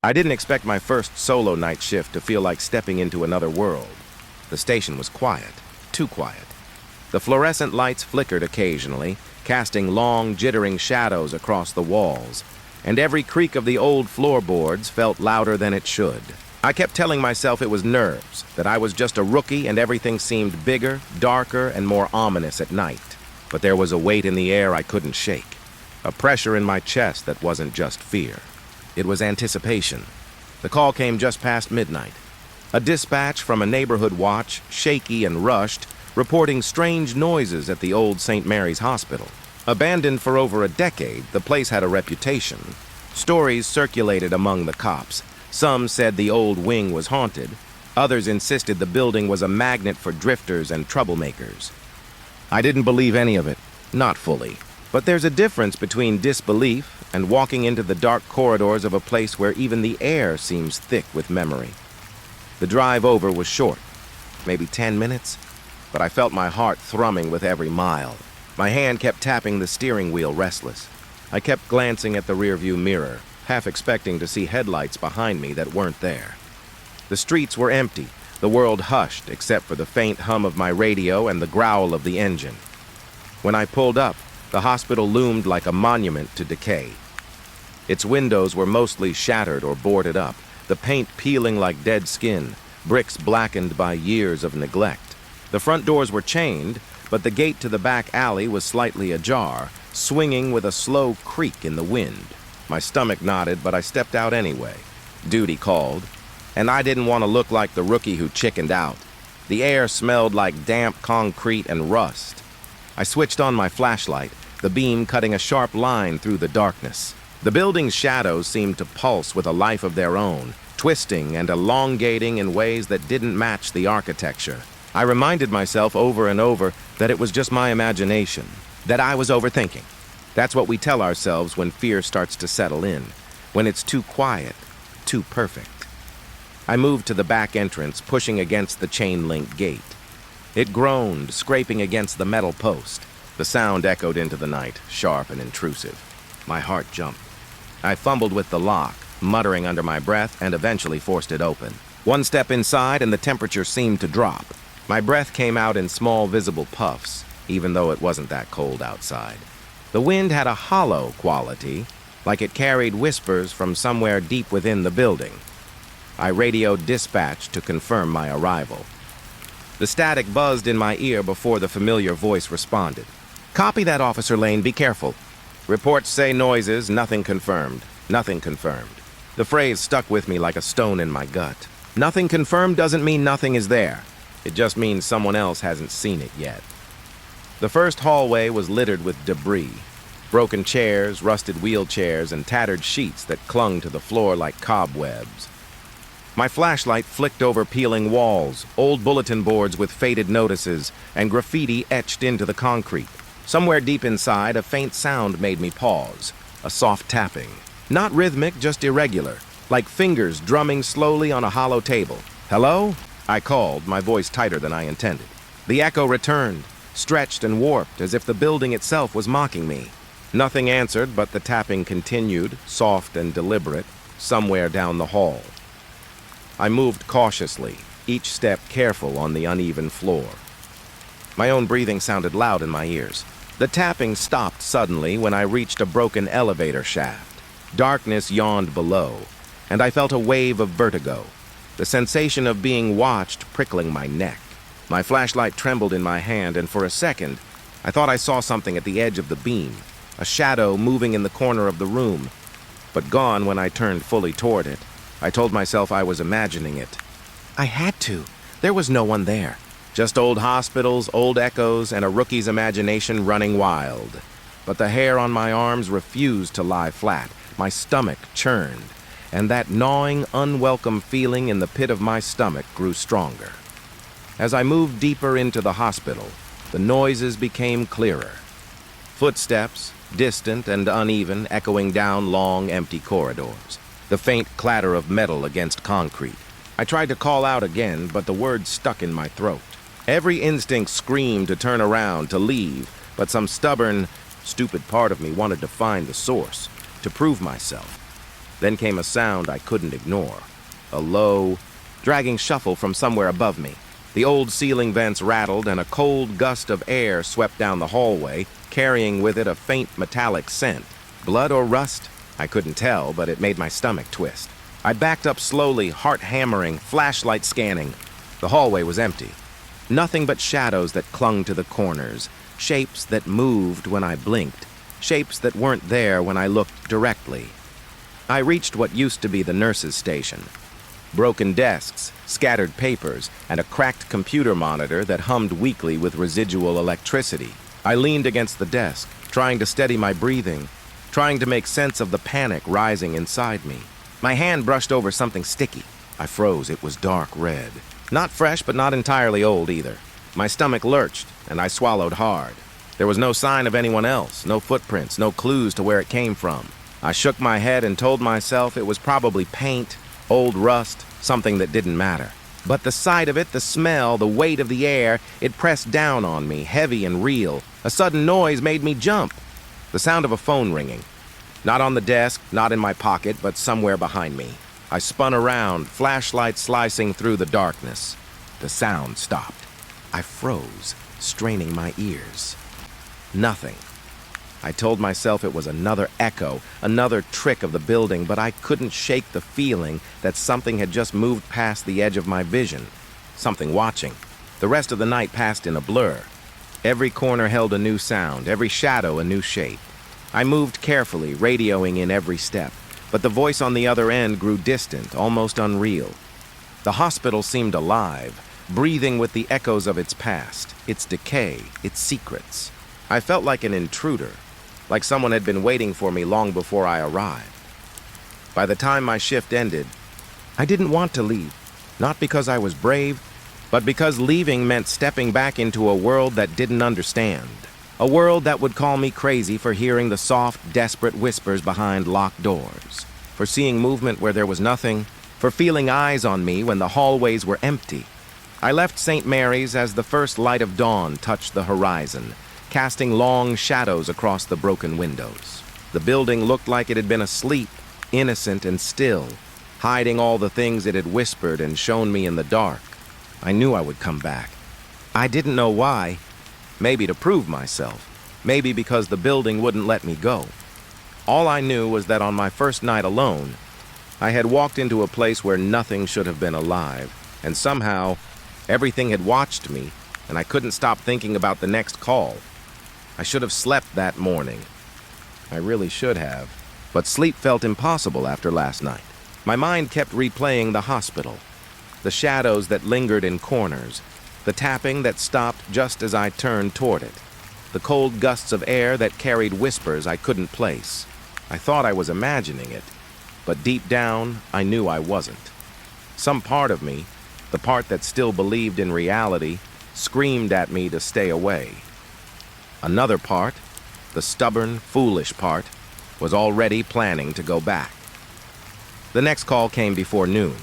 I didn't expect my first solo night shift to feel like stepping into another world. The station was quiet, too quiet. The fluorescent lights flickered occasionally, casting long, jittering shadows across the walls, and every creak of the old floorboards felt louder than it should. I kept telling myself it was nerves, that I was just a rookie and everything seemed bigger, darker, and more ominous at night. But there was a weight in the air I couldn't shake, a pressure in my chest that wasn't just fear. It was anticipation. The call came just past midnight. A dispatch from a neighborhood watch, shaky and rushed, reporting strange noises at the old St. Mary's Hospital. Abandoned for over a decade, the place had a reputation. Stories circulated among the cops. Some said the old wing was haunted. Others insisted the building was a magnet for drifters and troublemakers. I didn't believe any of it, not fully. But there's a difference between disbelief and walking into the dark corridors of a place where even the air seems thick with memory. The drive over was short, maybe 10 minutes, but I felt my heart thrumming with every mile. My hand kept tapping the steering wheel, restless. I kept glancing at the rearview mirror, half expecting to see headlights behind me that weren't there. The streets were empty, the world hushed except for the faint hum of my radio and the growl of the engine. When I pulled up, the hospital loomed like a monument to decay. Its windows were mostly shattered or boarded up, the paint peeling like dead skin, bricks blackened by years of neglect. The front doors were chained, but the gate to the back alley was slightly ajar, swinging with a slow creak in the wind. My stomach nodded, but I stepped out anyway. Duty called, and I didn't want to look like the rookie who chickened out. The air smelled like damp concrete and rust. I switched on my flashlight, the beam cutting a sharp line through the darkness. The building's shadows seemed to pulse with a life of their own, twisting and elongating in ways that didn't match the architecture. I reminded myself over and over that it was just my imagination, that I was overthinking. That's what we tell ourselves when fear starts to settle in, when it's too quiet, too perfect. I moved to the back entrance, pushing against the chain-link gate. It groaned, scraping against the metal post. The sound echoed into the night, sharp and intrusive. My heart jumped. I fumbled with the lock, muttering under my breath, and eventually forced it open. One step inside and the temperature seemed to drop. My breath came out in small, visible puffs, even though it wasn't that cold outside. The wind had a hollow quality, like it carried whispers from somewhere deep within the building. I radioed dispatch to confirm my arrival. The static buzzed in my ear before the familiar voice responded. "Copy that, Officer Lane. Be careful. Reports say noises, nothing confirmed. Nothing confirmed." The phrase stuck with me like a stone in my gut. Nothing confirmed doesn't mean nothing is there. It just means someone else hasn't seen it yet. The first hallway was littered with debris. Broken chairs, rusted wheelchairs, and tattered sheets that clung to the floor like cobwebs. My flashlight flicked over peeling walls, old bulletin boards with faded notices, and graffiti etched into the concrete. Somewhere deep inside, a faint sound made me pause. A soft tapping. Not rhythmic, just irregular, like fingers drumming slowly on a hollow table. "Hello?" I called, my voice tighter than I intended. The echo returned, stretched and warped, as if the building itself was mocking me. Nothing answered, but the tapping continued, soft and deliberate, somewhere down the hall. I moved cautiously, each step careful on the uneven floor. My own breathing sounded loud in my ears. The tapping stopped suddenly when I reached a broken elevator shaft. Darkness yawned below, and I felt a wave of vertigo, the sensation of being watched prickling my neck. My flashlight trembled in my hand, and for a second, I thought I saw something at the edge of the beam, a shadow moving in the corner of the room, but gone when I turned fully toward it. I told myself I was imagining it. I had to. There was no one there. Just old hospitals, old echoes, and a rookie's imagination running wild. But the hair on my arms refused to lie flat. My stomach churned, and that gnawing, unwelcome feeling in the pit of my stomach grew stronger. As I moved deeper into the hospital, the noises became clearer. Footsteps, distant and uneven, echoing down long, empty corridors. The faint clatter of metal against concrete. I tried to call out again, but the words stuck in my throat. Every instinct screamed to turn around, to leave, but some stubborn, stupid part of me wanted to find the source, to prove myself. Then came a sound I couldn't ignore. A low, dragging shuffle from somewhere above me. The old ceiling vents rattled and a cold gust of air swept down the hallway, carrying with it a faint metallic scent. Blood or rust? I couldn't tell, but it made my stomach twist. I backed up slowly, heart hammering, flashlight scanning. The hallway was empty. Nothing but shadows that clung to the corners, shapes that moved when I blinked, shapes that weren't there when I looked directly. I reached what used to be the nurse's station. Broken desks, scattered papers, and a cracked computer monitor that hummed weakly with residual electricity. I leaned against the desk, trying to steady my breathing, trying to make sense of the panic rising inside me. My hand brushed over something sticky. I froze. It was dark red. Not fresh, but not entirely old either. My stomach lurched, and I swallowed hard. There was no sign of anyone else, no footprints, no clues to where it came from. I shook my head and told myself it was probably paint, old rust, something that didn't matter. But the sight of it, the smell, the weight of the air, it pressed down on me, heavy and real. A sudden noise made me jump. The sound of a phone ringing. Not on the desk, not in my pocket, but somewhere behind me. I spun around, flashlight slicing through the darkness. The sound stopped. I froze, straining my ears. Nothing. I told myself it was another echo, another trick of the building, but I couldn't shake the feeling that something had just moved past the edge of my vision. Something watching. The rest of the night passed in a blur. Every corner held a new sound, every shadow a new shape. I moved carefully, radioing in every step, but the voice on the other end grew distant, almost unreal. The hospital seemed alive, breathing with the echoes of its past, its decay, its secrets. I felt like an intruder, like someone had been waiting for me long before I arrived. By the time my shift ended, I didn't want to leave, not because I was brave, but because leaving meant stepping back into a world that didn't understand. A world that would call me crazy for hearing the soft, desperate whispers behind locked doors, for seeing movement where there was nothing, for feeling eyes on me when the hallways were empty. I left St. Mary's as the first light of dawn touched the horizon, casting long shadows across the broken windows. The building looked like it had been asleep, innocent and still, hiding all the things it had whispered and shown me in the dark. I knew I would come back. I didn't know why. Maybe to prove myself. Maybe because the building wouldn't let me go. All I knew was that on my first night alone, I had walked into a place where nothing should have been alive, and somehow everything had watched me, and I couldn't stop thinking about the next call. I should have slept that morning. I really should have. But sleep felt impossible after last night. My mind kept replaying the hospital, the shadows that lingered in corners, the tapping that stopped just as I turned toward it, the cold gusts of air that carried whispers I couldn't place. I thought I was imagining it, but deep down, I knew I wasn't. Some part of me, the part that still believed in reality, screamed at me to stay away. Another part, the stubborn, foolish part, was already planning to go back. The next call came before noon.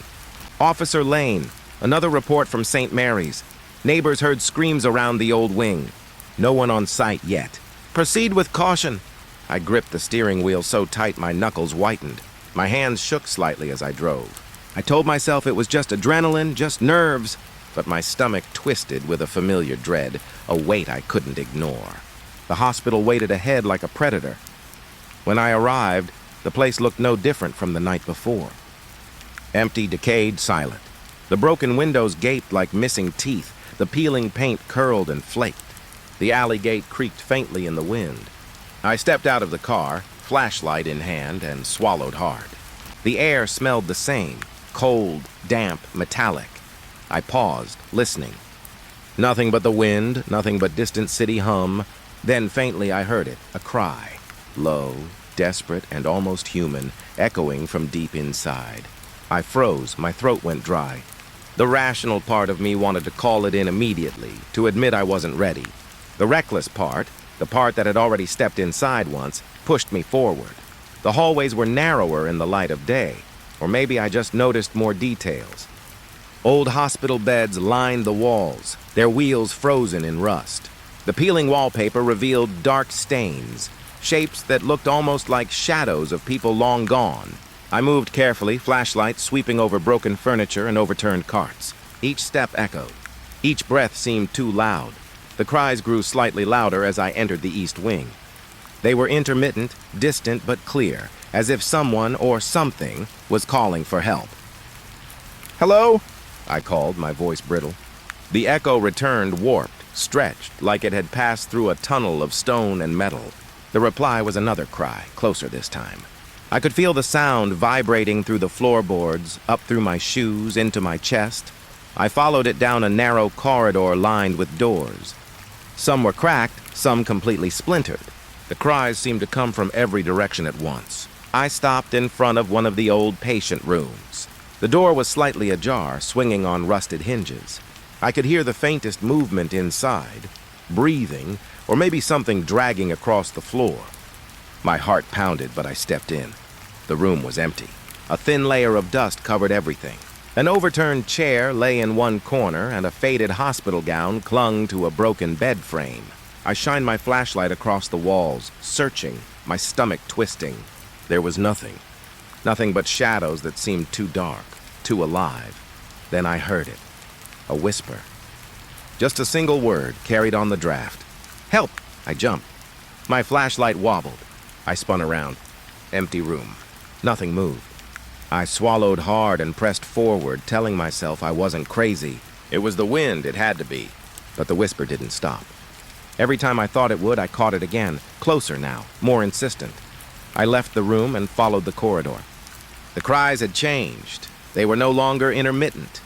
Officer Lane, another report from St. Mary's. Neighbors heard screams around the old wing. No one on site yet. Proceed with caution. I gripped the steering wheel so tight my knuckles whitened. My hands shook slightly as I drove. I told myself it was just adrenaline, just nerves, but my stomach twisted with a familiar dread, a weight I couldn't ignore. The hospital waited ahead like a predator. When I arrived, the place looked no different from the night before. Empty, decayed, silent. The broken windows gaped like missing teeth. The peeling paint curled and flaked. The alley gate creaked faintly in the wind. I stepped out of the car, flashlight in hand, and swallowed hard. The air smelled the same, cold, damp, metallic. I paused, listening. Nothing but the wind, nothing but distant city hum. Then faintly I heard it, a cry. Low, desperate, and almost human, echoing from deep inside. I froze, my throat went dry. The rational part of me wanted to call it in immediately, to admit I wasn't ready. The reckless part, the part that had already stepped inside once, pushed me forward. The hallways were narrower in the light of day, or maybe I just noticed more details. Old hospital beds lined the walls, their wheels frozen in rust. The peeling wallpaper revealed dark stains, shapes that looked almost like shadows of people long gone. I moved carefully, flashlight sweeping over broken furniture and overturned carts. Each step echoed. Each breath seemed too loud. The cries grew slightly louder as I entered the east wing. They were intermittent, distant but clear, as if someone or something was calling for help. "Hello?" I called, my voice brittle. The echo returned warped, stretched, like it had passed through a tunnel of stone and metal. The reply was another cry, closer this time. I could feel the sound vibrating through the floorboards, up through my shoes, into my chest. I followed it down a narrow corridor lined with doors. Some were cracked, some completely splintered. The cries seemed to come from every direction at once. I stopped in front of one of the old patient rooms. The door was slightly ajar, swinging on rusted hinges. I could hear the faintest movement inside, breathing, or maybe something dragging across the floor. My heart pounded, but I stepped in. The room was empty. A thin layer of dust covered everything. An overturned chair lay in one corner, and a faded hospital gown clung to a broken bed frame. I shined my flashlight across the walls, searching, my stomach twisting. There was nothing. Nothing but shadows that seemed too dark, too alive. Then I heard it. A whisper. Just a single word carried on the draft. "Help!" I jumped. My flashlight wobbled. I spun around. Empty room. Nothing moved. I swallowed hard and pressed forward, telling myself I wasn't crazy. It was the wind, it had to be. But the whisper didn't stop. Every time I thought it would, I caught it again. Closer now, more insistent. I left the room and followed the corridor. The cries had changed. They were no longer intermittent.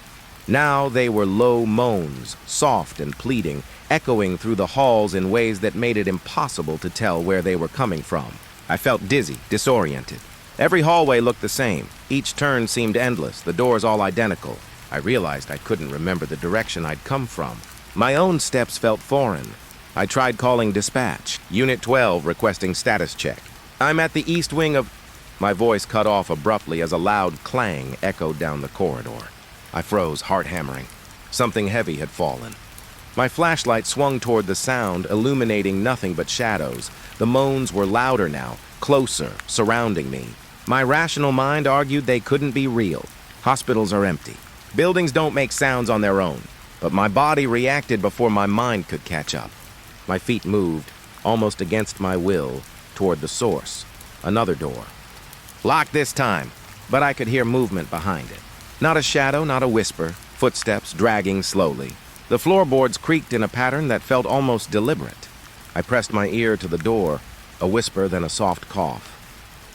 Now they were low moans, soft and pleading, echoing through the halls in ways that made it impossible to tell where they were coming from. I felt dizzy, disoriented. Every hallway looked the same. Each turn seemed endless, the doors all identical. I realized I couldn't remember the direction I'd come from. My own steps felt foreign. I tried calling dispatch, Unit 12 requesting status check. "I'm at the east wing of..." My voice cut off abruptly as a loud clang echoed down the corridor. I froze, heart hammering. Something heavy had fallen. My flashlight swung toward the sound, illuminating nothing but shadows. The moans were louder now, closer, surrounding me. My rational mind argued they couldn't be real. Hospitals are empty. Buildings don't make sounds on their own. But my body reacted before my mind could catch up. My feet moved, almost against my will, toward the source. Another door. Locked this time, but I could hear movement behind it. Not a shadow, not a whisper, footsteps dragging slowly. The floorboards creaked in a pattern that felt almost deliberate. I pressed my ear to the door, a whisper, then a soft cough.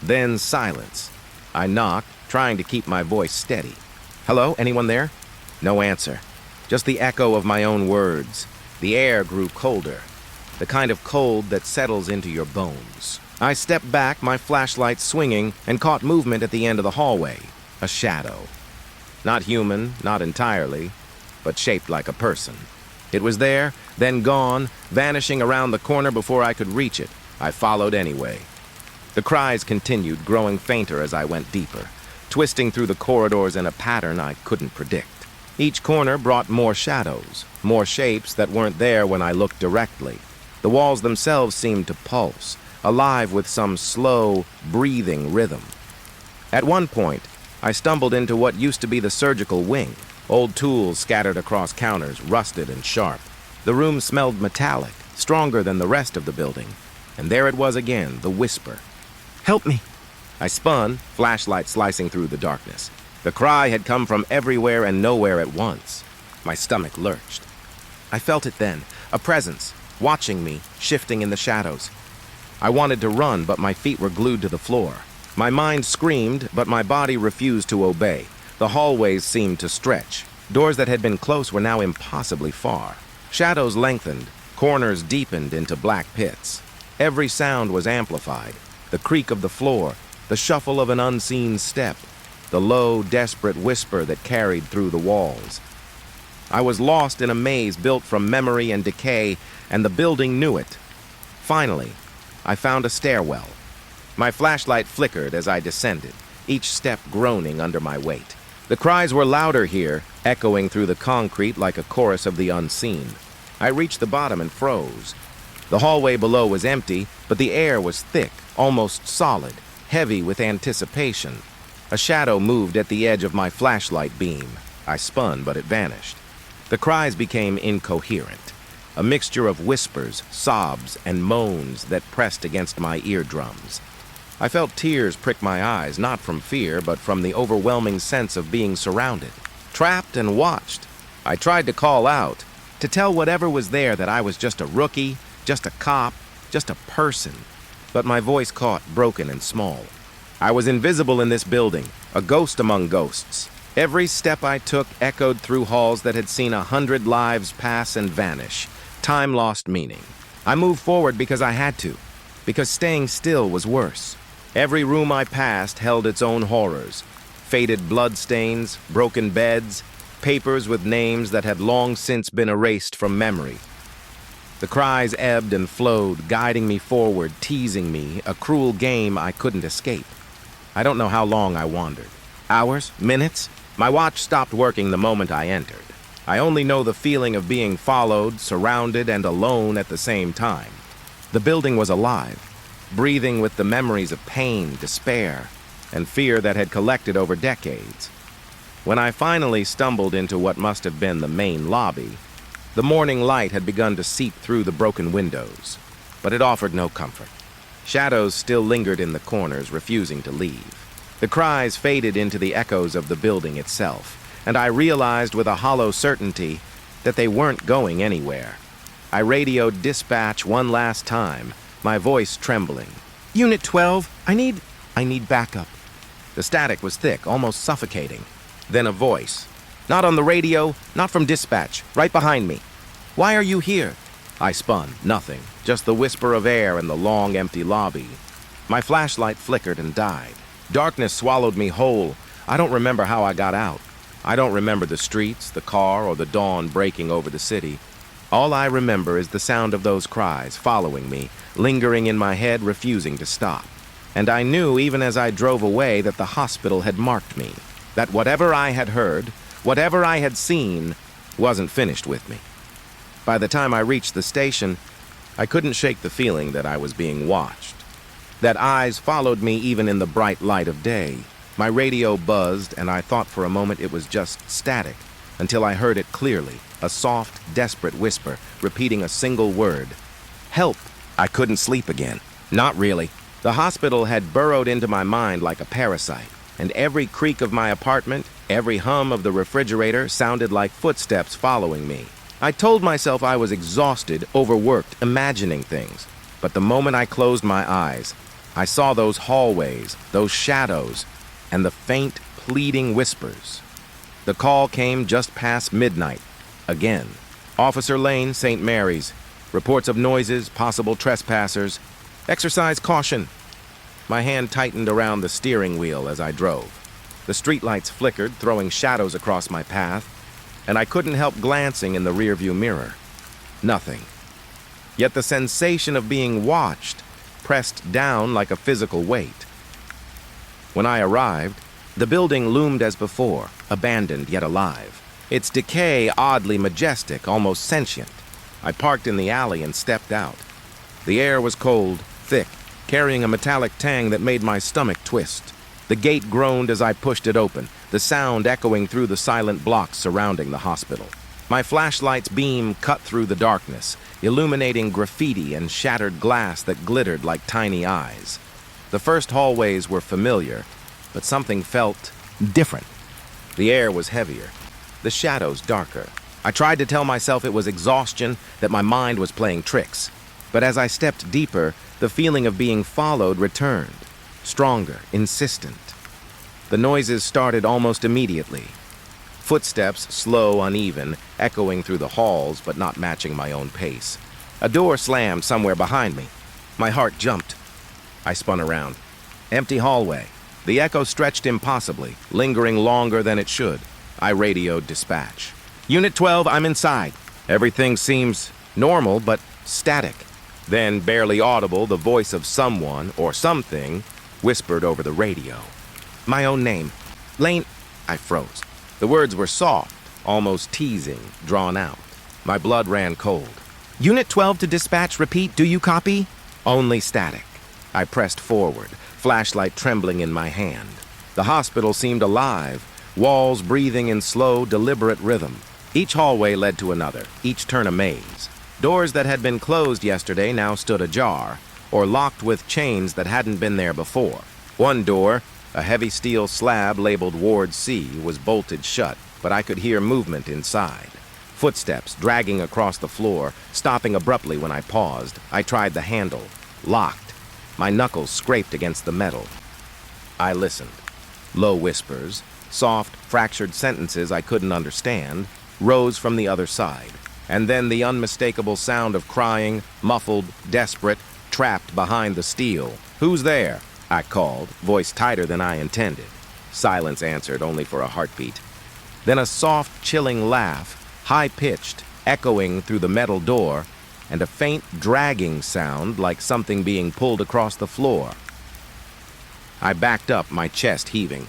Then silence. I knocked, trying to keep my voice steady. "Hello, anyone there?" No answer. Just the echo of my own words. The air grew colder, the kind of cold that settles into your bones. I stepped back, my flashlight swinging, and caught movement at the end of the hallway. A shadow. Not human, not entirely, but shaped like a person. It was there, then gone, vanishing around the corner before I could reach it. I followed anyway. The cries continued, growing fainter as I went deeper, twisting through the corridors in a pattern I couldn't predict. Each corner brought more shadows, more shapes that weren't there when I looked directly. The walls themselves seemed to pulse, alive with some slow, breathing rhythm. At one point, I stumbled into what used to be the surgical wing. Old tools scattered across counters, rusted and sharp. The room smelled metallic, stronger than the rest of the building. And there it was again, the whisper. "Help me!" I spun, flashlight slicing through the darkness. The cry had come from everywhere and nowhere at once. My stomach lurched. I felt it then, a presence, watching me, shifting in the shadows. I wanted to run, but my feet were glued to the floor. My mind screamed, but my body refused to obey. The hallways seemed to stretch. Doors that had been close were now impossibly far. Shadows lengthened, corners deepened into black pits. Every sound was amplified. The creak of the floor, the shuffle of an unseen step, the low, desperate whisper that carried through the walls. I was lost in a maze built from memory and decay, and the building knew it. Finally, I found a stairwell. My flashlight flickered as I descended, each step groaning under my weight. The cries were louder here, echoing through the concrete like a chorus of the unseen. I reached the bottom and froze. The hallway below was empty, but the air was thick, almost solid, heavy with anticipation. A shadow moved at the edge of my flashlight beam. I spun, but it vanished. The cries became incoherent, a mixture of whispers, sobs, and moans that pressed against my eardrums. I felt tears prick my eyes, not from fear, but from the overwhelming sense of being surrounded, trapped and watched. I tried to call out, to tell whatever was there that I was just a rookie, just a cop, just a person. But my voice caught, broken and small. I was invisible in this building, a ghost among ghosts. Every step I took echoed through halls that had seen 100 lives pass and vanish. Time lost meaning. I moved forward because I had to, because staying still was worse. Every room I passed held its own horrors. Faded bloodstains, broken beds, papers with names that had long since been erased from memory. The cries ebbed and flowed, guiding me forward, teasing me, a cruel game I couldn't escape. I don't know how long I wandered. Hours? Minutes? My watch stopped working the moment I entered. I only know the feeling of being followed, surrounded, and alone at the same time. The building was alive, breathing with the memories of pain, despair, and fear that had collected over decades. When I finally stumbled into what must have been the main lobby, the morning light had begun to seep through the broken windows, but it offered no comfort. Shadows still lingered in the corners, refusing to leave. The cries faded into the echoes of the building itself, and I realized with a hollow certainty that they weren't going anywhere. I radioed dispatch one last time, my voice trembling. "Unit 12, I need backup." The static was thick, almost suffocating. Then a voice. "Not on the radio, not from dispatch, right behind me. Why are you here?" I spun. Nothing. Just the whisper of air in the long, empty lobby. My flashlight flickered and died. Darkness swallowed me whole. I don't remember how I got out. I don't remember the streets, the car, or the dawn breaking over the city. All I remember is the sound of those cries following me, lingering in my head, refusing to stop. And I knew, even as I drove away, that the hospital had marked me. That whatever I had heard, whatever I had seen, wasn't finished with me. By the time I reached the station, I couldn't shake the feeling that I was being watched. That eyes followed me even in the bright light of day. My radio buzzed, and I thought for a moment it was just static, until I heard it clearly, a soft, desperate whisper, repeating a single word. "Help!" I couldn't sleep again. Not really. The hospital had burrowed into my mind like a parasite, and every creak of my apartment, every hum of the refrigerator sounded like footsteps following me. I told myself I was exhausted, overworked, imagining things. But the moment I closed my eyes, I saw those hallways, those shadows, and the faint, pleading whispers. The call came just past midnight. Again. Officer Lane, St. Mary's. Reports of noises, possible trespassers. Exercise caution. My hand tightened around the steering wheel as I drove. The streetlights flickered, throwing shadows across my path, and I couldn't help glancing in the rearview mirror. Nothing. Yet the sensation of being watched pressed down like a physical weight. When I arrived, the building loomed as before, abandoned yet alive. Its decay oddly majestic, almost sentient. I parked in the alley and stepped out. The air was cold, thick, carrying a metallic tang that made my stomach twist. The gate groaned as I pushed it open, the sound echoing through the silent blocks surrounding the hospital. My flashlight's beam cut through the darkness, illuminating graffiti and shattered glass that glittered like tiny eyes. The first hallways were familiar, but something felt different. The air was heavier, the shadows darker. I tried to tell myself it was exhaustion, that my mind was playing tricks. But as I stepped deeper, the feeling of being followed returned, stronger, insistent. The noises started almost immediately. Footsteps, slow, uneven, echoing through the halls but not matching my own pace. A door slammed somewhere behind me. My heart jumped. I spun around. Empty hallway. The echo stretched impossibly, lingering longer than it should. I radioed dispatch. "Unit 12, I'm inside." Everything seems normal but static. Then, barely audible, the voice of someone or something whispered over the radio. My own name. "Lane." I froze. The words were soft, almost teasing, drawn out. My blood ran cold. "Unit 12 to dispatch, repeat, do you copy?" Only static. I pressed forward, flashlight trembling in my hand. The hospital seemed alive, walls breathing in slow, deliberate rhythm. Each hallway led to another, each turn a maze. Doors that had been closed yesterday now stood ajar, or locked with chains that hadn't been there before. One door, a heavy steel slab labeled Ward C, was bolted shut, but I could hear movement inside. Footsteps dragging across the floor, stopping abruptly when I paused. I tried the handle. Locked. My knuckles scraped against the metal. I listened. Low whispers, soft, fractured sentences I couldn't understand, rose from the other side. And then the unmistakable sound of crying, muffled, desperate, trapped behind the steel. "Who's there?" I called, voice tighter than I intended. Silence answered, only for a heartbeat. Then a soft, chilling laugh, high-pitched, echoing through the metal door, and a faint dragging sound like something being pulled across the floor. I backed up, my chest heaving.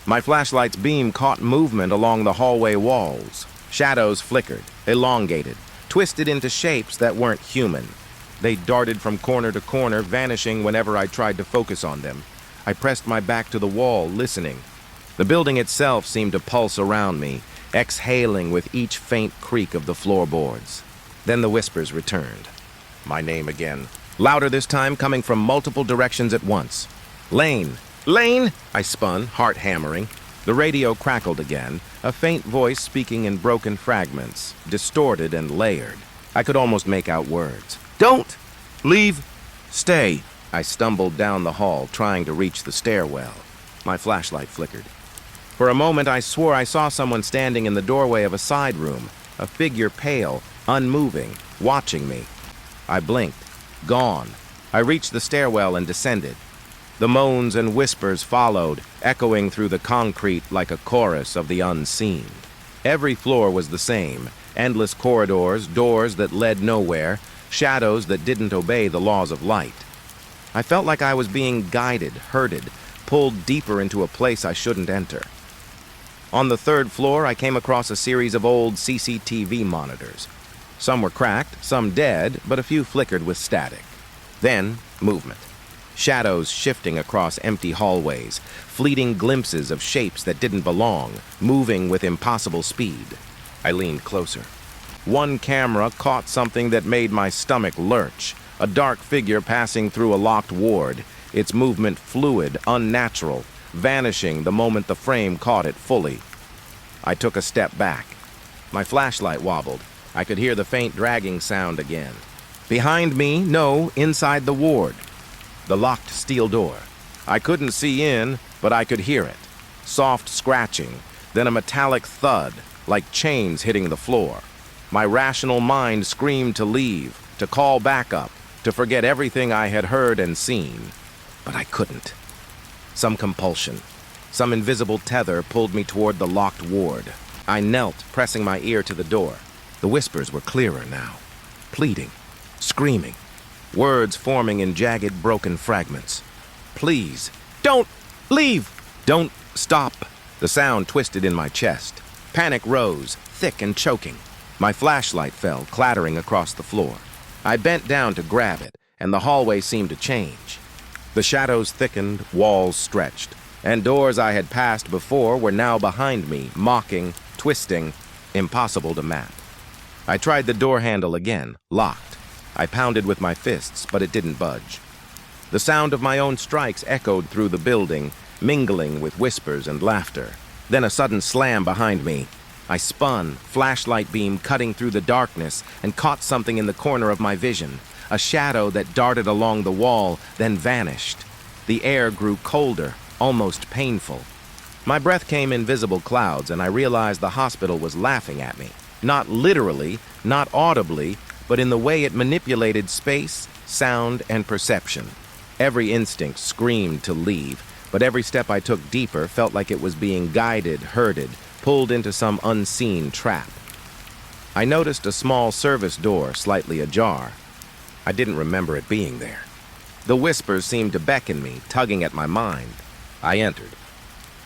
My flashlight's beam caught movement along the hallway walls. Shadows flickered, elongated, twisted into shapes that weren't human. They darted from corner to corner, vanishing whenever I tried to focus on them. I pressed my back to the wall, listening. The building itself seemed to pulse around me, exhaling with each faint creak of the floorboards. Then the whispers returned. My name again, louder this time, coming from multiple directions at once. "Lane! Lane!" I spun, heart hammering. The radio crackled again, a faint voice speaking in broken fragments, distorted and layered. I could almost make out words. "Don't! Leave! Stay!" I stumbled down the hall, trying to reach the stairwell. My flashlight flickered. For a moment, I swore I saw someone standing in the doorway of a side room, a figure pale, unmoving, watching me. I blinked. Gone. I reached the stairwell and descended. The moans and whispers followed, echoing through the concrete like a chorus of the unseen. Every floor was the same, endless corridors, doors that led nowhere, shadows that didn't obey the laws of light. I felt like I was being guided, herded, pulled deeper into a place I shouldn't enter. On the third floor, I came across a series of old CCTV monitors. Some were cracked, some dead, but a few flickered with static. Then, movement. Shadows shifting across empty hallways, fleeting glimpses of shapes that didn't belong, moving with impossible speed. I leaned closer. One camera caught something that made my stomach lurch, a dark figure passing through a locked ward, its movement fluid, unnatural, vanishing the moment the frame caught it fully. I took a step back. My flashlight wobbled. I could hear the faint dragging sound again. Behind me, no, inside the ward. The locked steel door. I couldn't see in, but I could hear it. Soft scratching, then a metallic thud, like chains hitting the floor. My rational mind screamed to leave, to call back up, to forget everything I had heard and seen. But I couldn't. Some compulsion, some invisible tether pulled me toward the locked ward. I knelt, pressing my ear to the door. The whispers were clearer now. Pleading, screaming. Words forming in jagged, broken fragments. "Please, don't leave! Don't stop!" The sound twisted in my chest. Panic rose, thick and choking. My flashlight fell, clattering across the floor. I bent down to grab it, and the hallway seemed to change. The shadows thickened, walls stretched, and doors I had passed before were now behind me, mocking, twisting, impossible to map. I tried the door handle again, locked. I pounded with my fists, but it didn't budge. The sound of my own strikes echoed through the building, mingling with whispers and laughter. Then a sudden slam behind me. I spun, flashlight beam cutting through the darkness, and caught something in the corner of my vision. A shadow that darted along the wall, then vanished. The air grew colder, almost painful. My breath came in visible clouds, and I realized the hospital was laughing at me. Not literally, not audibly, but in the way it manipulated space, sound, and perception. Every instinct screamed to leave, but every step I took deeper felt like it was being guided, herded, pulled into some unseen trap. I noticed a small service door slightly ajar. I didn't remember it being there. The whispers seemed to beckon me, tugging at my mind. I entered.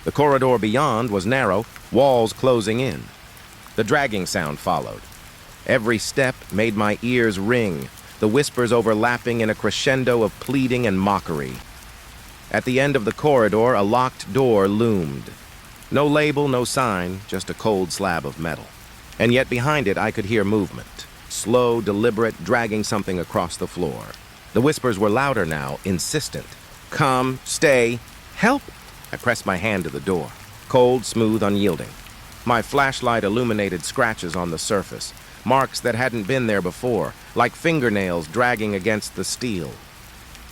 The corridor beyond was narrow, walls closing in. The dragging sound followed. Every step made my ears ring, the whispers overlapping in a crescendo of pleading and mockery. At the end of the corridor, a locked door loomed. No label, no sign, just a cold slab of metal. And yet behind it, I could hear movement. Slow, deliberate, dragging something across the floor. The whispers were louder now, insistent. Come, stay, help! I pressed my hand to the door. Cold, smooth, unyielding. My flashlight illuminated scratches on the surface, marks that hadn't been there before, like fingernails dragging against the steel.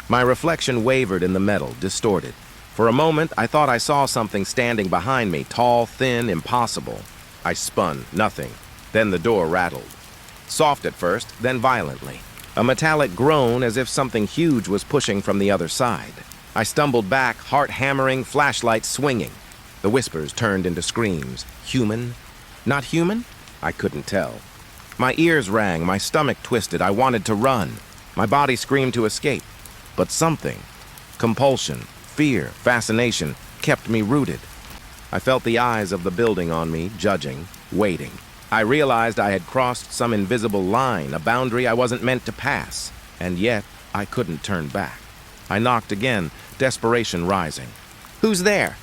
My reflection wavered in the metal, distorted. For a moment, I thought I saw something standing behind me, tall, thin, impossible. I spun, nothing. Then the door rattled. Soft at first, then violently. A metallic groan as if something huge was pushing from the other side. I stumbled back, heart hammering, flashlight swinging. The whispers turned into screams. Human? Not human? I couldn't tell. My ears rang, my stomach twisted. I wanted to run. My body screamed to escape. But something, compulsion, fear, fascination, kept me rooted. I felt the eyes of the building on me, judging, waiting. I realized I had crossed some invisible line, a boundary I wasn't meant to pass. And yet, I couldn't turn back. I knocked again, desperation rising. Who's there?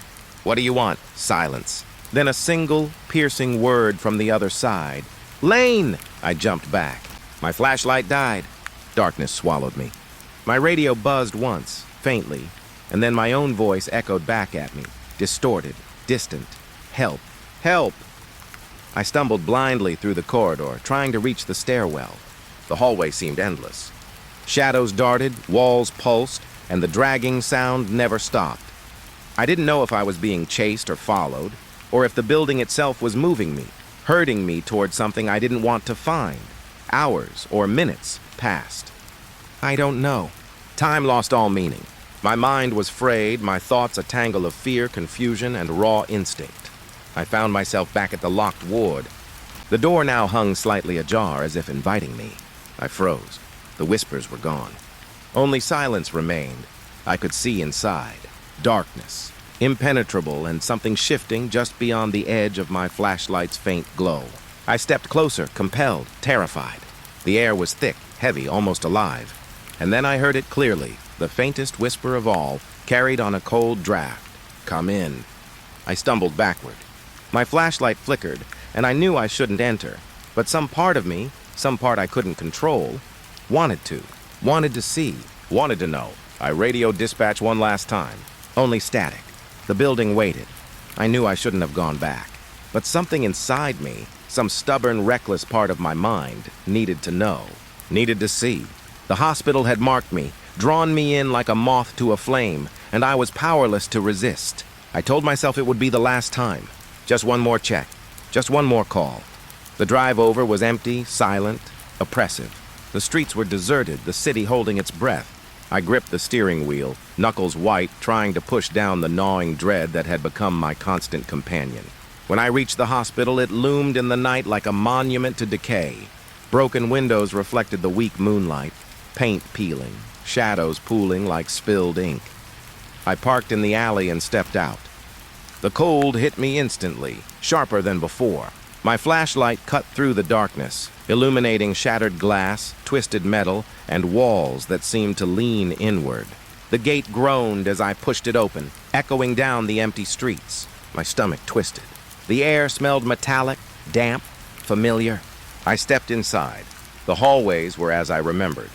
What do you want? Silence. Then a single, piercing word from the other side. Lane! I jumped back. My flashlight died. Darkness swallowed me. My radio buzzed once, faintly, and then my own voice echoed back at me, distorted, distant. Help! Help! I stumbled blindly through the corridor, trying to reach the stairwell. The hallway seemed endless. Shadows darted, walls pulsed, and the dragging sound never stopped. I didn't know if I was being chased or followed, or if the building itself was moving me, herding me toward something I didn't want to find. Hours or minutes passed. I don't know. Time lost all meaning. My mind was frayed, my thoughts a tangle of fear, confusion, and raw instinct. I found myself back at the locked ward. The door now hung slightly ajar, as if inviting me. I froze. The whispers were gone. Only silence remained. I could see inside. Darkness, impenetrable, and something shifting just beyond the edge of my flashlight's faint glow. I stepped closer, compelled, terrified. The air was thick, heavy, almost alive. And then I heard it clearly, the faintest whisper of all, carried on a cold draft. Come in. I stumbled backward. My flashlight flickered, and I knew I shouldn't enter. But some part of me, some part I couldn't control, wanted to see, wanted to know. I radioed dispatch one last time. Only static. The building waited. I knew I shouldn't have gone back. But something inside me, some stubborn, reckless part of my mind, needed to know, needed to see. The hospital had marked me, drawn me in like a moth to a flame, and I was powerless to resist. I told myself it would be the last time. Just one more check. Just one more call. The drive over was empty, silent, oppressive. The streets were deserted, the city holding its breath. I gripped the steering wheel, knuckles white, trying to push down the gnawing dread that had become my constant companion. When I reached the hospital, it loomed in the night like a monument to decay. Broken windows reflected the weak moonlight, paint peeling, shadows pooling like spilled ink. I parked in the alley and stepped out. The cold hit me instantly, sharper than before. My flashlight cut through the darkness, illuminating shattered glass, twisted metal, and walls that seemed to lean inward. The gate groaned as I pushed it open, echoing down the empty streets. My stomach twisted. The air smelled metallic, damp, familiar. I stepped inside. The hallways were as I remembered.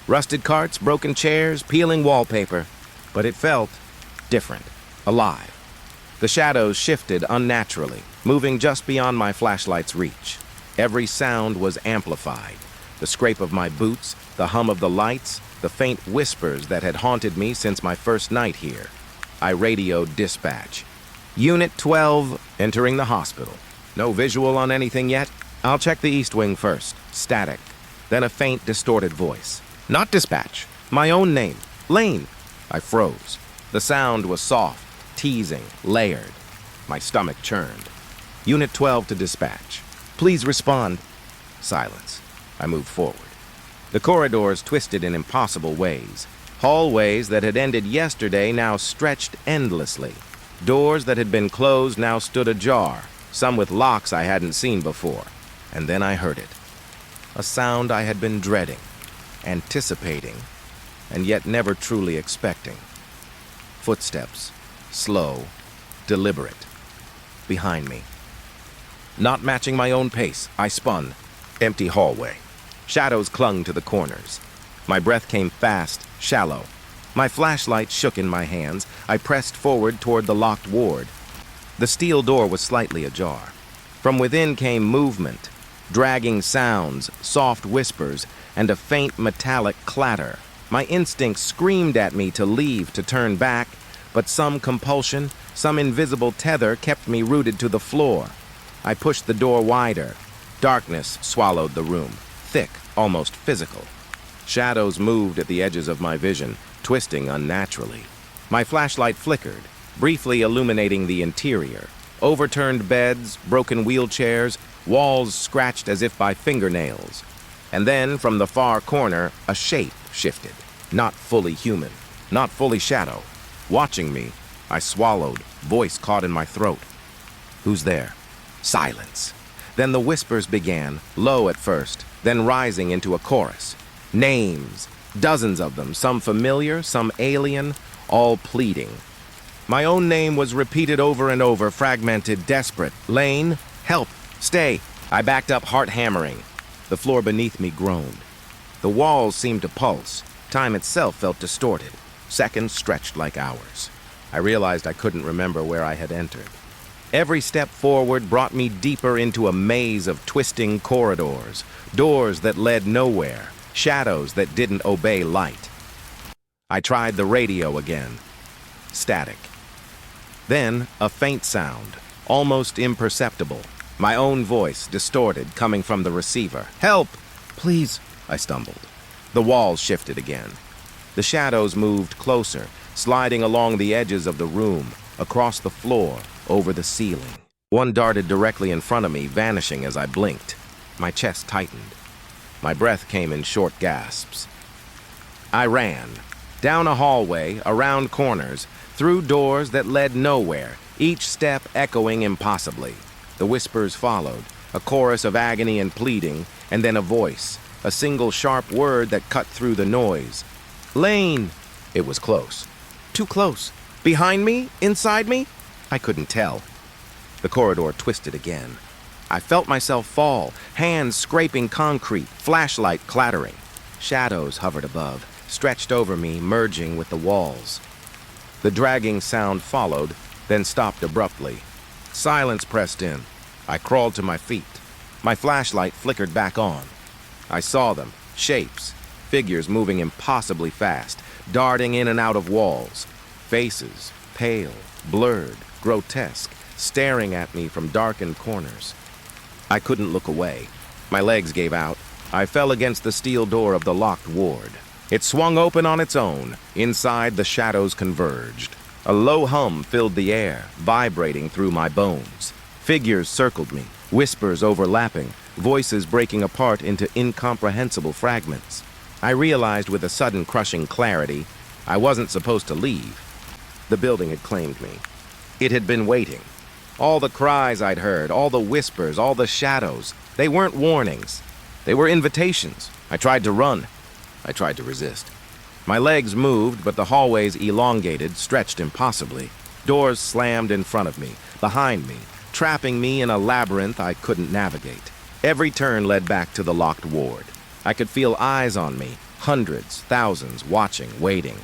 Rusted carts, broken chairs, peeling wallpaper. But it felt different, alive. The shadows shifted unnaturally, moving just beyond my flashlight's reach. Every sound was amplified. The scrape of my boots, the hum of the lights, the faint whispers that had haunted me since my first night here. I radioed dispatch. Unit 12, entering the hospital. No visual on anything yet? I'll check the east wing first. Static. Then a faint, distorted voice. Not dispatch. My own name. Lane. I froze. The sound was soft, teasing, layered. My stomach churned. Unit 12 to dispatch. Please respond. Silence. I moved forward. The corridors twisted in impossible ways. Hallways that had ended yesterday now stretched endlessly. Doors that had been closed now stood ajar, some with locks I hadn't seen before. And then I heard it. A sound I had been dreading, anticipating, and yet never truly expecting. Footsteps. Slow. Deliberate. Behind me. Not matching my own pace, I spun. Empty hallway. Shadows clung to the corners. My breath came fast, shallow. My flashlight shook in my hands. I pressed forward toward the locked ward. The steel door was slightly ajar. From within came movement, dragging sounds, soft whispers, and a faint metallic clatter. My instincts screamed at me to leave, to turn back, but some compulsion, some invisible tether kept me rooted to the floor. I pushed the door wider. Darkness swallowed the room, thick, almost physical. Shadows moved at the edges of my vision, twisting unnaturally. My flashlight flickered, briefly illuminating the interior. Overturned beds, broken wheelchairs, walls scratched as if by fingernails. And then, from the far corner, a shape shifted. Not fully human, not fully shadow. Watching me, I swallowed, voice caught in my throat. Who's there? Silence. Then the whispers began, low at first, then rising into a chorus. Names, dozens of them, some familiar, some alien, all pleading. My own name was repeated over and over, fragmented, desperate. Lane, help, stay. I backed up, heart hammering. The floor beneath me groaned. The walls seemed to pulse. Time itself felt distorted. Seconds stretched like hours. I realized I couldn't remember where I had entered. Every step forward brought me deeper into a maze of twisting corridors, doors that led nowhere, shadows that didn't obey light. I tried the radio again. Static. Then, a faint sound, almost imperceptible. My own voice, distorted, coming from the receiver. Help! Please, I stumbled. The walls shifted again. The shadows moved closer, sliding along the edges of the room, across the floor, over the ceiling. One darted directly in front of me, vanishing as I blinked. My chest tightened. My breath came in short gasps. I ran. Down a hallway, around corners, through doors that led nowhere, each step echoing impossibly. The whispers followed, a chorus of agony and pleading, and then a voice, a single sharp word that cut through the noise. Lane! It was close. Too close. Behind me? Inside me? I couldn't tell. The corridor twisted again. I felt myself fall, hands scraping concrete, flashlight clattering. Shadows hovered above, stretched over me, merging with the walls. The dragging sound followed, then stopped abruptly. Silence pressed in. I crawled to my feet. My flashlight flickered back on. I saw them, shapes, figures moving impossibly fast, darting in and out of walls. Faces, pale, blurred, grotesque, staring at me from darkened corners. I couldn't look away. My legs gave out. I fell against the steel door of the locked ward. It swung open on its own. Inside, the shadows converged. A low hum filled the air, vibrating through my bones. Figures circled me, whispers overlapping, voices breaking apart into incomprehensible fragments. I realized with a sudden crushing clarity, I wasn't supposed to leave. The building had claimed me. It had been waiting. All the cries I'd heard, all the whispers, all the shadows, they weren't warnings. They were invitations. I tried to run. I tried to resist. My legs moved, but the hallways elongated, stretched impossibly. Doors slammed in front of me, behind me, trapping me in a labyrinth I couldn't navigate. Every turn led back to the locked ward. I could feel eyes on me, hundreds, thousands, watching, waiting.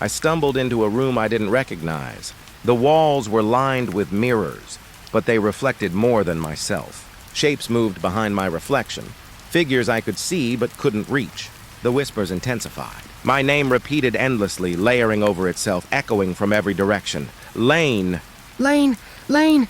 I stumbled into a room I didn't recognize. The walls were lined with mirrors, but they reflected more than myself. Shapes moved behind my reflection, figures I could see but couldn't reach. The whispers intensified. My name repeated endlessly, layering over itself, echoing from every direction. Lane! Lane! Lane!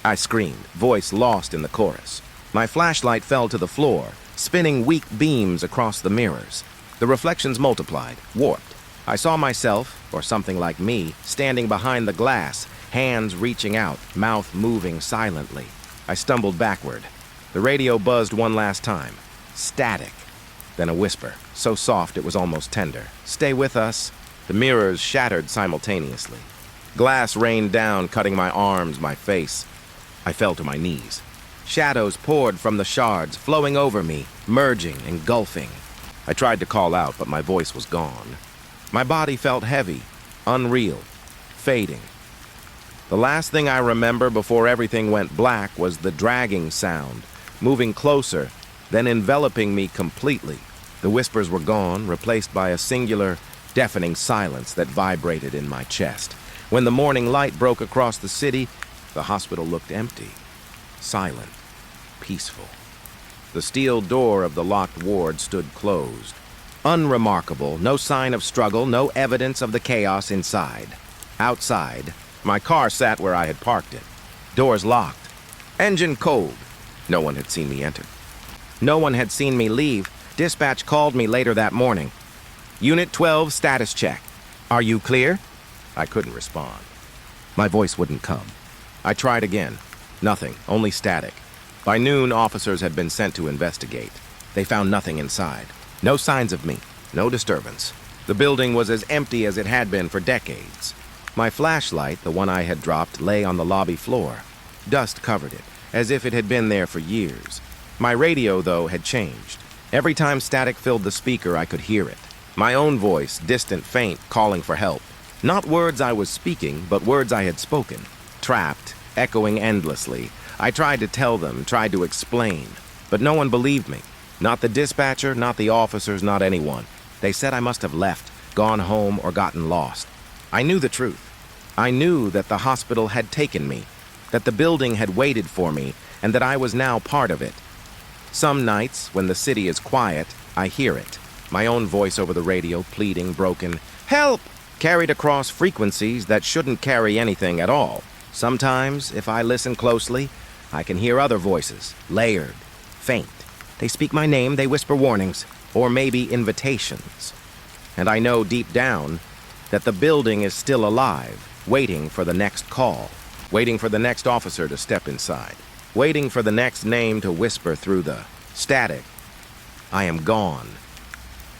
I screamed, voice lost in the chorus. My flashlight fell to the floor, spinning weak beams across the mirrors. The reflections multiplied, warped. I saw myself, or something like me, standing behind the glass, hands reaching out, mouth moving silently. I stumbled backward. The radio buzzed one last time. Static. Then a whisper, so soft it was almost tender. Stay with us. The mirrors shattered simultaneously. Glass rained down, cutting my arms, my face. I fell to my knees. Shadows poured from the shards, flowing over me, merging, engulfing. I tried to call out, but my voice was gone. My body felt heavy, unreal. fading. The last thing I remember before everything went black was the dragging sound, moving closer, then enveloping me completely. The whispers were gone, replaced by a singular, deafening silence that vibrated in my chest. When the morning light broke across the city, the hospital looked empty, silent, peaceful. The steel door of the locked ward stood closed. Unremarkable, no sign of struggle, no evidence of the chaos inside. Outside, my car sat where I had parked it. Doors locked. Engine cold. No one had seen me enter. No one had seen me leave. Dispatch called me later that morning. Unit 12 status check. Are you clear? I couldn't respond. My voice wouldn't come. I tried again. Nothing, only static. By noon, officers had been sent to investigate. They found nothing inside. No signs of me. No disturbance. The building was as empty as it had been for decades. My flashlight, the one I had dropped, lay on the lobby floor. Dust covered it, as if it had been there for years. My radio, though, had changed. Every time static filled the speaker, I could hear it. My own voice, distant, faint, calling for help. Not words I was speaking, but words I had spoken. Trapped, echoing endlessly. I tried to tell them, tried to explain, but no one believed me. Not the dispatcher, not the officers, not anyone. They said I must have left, gone home, or gotten lost. I knew the truth. I knew that the hospital had taken me, that the building had waited for me, and that I was now part of it. Some nights, when the city is quiet, I hear it. My own voice over the radio, pleading, broken. Help! Carried across frequencies that shouldn't carry anything at all. Sometimes, if I listen closely, I can hear other voices, layered, faint. They speak my name, they whisper warnings, or maybe invitations. And I know deep down that the building is still alive, waiting for the next call, waiting for the next officer to step inside, waiting for the next name to whisper through the static. I am gone,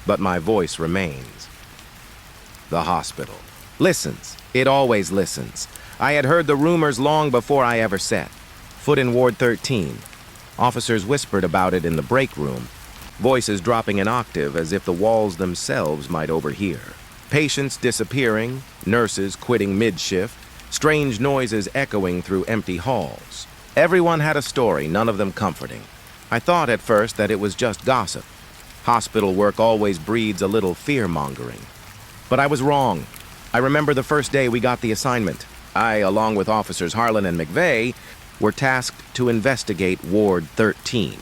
but my voice remains. The hospital listens. It always listens. I had heard the rumors long before I ever set foot in Ward 13. Officers whispered about it in the break room, voices dropping an octave as if the walls themselves might overhear. Patients disappearing, nurses quitting mid-shift, strange noises echoing through empty halls. Everyone had a story, none of them comforting. I thought at first that it was just gossip. Hospital work always breeds a little fear-mongering. But I was wrong. I remember the first day we got the assignment. I, along with officers Harlan and McVeigh, were tasked to investigate Ward 13.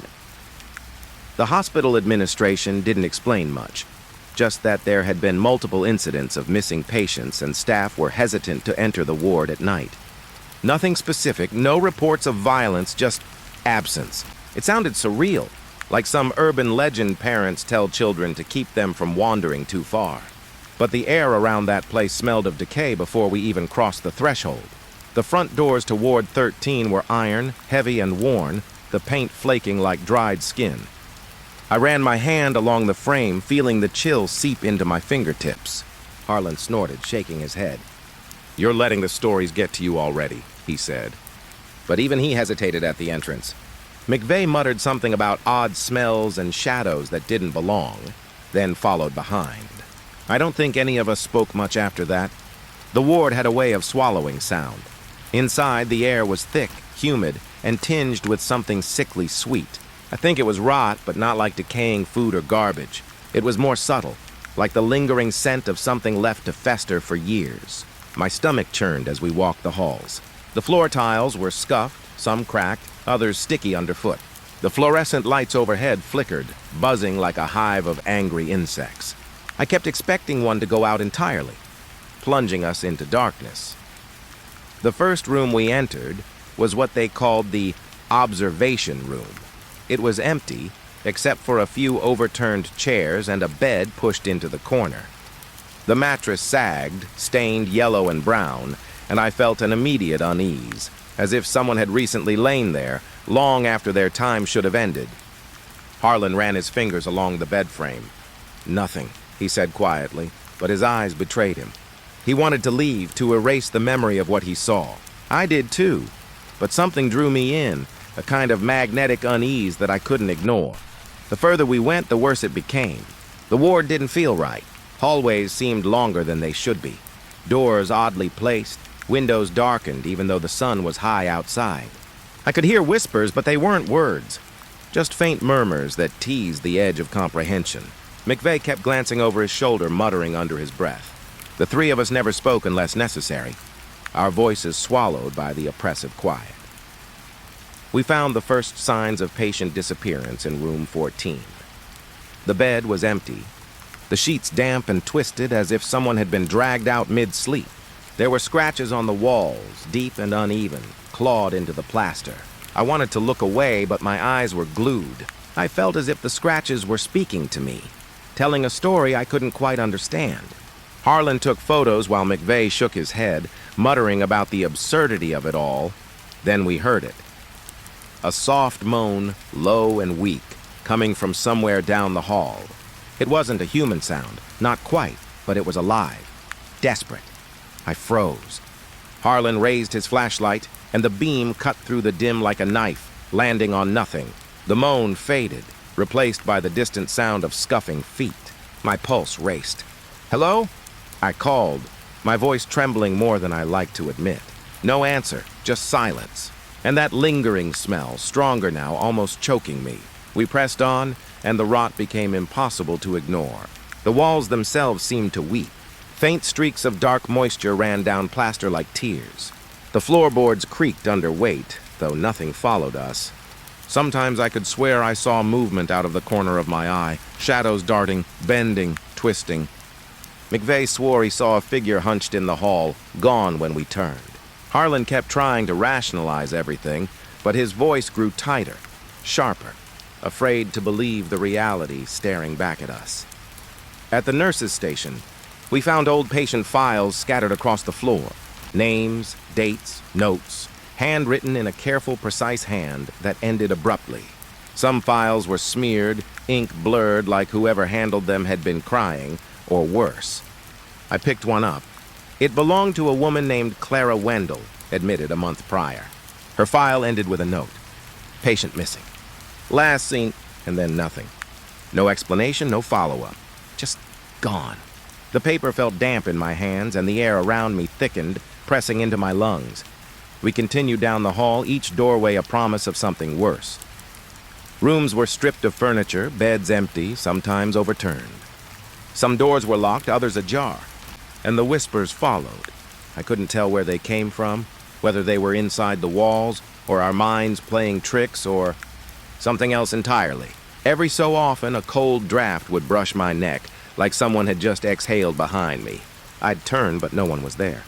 The hospital administration didn't explain much, just that there had been multiple incidents of missing patients and staff were hesitant to enter the ward at night. Nothing specific, no reports of violence, just absence. It sounded surreal, like some urban legend parents tell children to keep them from wandering too far. But the air around that place smelled of decay before we even crossed the threshold. The front doors to Ward 13 were iron, heavy and worn, the paint flaking like dried skin. I ran my hand along the frame, feeling the chill seep into my fingertips. Harlan snorted, shaking his head. "You're letting the stories get to you already," he said. But even he hesitated at the entrance. McVeigh muttered something about odd smells and shadows that didn't belong, then followed behind. I don't think any of us spoke much after that. The ward had a way of swallowing sound. Inside, the air was thick, humid, and tinged with something sickly sweet. I think it was rot, but not like decaying food or garbage. It was more subtle, like the lingering scent of something left to fester for years. My stomach churned as we walked the halls. The floor tiles were scuffed, some cracked, others sticky underfoot. The fluorescent lights overhead flickered, buzzing like a hive of angry insects. I kept expecting one to go out entirely, plunging us into darkness. The first room we entered was what they called the observation room. It was empty, except for a few overturned chairs and a bed pushed into the corner. The mattress sagged, stained yellow and brown, and I felt an immediate unease, as if someone had recently lain there, long after their time should have ended. Harlan ran his fingers along the bed frame. "Nothing," he said quietly, but his eyes betrayed him. He wanted to leave, to erase the memory of what he saw. I did too, but something drew me in, a kind of magnetic unease that I couldn't ignore. The further we went, the worse it became. The ward didn't feel right. Hallways seemed longer than they should be. Doors oddly placed, windows darkened even though the sun was high outside. I could hear whispers, but they weren't words, just faint murmurs that teased the edge of comprehension. McVeigh kept glancing over his shoulder, muttering under his breath. The three of us never spoke unless necessary, our voices swallowed by the oppressive quiet. We found the first signs of patient disappearance in room 14. The bed was empty, the sheets damp and twisted as if someone had been dragged out mid-sleep. There were scratches on the walls, deep and uneven, clawed into the plaster. I wanted to look away, but my eyes were glued. I felt as if the scratches were speaking to me, telling a story I couldn't quite understand. Harlan took photos while McVeigh shook his head, muttering about the absurdity of it all. Then we heard it. A soft moan, low and weak, coming from somewhere down the hall. It wasn't a human sound, not quite, but it was alive, desperate. I froze. Harlan raised his flashlight, and the beam cut through the dim like a knife, landing on nothing. The moan faded, replaced by the distant sound of scuffing feet. My pulse raced. "Hello?" I called, my voice trembling more than I liked to admit. No answer, just silence. And that lingering smell, stronger now, almost choking me. We pressed on, and the rot became impossible to ignore. The walls themselves seemed to weep. Faint streaks of dark moisture ran down plaster like tears. The floorboards creaked under weight, though nothing followed us. Sometimes I could swear I saw movement out of the corner of my eye, shadows darting, bending, twisting. McVeigh swore he saw a figure hunched in the hall, gone when we turned. Harlan kept trying to rationalize everything, but his voice grew tighter, sharper, afraid to believe the reality staring back at us. At the nurse's station, we found old patient files scattered across the floor. Names, dates, notes, handwritten in a careful, precise hand that ended abruptly. Some files were smeared, ink blurred like whoever handled them had been crying, or worse. I picked one up. It belonged to a woman named Clara Wendell, admitted a month prior. Her file ended with a note. Patient missing. Last seen, and then nothing. No explanation, no follow-up. Just gone. The paper felt damp in my hands, and the air around me thickened, pressing into my lungs. We continued down the hall, each doorway a promise of something worse. Rooms were stripped of furniture, beds empty, sometimes overturned. Some doors were locked, others ajar, and the whispers followed. I couldn't tell where they came from, whether they were inside the walls, or our minds playing tricks, or something else entirely. Every so often, a cold draft would brush my neck, like someone had just exhaled behind me. I'd turn, but no one was there.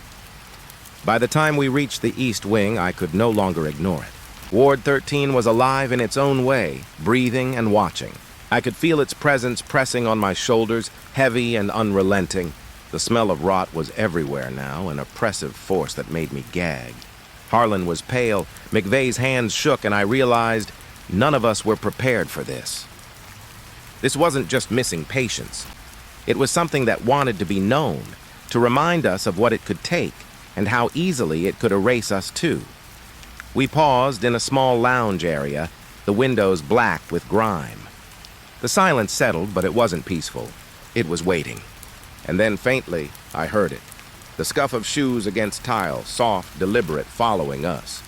By the time we reached the East Wing, I could no longer ignore it. Ward 13 was alive in its own way, breathing and watching. I could feel its presence pressing on my shoulders, heavy and unrelenting. The smell of rot was everywhere now, an oppressive force that made me gag. Harlan was pale, McVeigh's hands shook, and I realized none of us were prepared for this. This wasn't just missing patients. It was something that wanted to be known, to remind us of what it could take, and how easily it could erase us too. We paused in a small lounge area, the windows black with grime. The silence settled, but it wasn't peaceful. It was waiting. And then faintly, I heard it. The scuff of shoes against tile, soft, deliberate, following us.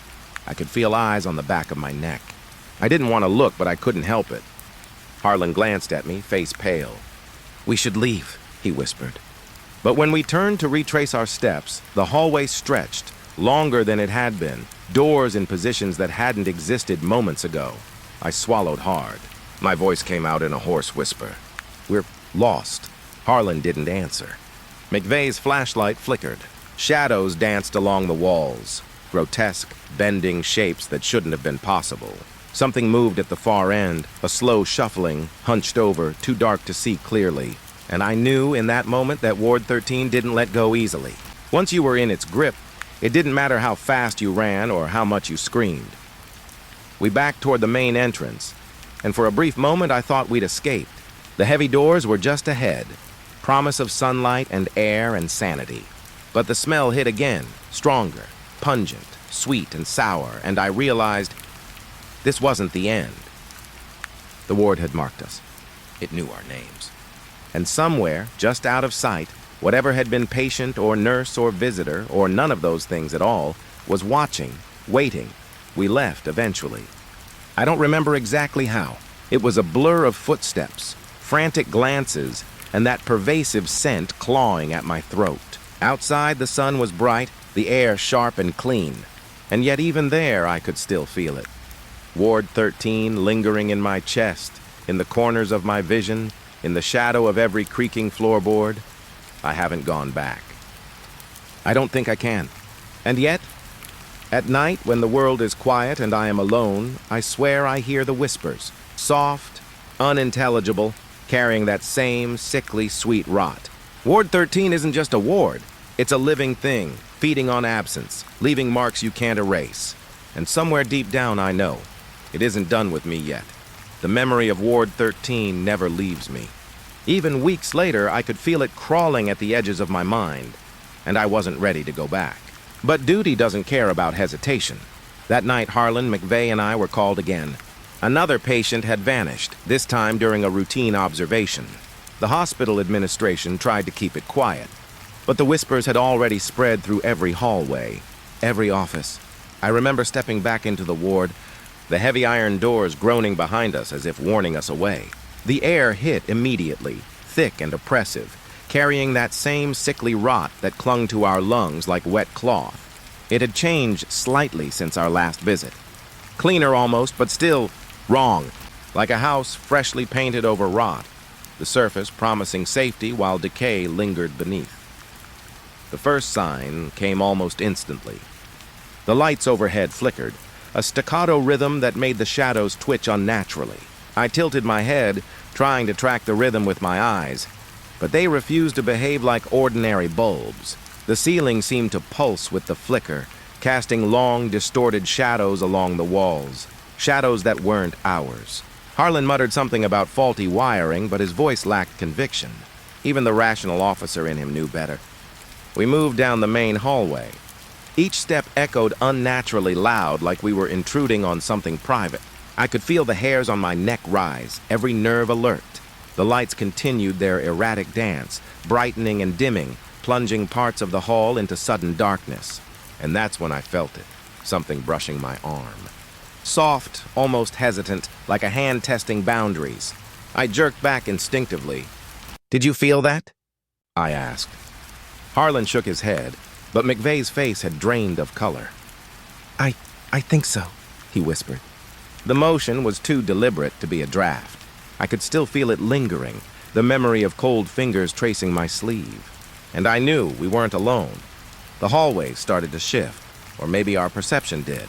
I could feel eyes on the back of my neck. I didn't want to look, but I couldn't help it. Harlan glanced at me, face pale. "We should leave," he whispered. But when we turned to retrace our steps, the hallway stretched, longer than it had been, doors in positions that hadn't existed moments ago. I swallowed hard. My voice came out in a hoarse whisper. "We're lost." Harlan didn't answer. McVeigh's flashlight flickered. Shadows danced along the walls, grotesque, bending shapes that shouldn't have been possible. Something moved at the far end, a slow shuffling, hunched over, too dark to see clearly. And I knew in that moment that Ward 13 didn't let go easily. Once you were in its grip, it didn't matter how fast you ran or how much you screamed. We backed toward the main entrance, and for a brief moment I thought we'd escaped. The heavy doors were just ahead, promise of sunlight and air and sanity. But the smell hit again, stronger, pungent, sweet and sour, and I realized this wasn't the end. The ward had marked us. It knew our names. And somewhere, just out of sight, Whatever had been patient or nurse or visitor, or none of those things at all, was watching, waiting. We left eventually. I don't remember exactly how. It was a blur of footsteps, frantic glances, and that pervasive scent clawing at my throat. Outside, the sun was bright, the air sharp and clean, and yet even there I could still feel it. Ward 13 lingering in my chest, in the corners of my vision, in the shadow of every creaking floorboard. I haven't gone back. I don't think I can. And yet, at night when the world is quiet and I am alone, I swear I hear the whispers, soft, unintelligible, carrying that same sickly sweet rot. Ward 13 isn't just a ward. It's a living thing, feeding on absence, leaving marks you can't erase. And somewhere deep down I know, it isn't done with me yet. The memory of Ward 13 never leaves me. Even weeks later, I could feel it crawling at the edges of my mind, and I wasn't ready to go back. But duty doesn't care about hesitation. That night, Harlan, McVeigh, and I were called again. Another patient had vanished, this time during a routine observation. The hospital administration tried to keep it quiet, but the whispers had already spread through every hallway, every office. I remember stepping back into the ward, the heavy iron doors groaning behind us as if warning us away. The air hit immediately, thick and oppressive, carrying that same sickly rot that clung to our lungs like wet cloth. It had changed slightly since our last visit. Cleaner almost, but still wrong, like a house freshly painted over rot, the surface promising safety while decay lingered beneath. The first sign came almost instantly. The lights overhead flickered, a staccato rhythm that made the shadows twitch unnaturally. I tilted my head, trying to track the rhythm with my eyes, but they refused to behave like ordinary bulbs. The ceiling seemed to pulse with the flicker, casting long, distorted shadows along the walls, shadows that weren't ours. Harlan muttered something about faulty wiring, but his voice lacked conviction. Even the rational officer in him knew better. We moved down the main hallway. Each step echoed unnaturally loud, like we were intruding on something private. I could feel the hairs on my neck rise, every nerve alert. The lights continued their erratic dance, brightening and dimming, plunging parts of the hall into sudden darkness. And that's when I felt it, something brushing my arm. Soft, almost hesitant, like a hand testing boundaries. I jerked back instinctively. "Did you feel that?" I asked. Harlan shook his head, but McVeigh's face had drained of color. I think so," he whispered. The motion was too deliberate to be a draft. I could still feel it lingering, the memory of cold fingers tracing my sleeve. And I knew we weren't alone. The hallways started to shift, or maybe our perception did.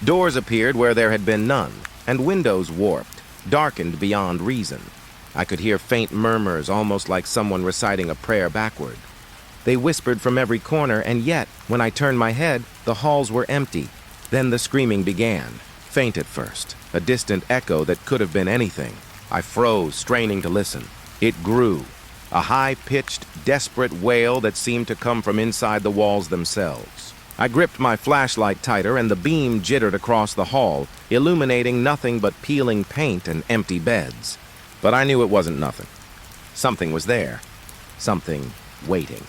Doors appeared where there had been none, and windows warped, darkened beyond reason. I could hear faint murmurs, almost like someone reciting a prayer backward. They whispered from every corner, and yet, when I turned my head, the halls were empty. Then the screaming began, faint at first, a distant echo that could have been anything. I froze, straining to listen. It grew, a high-pitched, desperate wail that seemed to come from inside the walls themselves. I gripped my flashlight tighter, and the beam jittered across the hall, illuminating nothing but peeling paint and empty beds. But I knew it wasn't nothing. Something was there. Something waiting.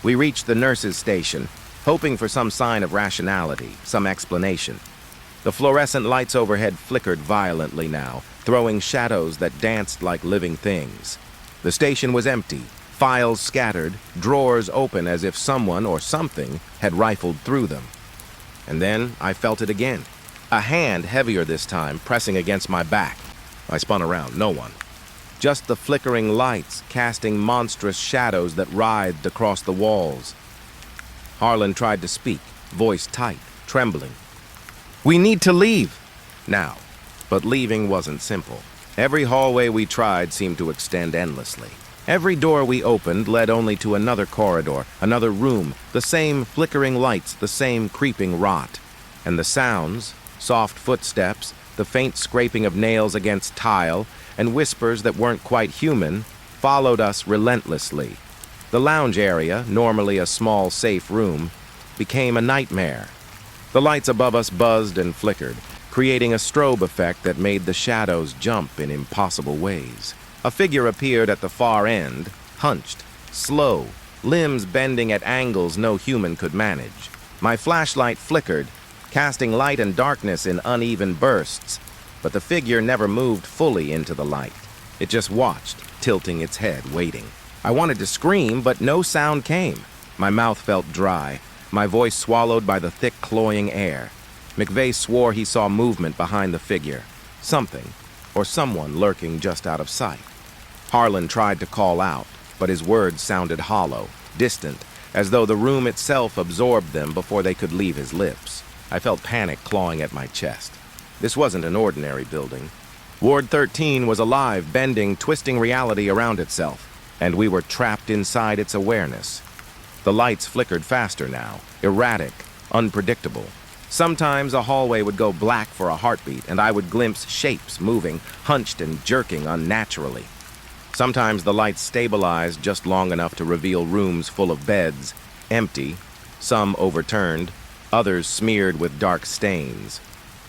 We reached the nurses' station, hoping for some sign of rationality, some explanation. The fluorescent lights overhead flickered violently now, throwing shadows that danced like living things. The station was empty, files scattered, drawers open as if someone or something had rifled through them. And then I felt it again. A hand, heavier this time, pressing against my back. I spun around, no one. Just the flickering lights casting monstrous shadows that writhed across the walls. Harlan tried to speak, voice tight, trembling. "We need to leave!" Now. But leaving wasn't simple. Every hallway we tried seemed to extend endlessly. Every door we opened led only to another corridor, another room, the same flickering lights, the same creeping rot. And the sounds, soft footsteps, the faint scraping of nails against tile, and whispers that weren't quite human, followed us relentlessly. The lounge area, normally a small, safe room, became a nightmare. The lights above us buzzed and flickered, creating a strobe effect that made the shadows jump in impossible ways. A figure appeared at the far end, hunched, slow, limbs bending at angles no human could manage. My flashlight flickered, casting light and darkness in uneven bursts, but the figure never moved fully into the light. It just watched, tilting its head, waiting. I wanted to scream, but no sound came. My mouth felt dry, my voice swallowed by the thick, cloying air. McVeigh swore he saw movement behind the figure. Something, or someone lurking just out of sight. Harlan tried to call out, but his words sounded hollow, distant, as though the room itself absorbed them before they could leave his lips. I felt panic clawing at my chest. This wasn't an ordinary building. Ward 13 was alive, bending, twisting reality around itself, and we were trapped inside its awareness. The lights flickered faster now, erratic, unpredictable. Sometimes a hallway would go black for a heartbeat, and I would glimpse shapes moving, hunched and jerking unnaturally. Sometimes the lights stabilized just long enough to reveal rooms full of beds, empty, some overturned, others smeared with dark stains.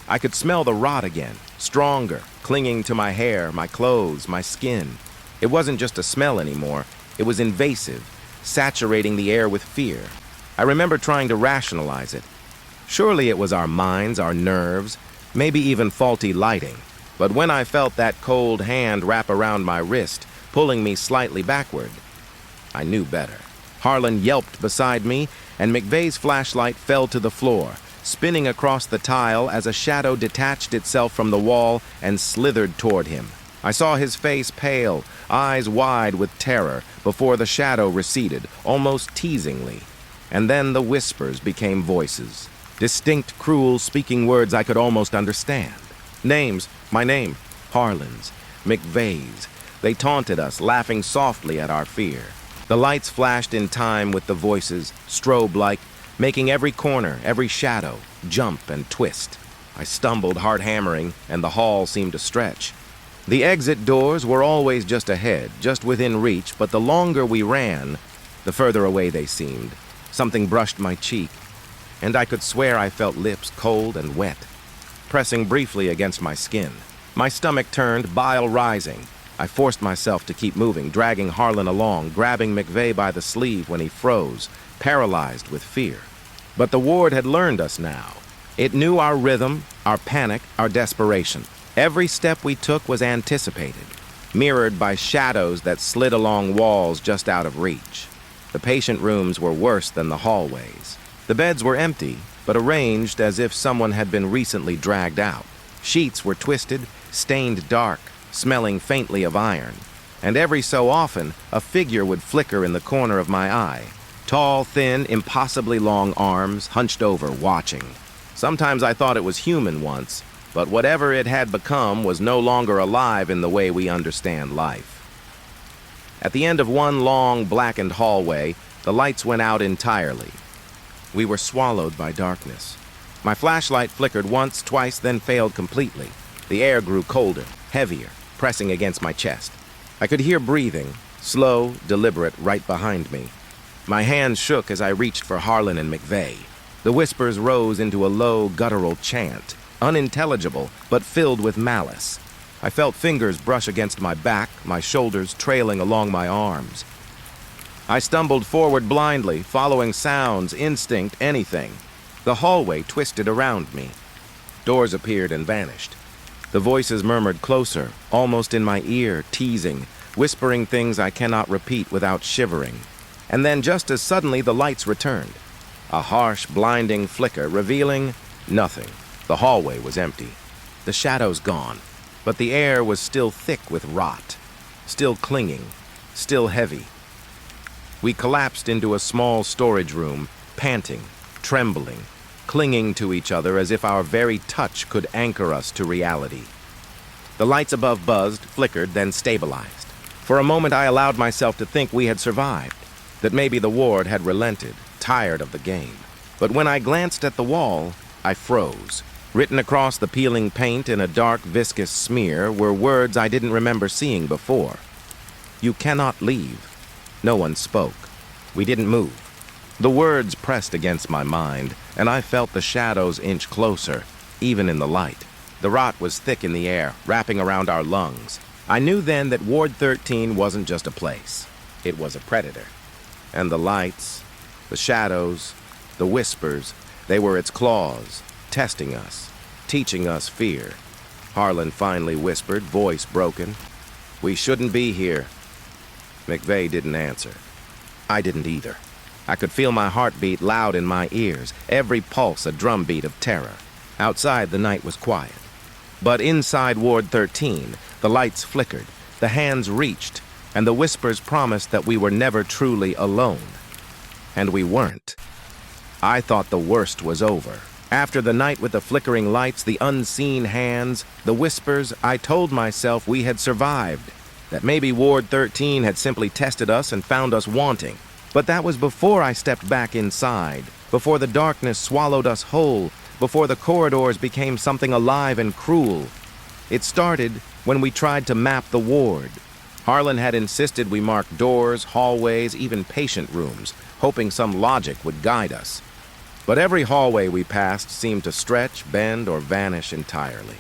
I could smell the rot again, stronger, clinging to my hair, my clothes, my skin. It wasn't just a smell anymore, it was invasive, saturating the air with fear. I remember trying to rationalize it. Surely it was our minds, our nerves, maybe even faulty lighting. But when I felt that cold hand wrap around my wrist, pulling me slightly backward, I knew better. Harlan yelped beside me, and McVeigh's flashlight fell to the floor, spinning across the tile as a shadow detached itself from the wall and slithered toward him. I saw his face pale, eyes wide with terror, before the shadow receded, almost teasingly. And then the whispers became voices. Distinct, cruel, speaking words I could almost understand. Names, my name, Harlan's, McVeigh's. They taunted us, laughing softly at our fear. The lights flashed in time with the voices, strobe-like, making every corner, every shadow, jump and twist. I stumbled, heart hammering, and the hall seemed to stretch. The exit doors were always just ahead, just within reach, but the longer we ran, the further away they seemed. Something brushed my cheek, and I could swear I felt lips cold and wet, pressing briefly against my skin. My stomach turned, bile rising. I forced myself to keep moving, dragging Harlan along, grabbing McVeigh by the sleeve when he froze, paralyzed with fear. But the ward had learned us now. It knew our rhythm, our panic, our desperation. Every step we took was anticipated, mirrored by shadows that slid along walls just out of reach. The patient rooms were worse than the hallways. The beds were empty, but arranged as if someone had been recently dragged out. Sheets were twisted, stained dark, smelling faintly of iron. And every so often, a figure would flicker in the corner of my eye. Tall, thin, impossibly long arms, hunched over, watching. Sometimes I thought it was human once, but whatever it had become was no longer alive in the way we understand life. At the end of one long, blackened hallway, the lights went out entirely. We were swallowed by darkness. My flashlight flickered once, twice, then failed completely. The air grew colder, heavier, pressing against my chest. I could hear breathing, slow, deliberate, right behind me. My hands shook as I reached for Harlan and McVeigh. The whispers rose into a low, guttural chant, unintelligible, but filled with malice. I felt fingers brush against my back, my shoulders trailing along my arms. I stumbled forward blindly, following sounds, instinct, anything. The hallway twisted around me. Doors appeared and vanished. The voices murmured closer, almost in my ear, teasing, whispering things I cannot repeat without shivering. And then just as suddenly the lights returned. A harsh, blinding flicker revealing nothing. The hallway was empty. The shadows gone. But the air was still thick with rot. Still clinging. Still heavy. We collapsed into a small storage room, panting, trembling, clinging to each other as if our very touch could anchor us to reality. The lights above buzzed, flickered, then stabilized. For a moment I allowed myself to think we had survived, that maybe the ward had relented, tired of the game. But when I glanced at the wall, I froze. Written across the peeling paint in a dark, viscous smear were words I didn't remember seeing before. "You cannot leave." No one spoke. We didn't move. The words pressed against my mind, and I felt the shadows inch closer, even in the light. The rot was thick in the air, wrapping around our lungs. I knew then that Ward 13 wasn't just a place. It was a predator. And the lights, the shadows, the whispers, they were its claws, testing us, teaching us fear. Harlan finally whispered, voice broken. "We shouldn't be here." McVeigh didn't answer. I didn't either. I could feel my heartbeat loud in my ears, every pulse a drumbeat of terror. Outside, the night was quiet. But inside Ward 13, the lights flickered, the hands reached, and the whispers promised that we were never truly alone. And we weren't. I thought the worst was over. After the night with the flickering lights, the unseen hands, the whispers, I told myself we had survived, that maybe Ward 13 had simply tested us and found us wanting. But that was before I stepped back inside, before the darkness swallowed us whole, before the corridors became something alive and cruel. It started when we tried to map the ward. Harlan had insisted we mark doors, hallways, even patient rooms, hoping some logic would guide us. But every hallway we passed seemed to stretch, bend, or vanish entirely.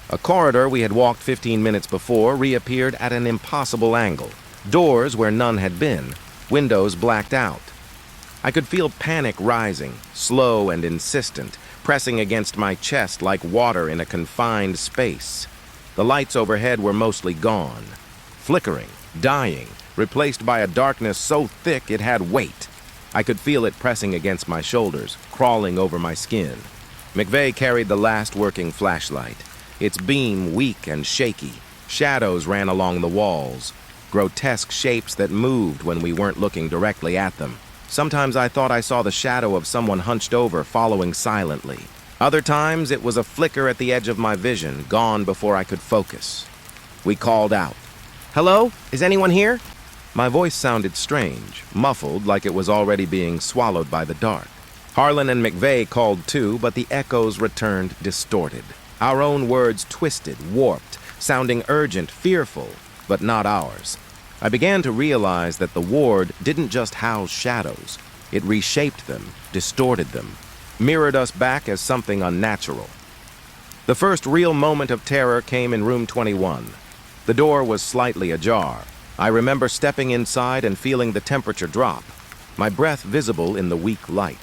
A corridor we had walked 15 minutes before reappeared at an impossible angle. Doors where none had been, windows blacked out. I could feel panic rising, slow and insistent, pressing against my chest like water in a confined space. The lights overhead were mostly gone, flickering, dying, replaced by a darkness so thick it had weight. I could feel it pressing against my shoulders, crawling over my skin. McVeigh carried the last working flashlight, its beam weak and shaky. Shadows ran along the walls, grotesque shapes that moved when we weren't looking directly at them. Sometimes I thought I saw the shadow of someone hunched over, following silently. Other times it was a flicker at the edge of my vision, gone before I could focus. We called out, "Hello? Is anyone here?" My voice sounded strange, muffled, like it was already being swallowed by the dark. Harlan and McVeigh called too, but the echoes returned distorted. Our own words twisted, warped, sounding urgent, fearful, but not ours. I began to realize that the ward didn't just house shadows. It reshaped them, distorted them, mirrored us back as something unnatural. The first real moment of terror came in room 21. The door was slightly ajar. I remember stepping inside and feeling the temperature drop, my breath visible in the weak light.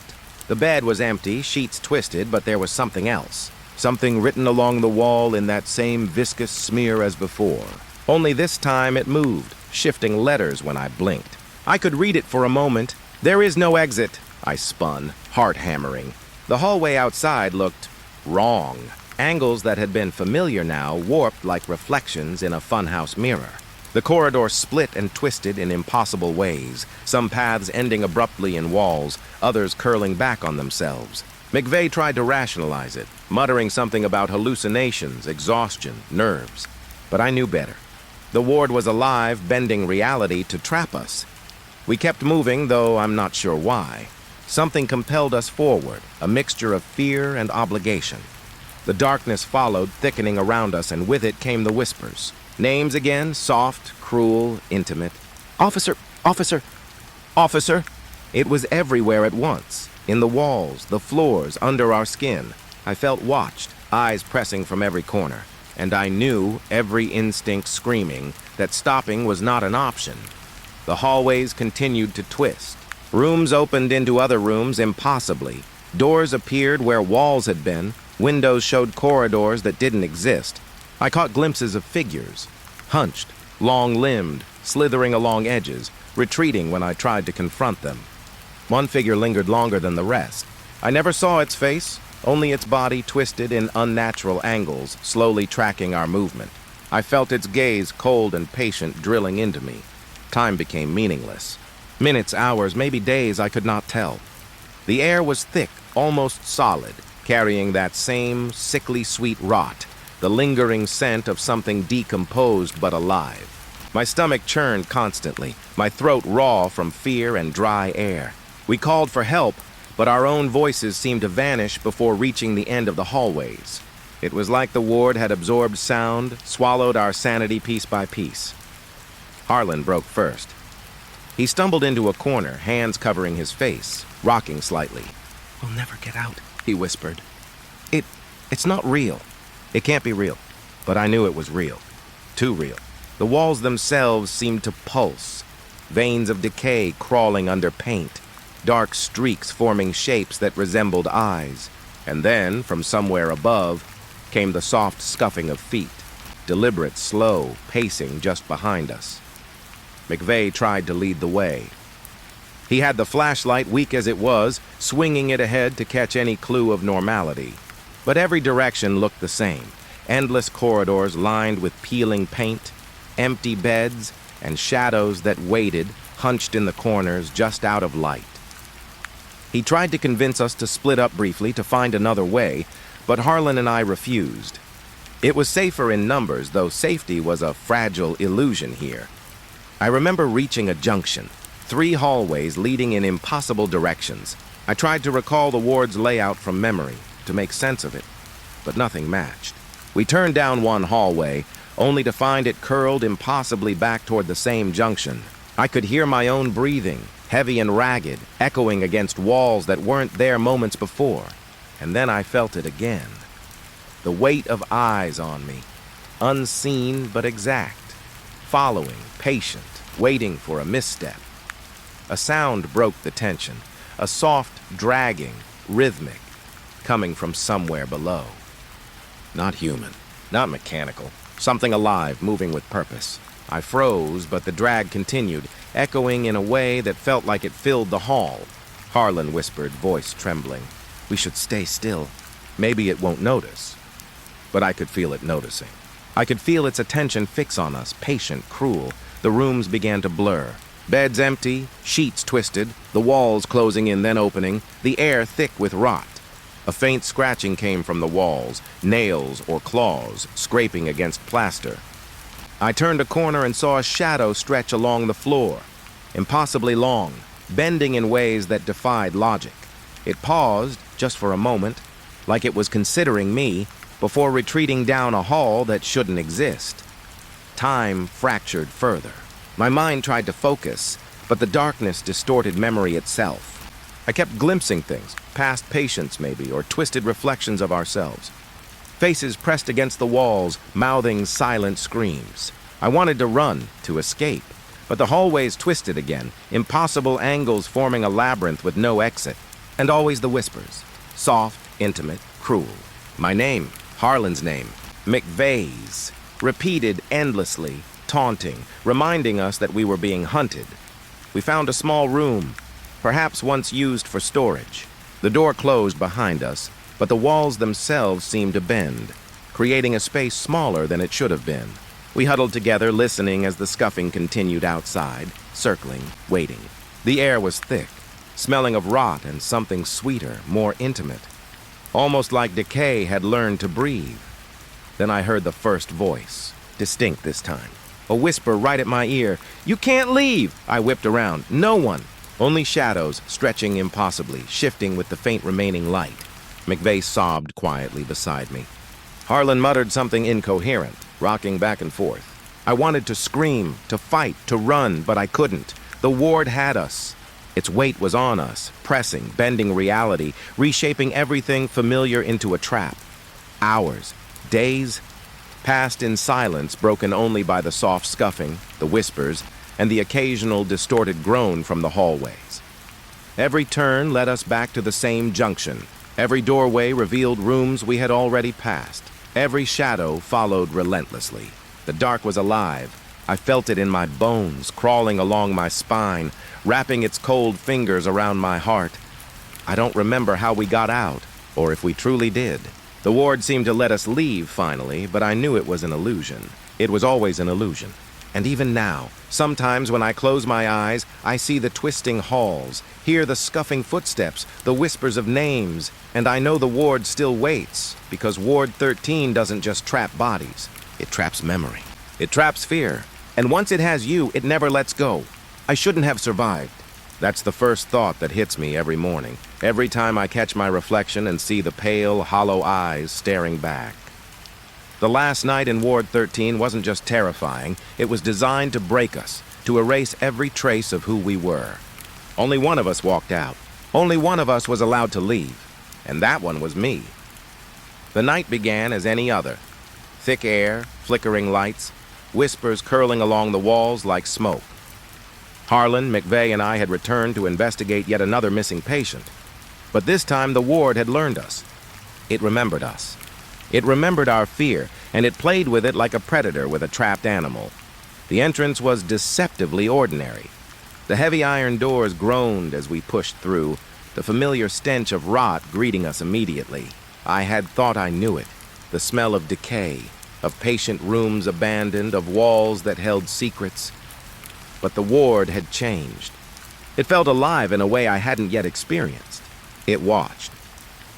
The bed was empty, sheets twisted, but there was something else. Something written along the wall in that same viscous smear as before. Only this time it moved, shifting letters when I blinked. I could read it for a moment. "There is no exit," I spun, heart hammering. The hallway outside looked wrong. Angles that had been familiar now warped like reflections in a funhouse mirror. The corridor split and twisted in impossible ways, some paths ending abruptly in walls, others curling back on themselves. McVeigh tried to rationalize it, muttering something about hallucinations, exhaustion, nerves. But I knew better. The ward was alive, bending reality to trap us. We kept moving, though I'm not sure why. Something compelled us forward, a mixture of fear and obligation. The darkness followed, thickening around us, and with it came the whispers. Names again, soft, cruel, intimate. "Officer, officer, officer." It was everywhere at once, in the walls, the floors, under our skin. I felt watched, eyes pressing from every corner, and I knew, every instinct screaming, that stopping was not an option. The hallways continued to twist. Rooms opened into other rooms impossibly. Doors appeared where walls had been. Windows showed corridors that didn't exist. I caught glimpses of figures, hunched, long-limbed, slithering along edges, retreating when I tried to confront them. One figure lingered longer than the rest. I never saw its face, only its body twisted in unnatural angles, slowly tracking our movement. I felt its gaze, cold and patient, drilling into me. Time became meaningless. Minutes, hours, maybe days, I could not tell. The air was thick, almost solid, carrying that same sickly sweet rot, the lingering scent of something decomposed but alive. My stomach churned constantly, my throat raw from fear and dry air. We called for help, but our own voices seemed to vanish before reaching the end of the hallways. It was like the ward had absorbed sound, swallowed our sanity piece by piece. Harlan broke first. He stumbled into a corner, hands covering his face, rocking slightly. "We'll never get out," he whispered. It's not real. It can't be real." But I knew it was real. Too real. The walls themselves seemed to pulse. veins of decay crawling under paint, dark streaks forming shapes that resembled eyes. And then, from somewhere above, came the soft scuffing of feet, deliberate, slow pacing just behind us. McVeigh tried to lead the way. He had the flashlight, weak as it was, swinging it ahead to catch any clue of normality. But every direction looked the same. Endless corridors lined with peeling paint, empty beds, and shadows that waited, hunched in the corners just out of light. He tried to convince us to split up briefly to find another way, but Harlan and I refused. It was safer in numbers, though safety was a fragile illusion here. I remember reaching a junction, 3 hallways leading in impossible directions. I tried to recall the ward's layout from memory to make sense of it, but nothing matched. We turned down one hallway, only to find it curled impossibly back toward the same junction. I could hear my own breathing, heavy and ragged, echoing against walls that weren't there moments before. And then I felt it again. The weight of eyes on me, unseen but exact, following, patient, waiting for a misstep. A sound broke the tension, a soft dragging, rhythmic, coming from somewhere below. Not human, not mechanical, something alive, moving with purpose. I froze, but the drag continued, echoing in a way that felt like it filled the hall. Harlan whispered, voice trembling, "We should stay still. Maybe it won't notice." But I could feel it noticing. I could feel its attention fix on us, patient, cruel. The rooms began to blur. Beds empty, sheets twisted, the walls closing in then opening, the air thick with rot. A faint scratching came from the walls, nails or claws scraping against plaster. I turned a corner and saw a shadow stretch along the floor, impossibly long, bending in ways that defied logic. It paused, just for a moment, like it was considering me, before retreating down a hall that shouldn't exist. Time fractured further. My mind tried to focus, but the darkness distorted memory itself. I kept glimpsing things, past patients maybe, or twisted reflections of ourselves. Faces pressed against the walls, mouthing silent screams. I wanted to run, to escape, but the hallways twisted again, impossible angles forming a labyrinth with no exit. And always the whispers, soft, intimate, cruel. My name, Harlan's name, McVeigh's, repeated endlessly, taunting, reminding us that we were being hunted. We found a small room, perhaps once used for storage. The door closed behind us, but the walls themselves seemed to bend, creating a space smaller than it should have been. We huddled together, listening as the scuffing continued outside, circling, waiting. The air was thick, smelling of rot and something sweeter, more intimate. Almost like decay had learned to breathe. Then I heard the first voice, distinct this time. A whisper right at my ear. "You can't leave!" I whipped around. No one. Only shadows, stretching impossibly, shifting with the faint remaining light. McVeigh sobbed quietly beside me. Harlan muttered something incoherent, rocking back and forth. I wanted to scream, to fight, to run, but I couldn't. The ward had us. Its weight was on us, pressing, bending reality, reshaping everything familiar into a trap. Hours, days, passed in silence, broken only by the soft scuffing, the whispers, and the occasional distorted groan from the hallways. Every turn led us back to the same junction. Every doorway revealed rooms we had already passed. Every shadow followed relentlessly. The dark was alive. I felt it in my bones, crawling along my spine, wrapping its cold fingers around my heart. I don't remember how we got out, or if we truly did. The ward seemed to let us leave finally, but I knew it was an illusion. It was always an illusion. And even now, sometimes when I close my eyes, I see the twisting halls, hear the scuffing footsteps, the whispers of names, and I know the ward still waits, because Ward 13 doesn't just trap bodies. It traps memory. It traps fear. And once it has you, it never lets go. I shouldn't have survived. That's the first thought that hits me every morning, every time I catch my reflection and see the pale, hollow eyes staring back. The last night in Ward 13 wasn't just terrifying, it was designed to break us, to erase every trace of who we were. Only one of us walked out. Only one of us was allowed to leave, and that one was me. The night began as any other. Thick air, flickering lights, whispers curling along the walls like smoke. Harlan, McVeigh, and I had returned to investigate yet another missing patient. But this time the ward had learned us. It remembered us. It remembered our fear, and it played with it like a predator with a trapped animal. The entrance was deceptively ordinary. The heavy iron doors groaned as we pushed through, the familiar stench of rot greeting us immediately. I had thought I knew it. The smell of decay, of patient rooms abandoned, of walls that held secrets. But the ward had changed. It felt alive in a way I hadn't yet experienced. It watched.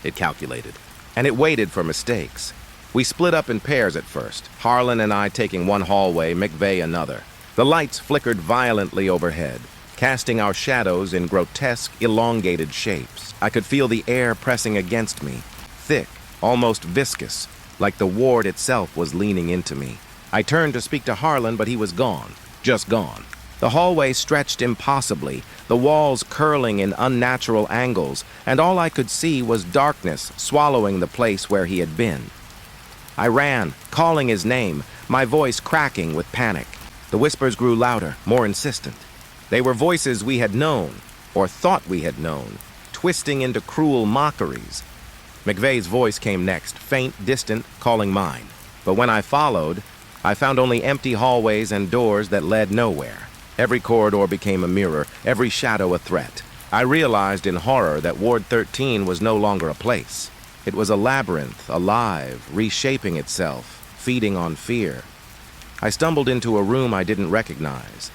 It calculated. And it waited for mistakes. We split up in pairs at first, Harlan and I taking one hallway, McVeigh another. The lights flickered violently overhead, casting our shadows in grotesque, elongated shapes. I could feel the air pressing against me, thick, almost viscous, like the ward itself was leaning into me. I turned to speak to Harlan, but he was gone, just gone. The hallway stretched impossibly, the walls curling in unnatural angles, and all I could see was darkness swallowing the place where he had been. I ran, calling his name, my voice cracking with panic. The whispers grew louder, more insistent. They were voices we had known, or thought we had known, twisting into cruel mockeries. McVeigh's voice came next, faint, distant, calling mine. But when I followed, I found only empty hallways and doors that led nowhere. Every corridor became a mirror, every shadow a threat. I realized in horror that Ward 13 was no longer a place. It was a labyrinth, alive, reshaping itself, feeding on fear. I stumbled into a room I didn't recognize.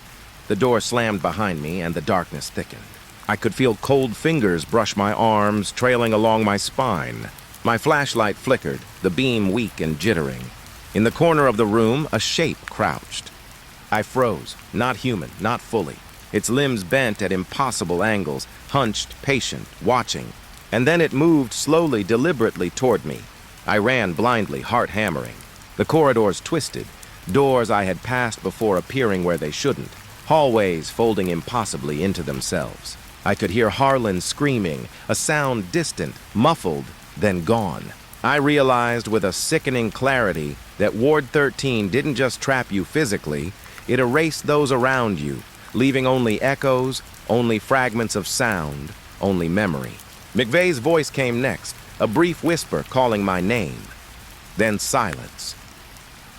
The door slammed behind me and the darkness thickened. I could feel cold fingers brush my arms, trailing along my spine. My flashlight flickered, the beam weak and jittering. In the corner of the room, a shape crouched. I froze, not human, not fully. Its limbs bent at impossible angles, hunched, patient, watching. And then it moved slowly, deliberately toward me. I ran blindly, heart hammering. The corridors twisted, doors I had passed before appearing where they shouldn't, hallways folding impossibly into themselves. I could hear Harlan screaming, a sound distant, muffled, then gone. I realized with a sickening clarity that Ward 13 didn't just trap you physically, it erased those around you, leaving only echoes, only fragments of sound, only memory. McVeigh's voice came next, a brief whisper calling my name. Then silence.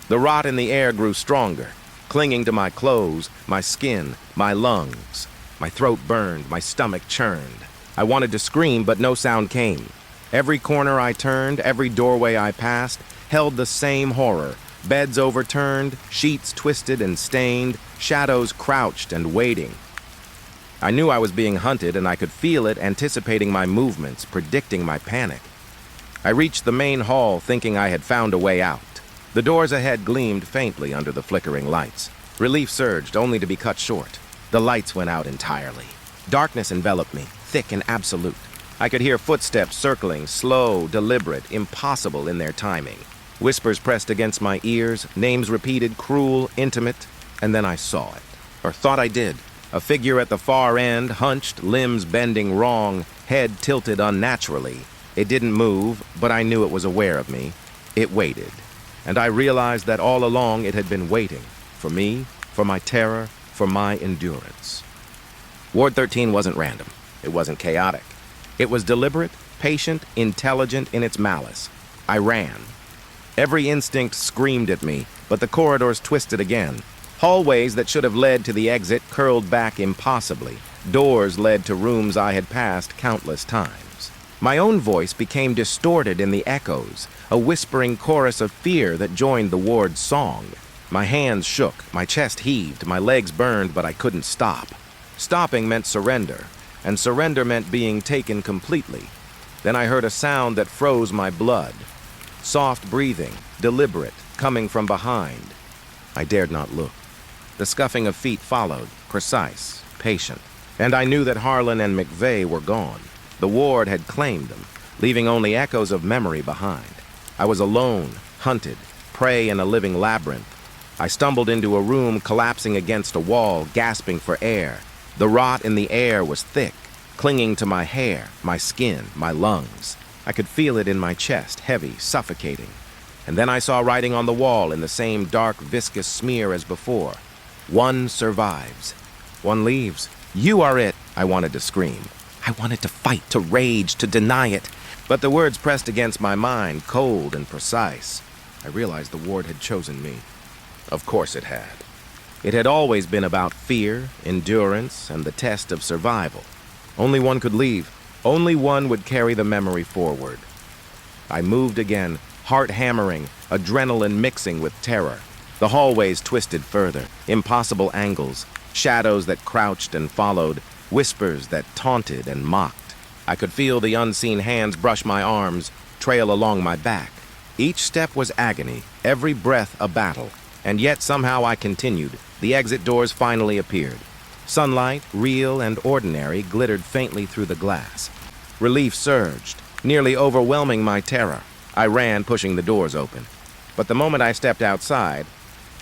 The rot in the air grew stronger, clinging to my clothes, my skin, my lungs. My throat burned, my stomach churned. I wanted to scream, but no sound came. Every corner I turned, every doorway I passed, held the same horror. Beds overturned, sheets twisted and stained, shadows crouched and waiting. I knew I was being hunted, and I could feel it anticipating my movements, predicting my panic. I reached the main hall, thinking I had found a way out. The doors ahead gleamed faintly under the flickering lights. Relief surged, only to be cut short. The lights went out entirely. Darkness enveloped me, thick and absolute. I could hear footsteps circling, slow, deliberate, impossible in their timing. Whispers pressed against my ears, names repeated, cruel, intimate, and then I saw it. Or thought I did. A figure at the far end, hunched, limbs bending wrong, head tilted unnaturally. It didn't move, but I knew it was aware of me. It waited. And I realized that all along it had been waiting. For me, for my terror, for my endurance. Ward 13 wasn't random. It wasn't chaotic. It was deliberate, patient, intelligent in its malice. I ran. Every instinct screamed at me, but the corridors twisted again. Hallways that should have led to the exit curled back impossibly. Doors led to rooms I had passed countless times. My own voice became distorted in the echoes, a whispering chorus of fear that joined the ward's song. My hands shook, my chest heaved, my legs burned, but I couldn't stop. Stopping meant surrender, and surrender meant being taken completely. Then I heard a sound that froze my blood. Soft breathing, deliberate, coming from behind. I dared not look. The scuffing of feet followed, precise, patient. And I knew that Harlan and McVeigh were gone. The ward had claimed them, leaving only echoes of memory behind. I was alone, hunted, prey in a living labyrinth. I stumbled into a room collapsing against a wall, gasping for air. The rot in the air was thick, clinging to my hair, my skin, my lungs. I could feel it in my chest, heavy, suffocating. And then I saw writing on the wall in the same dark, viscous smear as before. One survives. One leaves. You are it, I wanted to scream. I wanted to fight, to rage, to deny it. But the words pressed against my mind, cold and precise. I realized the ward had chosen me. Of course it had. It had always been about fear, endurance, and the test of survival. Only one could leave. Only one would carry the memory forward. I moved again, heart hammering, adrenaline mixing with terror. The hallways twisted further, impossible angles, shadows that crouched and followed, whispers that taunted and mocked. I could feel the unseen hands brush my arms, trail along my back. Each step was agony, every breath a battle. And yet somehow I continued. The exit doors finally appeared. Sunlight, real and ordinary, glittered faintly through the glass. Relief surged, nearly overwhelming my terror. I ran, pushing the doors open. But the moment I stepped outside,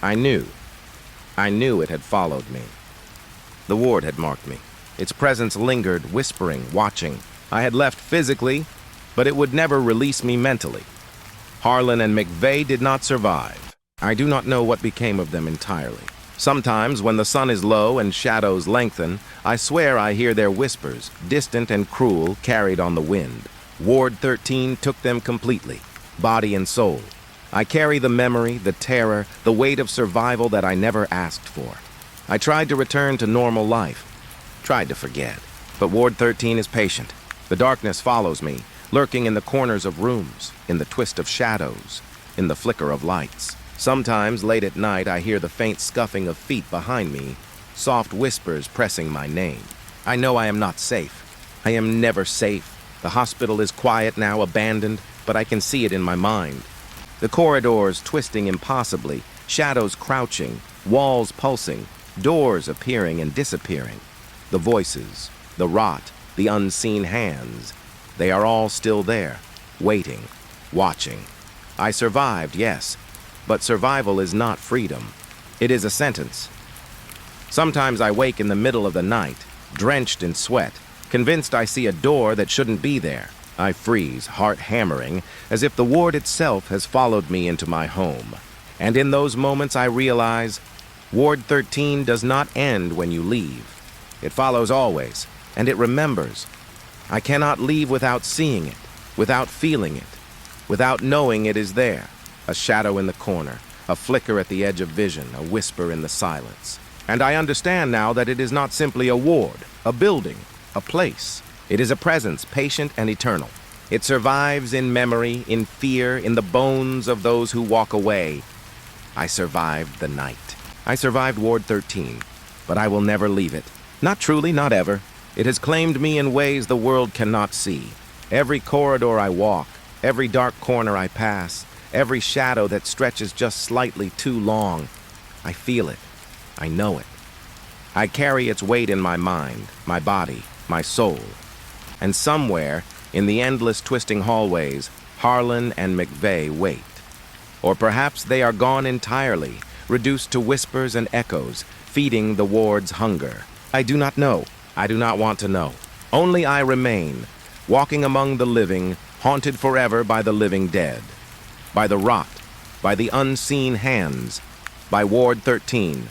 I knew it had followed me. The ward had marked me. Its presence lingered, whispering, watching. I had left physically, but it would never release me mentally. Harlan and McVeigh did not survive. I do not know what became of them entirely. Sometimes, when the sun is low and shadows lengthen, I swear I hear their whispers, distant and cruel, carried on the wind. Ward 13 took them completely, body and soul. I carry the memory, the terror, the weight of survival that I never asked for. I tried to return to normal life, tried to forget. But Ward 13 is patient. The darkness follows me, lurking in the corners of rooms, in the twist of shadows, in the flicker of lights. Sometimes, late at night, I hear the faint scuffing of feet behind me, soft whispers pressing my name. I know I am not safe. I am never safe. The hospital is quiet now, abandoned, but I can see it in my mind. The corridors twisting impossibly, shadows crouching, walls pulsing, doors appearing and disappearing. The voices, the rot, the unseen hands, they are all still there, waiting, watching. I survived, yes, but survival is not freedom. It is a sentence. Sometimes I wake in the middle of the night, drenched in sweat, convinced I see a door that shouldn't be there. I freeze, heart hammering, as if the ward itself has followed me into my home. And in those moments I realize, Ward 13 does not end when you leave. It follows always, and it remembers. I cannot leave without seeing it, without feeling it, without knowing it is there. A shadow in the corner, a flicker at the edge of vision, a whisper in the silence. And I understand now that it is not simply a ward, a building, a place. It is a presence, patient and eternal. It survives in memory, in fear, in the bones of those who walk away. I survived the night. I survived Ward 13, but I will never leave it. Not truly, not ever. It has claimed me in ways the world cannot see. Every corridor I walk, every dark corner I pass, every shadow that stretches just slightly too long, I feel it. I know it. I carry its weight in my mind, my body, my soul. And somewhere, in the endless twisting hallways, Harlan and McVeigh wait. Or perhaps they are gone entirely, reduced to whispers and echoes, feeding the ward's hunger. I do not know. I do not want to know. Only I remain, walking among the living, haunted forever by the living dead. By the rot, by the unseen hands, by Ward 13.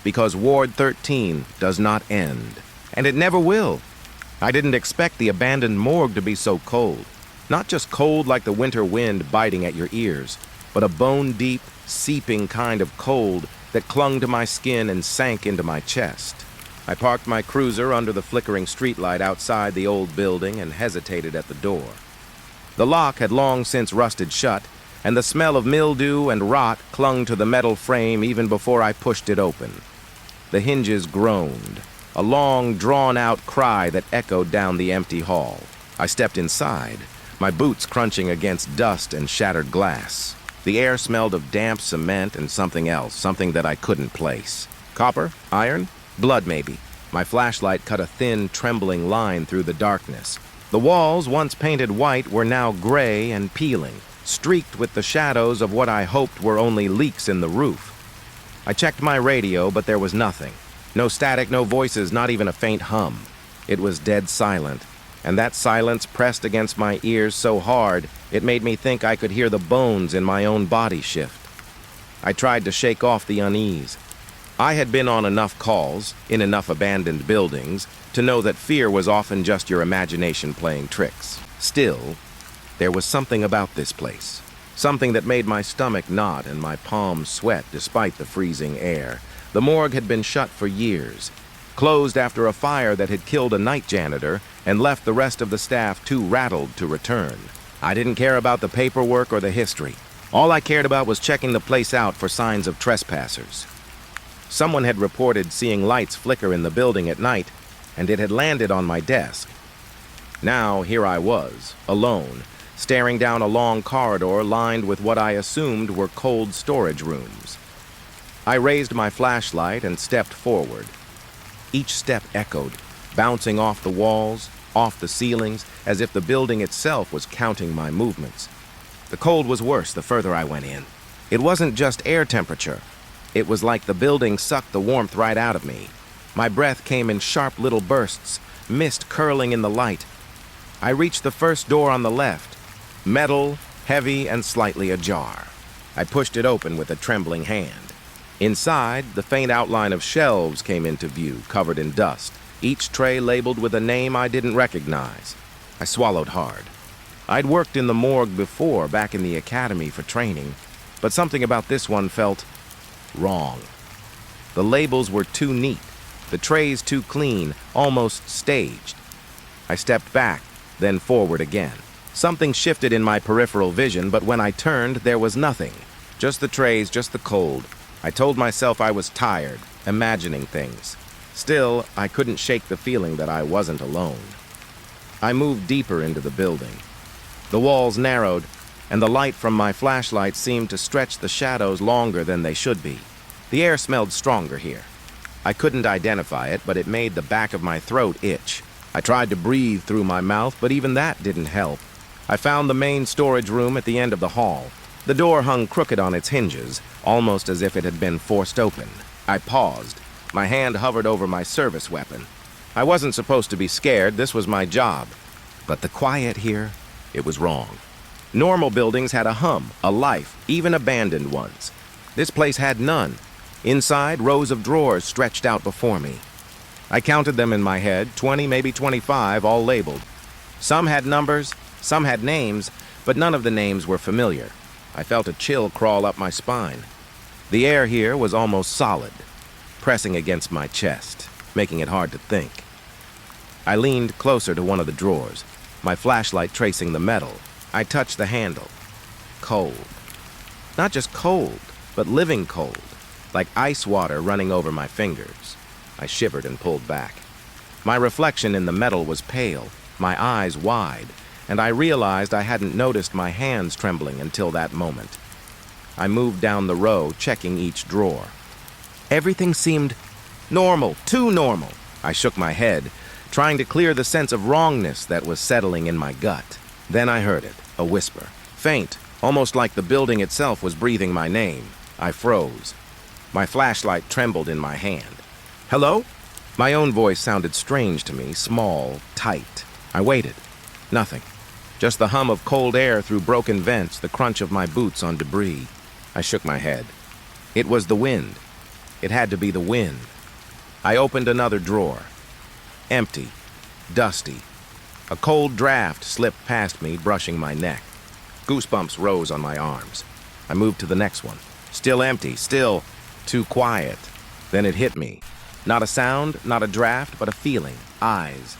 Because Ward 13 does not end. And it never will. I didn't expect the abandoned morgue to be so cold. Not just cold like the winter wind biting at your ears, but a bone-deep, seeping kind of cold that clung to my skin and sank into my chest. I parked my cruiser under the flickering streetlight outside the old building and hesitated at the door. The lock had long since rusted shut, and the smell of mildew and rot clung to the metal frame even before I pushed it open. The hinges groaned, a long, drawn-out cry that echoed down the empty hall. I stepped inside, my boots crunching against dust and shattered glass. The air smelled of damp cement and something else, something that I couldn't place. Copper? Iron? Blood, maybe. My flashlight cut a thin, trembling line through the darkness. The walls, once painted white, were now gray and peeling, streaked with the shadows of what I hoped were only leaks in the roof. I checked my radio, but there was nothing. No static, no voices, not even a faint hum. It was dead silent, and that silence pressed against my ears so hard it made me think I could hear the bones in my own body shift. I tried to shake off the unease. I had been on enough calls, in enough abandoned buildings, to know that fear was often just your imagination playing tricks. Still, there was something about this place. Something that made my stomach knot and my palms sweat despite the freezing air. The morgue had been shut for years, closed after a fire that had killed a night janitor and left the rest of the staff too rattled to return. I didn't care about the paperwork or the history. All I cared about was checking the place out for signs of trespassers. Someone had reported seeing lights flicker in the building at night, and it had landed on my desk. Now, here I was, alone, staring down a long corridor lined with what I assumed were cold storage rooms. I raised my flashlight and stepped forward. Each step echoed, bouncing off the walls, off the ceilings, as if the building itself was counting my movements. The cold was worse the further I went in. It wasn't just air temperature. It was like the building sucked the warmth right out of me. My breath came in sharp little bursts, mist curling in the light. I reached the first door on the left, metal, heavy, and slightly ajar. I pushed it open with a trembling hand. Inside, the faint outline of shelves came into view, covered in dust, each tray labeled with a name I didn't recognize. I swallowed hard. I'd worked in the morgue before, back in the academy for training, but something about this one felt wrong. The labels were too neat, the trays too clean, almost staged. I stepped back, then forward again. Something shifted in my peripheral vision, but when I turned, there was nothing. Just the trays, just the cold. I told myself I was tired, imagining things. Still, I couldn't shake the feeling that I wasn't alone. I moved deeper into the building. The walls narrowed, and the light from my flashlight seemed to stretch the shadows longer than they should be. The air smelled stronger here. I couldn't identify it, but it made the back of my throat itch. I tried to breathe through my mouth, but even that didn't help. I found the main storage room at the end of the hall. The door hung crooked on its hinges, almost as if it had been forced open. I paused. My hand hovered over my service weapon. I wasn't supposed to be scared, this was my job. But the quiet here, it was wrong. Normal buildings had a hum, a life, even abandoned ones. This place had none. Inside, rows of drawers stretched out before me. I counted them in my head, 20, maybe 25, all labeled. Some had numbers, some had names, but none of the names were familiar. I felt a chill crawl up my spine. The air here was almost solid, pressing against my chest, making it hard to think. I leaned closer to one of the drawers, my flashlight tracing the metal. I touched the handle. Cold. Not just cold, but living cold, like ice water running over my fingers. I shivered and pulled back. My reflection in the metal was pale, my eyes wide, and I realized I hadn't noticed my hands trembling until that moment. I moved down the row, checking each drawer. Everything seemed normal, too normal. I shook my head, trying to clear the sense of wrongness that was settling in my gut. Then I heard it, a whisper, faint, almost like the building itself was breathing my name. I froze. My flashlight trembled in my hand. Hello? My own voice sounded strange to me, small, tight. I waited. Nothing. Just the hum of cold air through broken vents, the crunch of my boots on debris. I shook my head. It was the wind. It had to be the wind. I opened another drawer. Empty. Dusty. A cold draft slipped past me, brushing my neck. Goosebumps rose on my arms. I moved to the next one. Still empty, still too quiet. Then it hit me. Not a sound, not a draft, but a feeling. Eyes.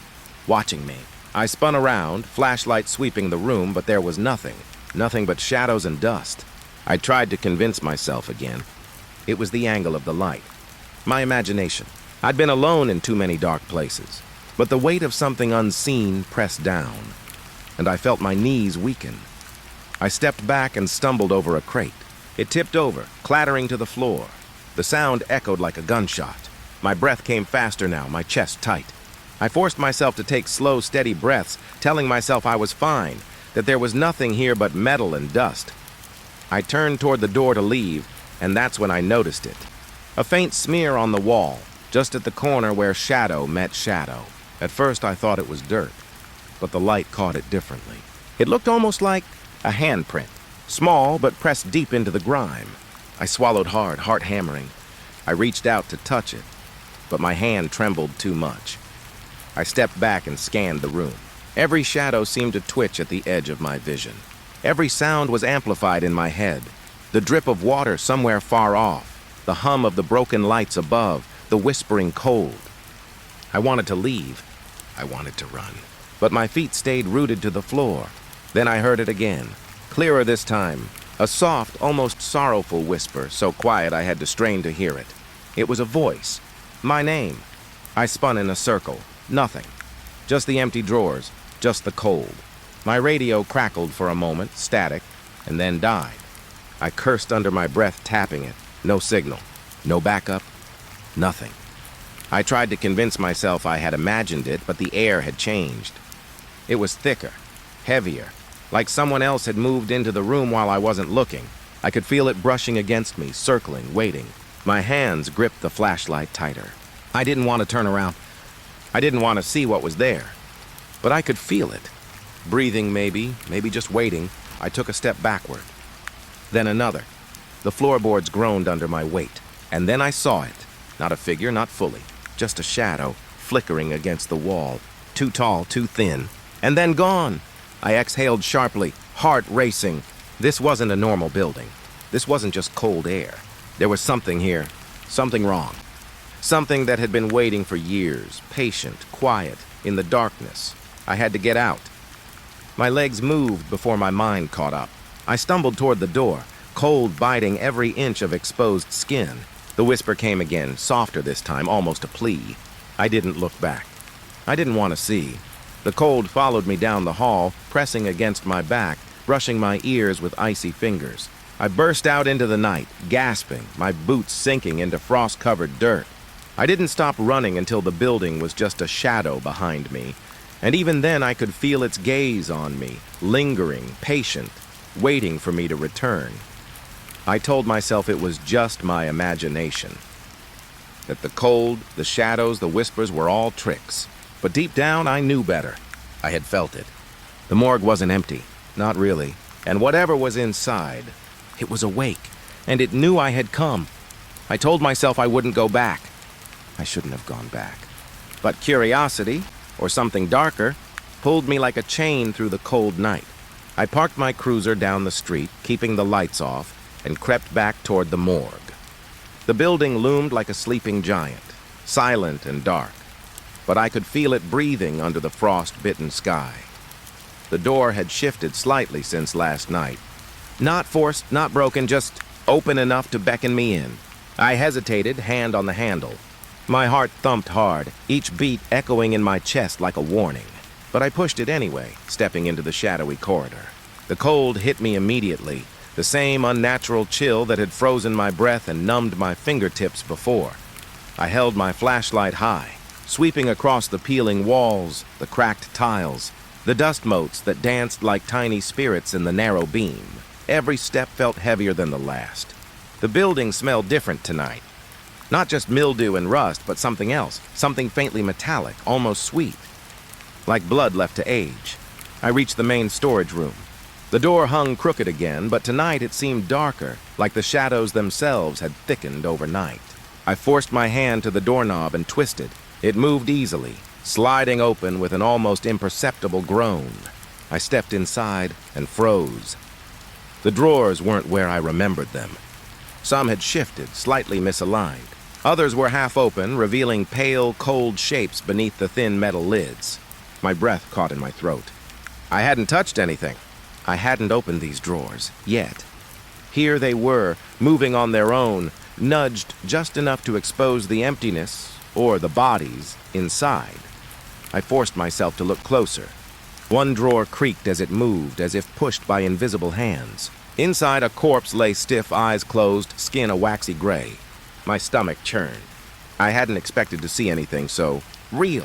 Watching me. I spun around, flashlight sweeping the room, but there was nothing. Nothing but shadows and dust. I tried to convince myself again. It was the angle of the light. My imagination. I'd been alone in too many dark places. But the weight of something unseen pressed down, and I felt my knees weaken. I stepped back and stumbled over a crate. It tipped over, clattering to the floor. The sound echoed like a gunshot. My breath came faster now, my chest tight. I forced myself to take slow, steady breaths, telling myself I was fine, that there was nothing here but metal and dust. I turned toward the door to leave, and that's when I noticed it. A faint smear on the wall, just at the corner where shadow met shadow. At first I thought it was dirt, but the light caught it differently. It looked almost like a handprint, small but pressed deep into the grime. I swallowed hard, heart hammering. I reached out to touch it, but my hand trembled too much. I stepped back and scanned the room. Every shadow seemed to twitch at the edge of my vision. Every sound was amplified in my head. The drip of water somewhere far off, the hum of the broken lights above, the whispering cold. I wanted to leave. I wanted to run. But my feet stayed rooted to the floor. Then I heard it again, clearer this time. A soft, almost sorrowful whisper, so quiet I had to strain to hear it. It was a voice. My name. I spun in a circle. Nothing. Just the empty drawers. Just the cold. My radio crackled for a moment, static, and then died. I cursed under my breath, tapping it. No signal. No backup. Nothing. I tried to convince myself I had imagined it, but the air had changed. It was thicker, heavier, like someone else had moved into the room while I wasn't looking. I could feel it brushing against me, circling, waiting. My hands gripped the flashlight tighter. I didn't want to turn around. I didn't want to see what was there. But I could feel it. Breathing maybe just waiting. I took a step backward. Then another. The floorboards groaned under my weight. And then I saw it. Not a figure, not fully. Just a shadow, flickering against the wall. Too tall, too thin. And then gone. I exhaled sharply, heart racing. This wasn't a normal building. This wasn't just cold air. There was something here. Something wrong. Something that had been waiting for years, patient, quiet, in the darkness. I had to get out. My legs moved before my mind caught up. I stumbled toward the door, cold biting every inch of exposed skin. The whisper came again, softer this time, almost a plea. I didn't look back. I didn't want to see. The cold followed me down the hall, pressing against my back, brushing my ears with icy fingers. I burst out into the night, gasping, my boots sinking into frost-covered dirt. I didn't stop running until the building was just a shadow behind me, and even then I could feel its gaze on me, lingering, patient, waiting for me to return. I told myself it was just my imagination, that the cold, the shadows, the whispers were all tricks. But deep down, I knew better. I had felt it. The morgue wasn't empty, not really, and whatever was inside, it was awake, and it knew I had come. I told myself I wouldn't go back. I shouldn't have gone back. But curiosity, or something darker, pulled me like a chain through the cold night. I parked my cruiser down the street, keeping the lights off, and crept back toward the morgue. The building loomed like a sleeping giant, silent and dark, but I could feel it breathing under the frost-bitten sky. The door had shifted slightly since last night. Not forced, not broken, just open enough to beckon me in. I hesitated, hand on the handle. My heart thumped hard, each beat echoing in my chest like a warning. But I pushed it anyway, stepping into the shadowy corridor. The cold hit me immediately, the same unnatural chill that had frozen my breath and numbed my fingertips before. I held my flashlight high, sweeping across the peeling walls, the cracked tiles, the dust motes that danced like tiny spirits in the narrow beam. Every step felt heavier than the last. The building smelled different tonight. Not just mildew and rust, but something else, something faintly metallic, almost sweet. Like blood left to age. I reached the main storage room. The door hung crooked again, but tonight it seemed darker, like the shadows themselves had thickened overnight. I forced my hand to the doorknob and twisted. It moved easily, sliding open with an almost imperceptible groan. I stepped inside and froze. The drawers weren't where I remembered them. Some had shifted, slightly misaligned. Others were half open, revealing pale, cold shapes beneath the thin metal lids. My breath caught in my throat. I hadn't touched anything. I hadn't opened these drawers, yet. Here they were, moving on their own, nudged just enough to expose the emptiness, or the bodies, inside. I forced myself to look closer. One drawer creaked as it moved, as if pushed by invisible hands. Inside, a corpse lay stiff, eyes closed, skin a waxy gray. My stomach churned. I hadn't expected to see anything so real,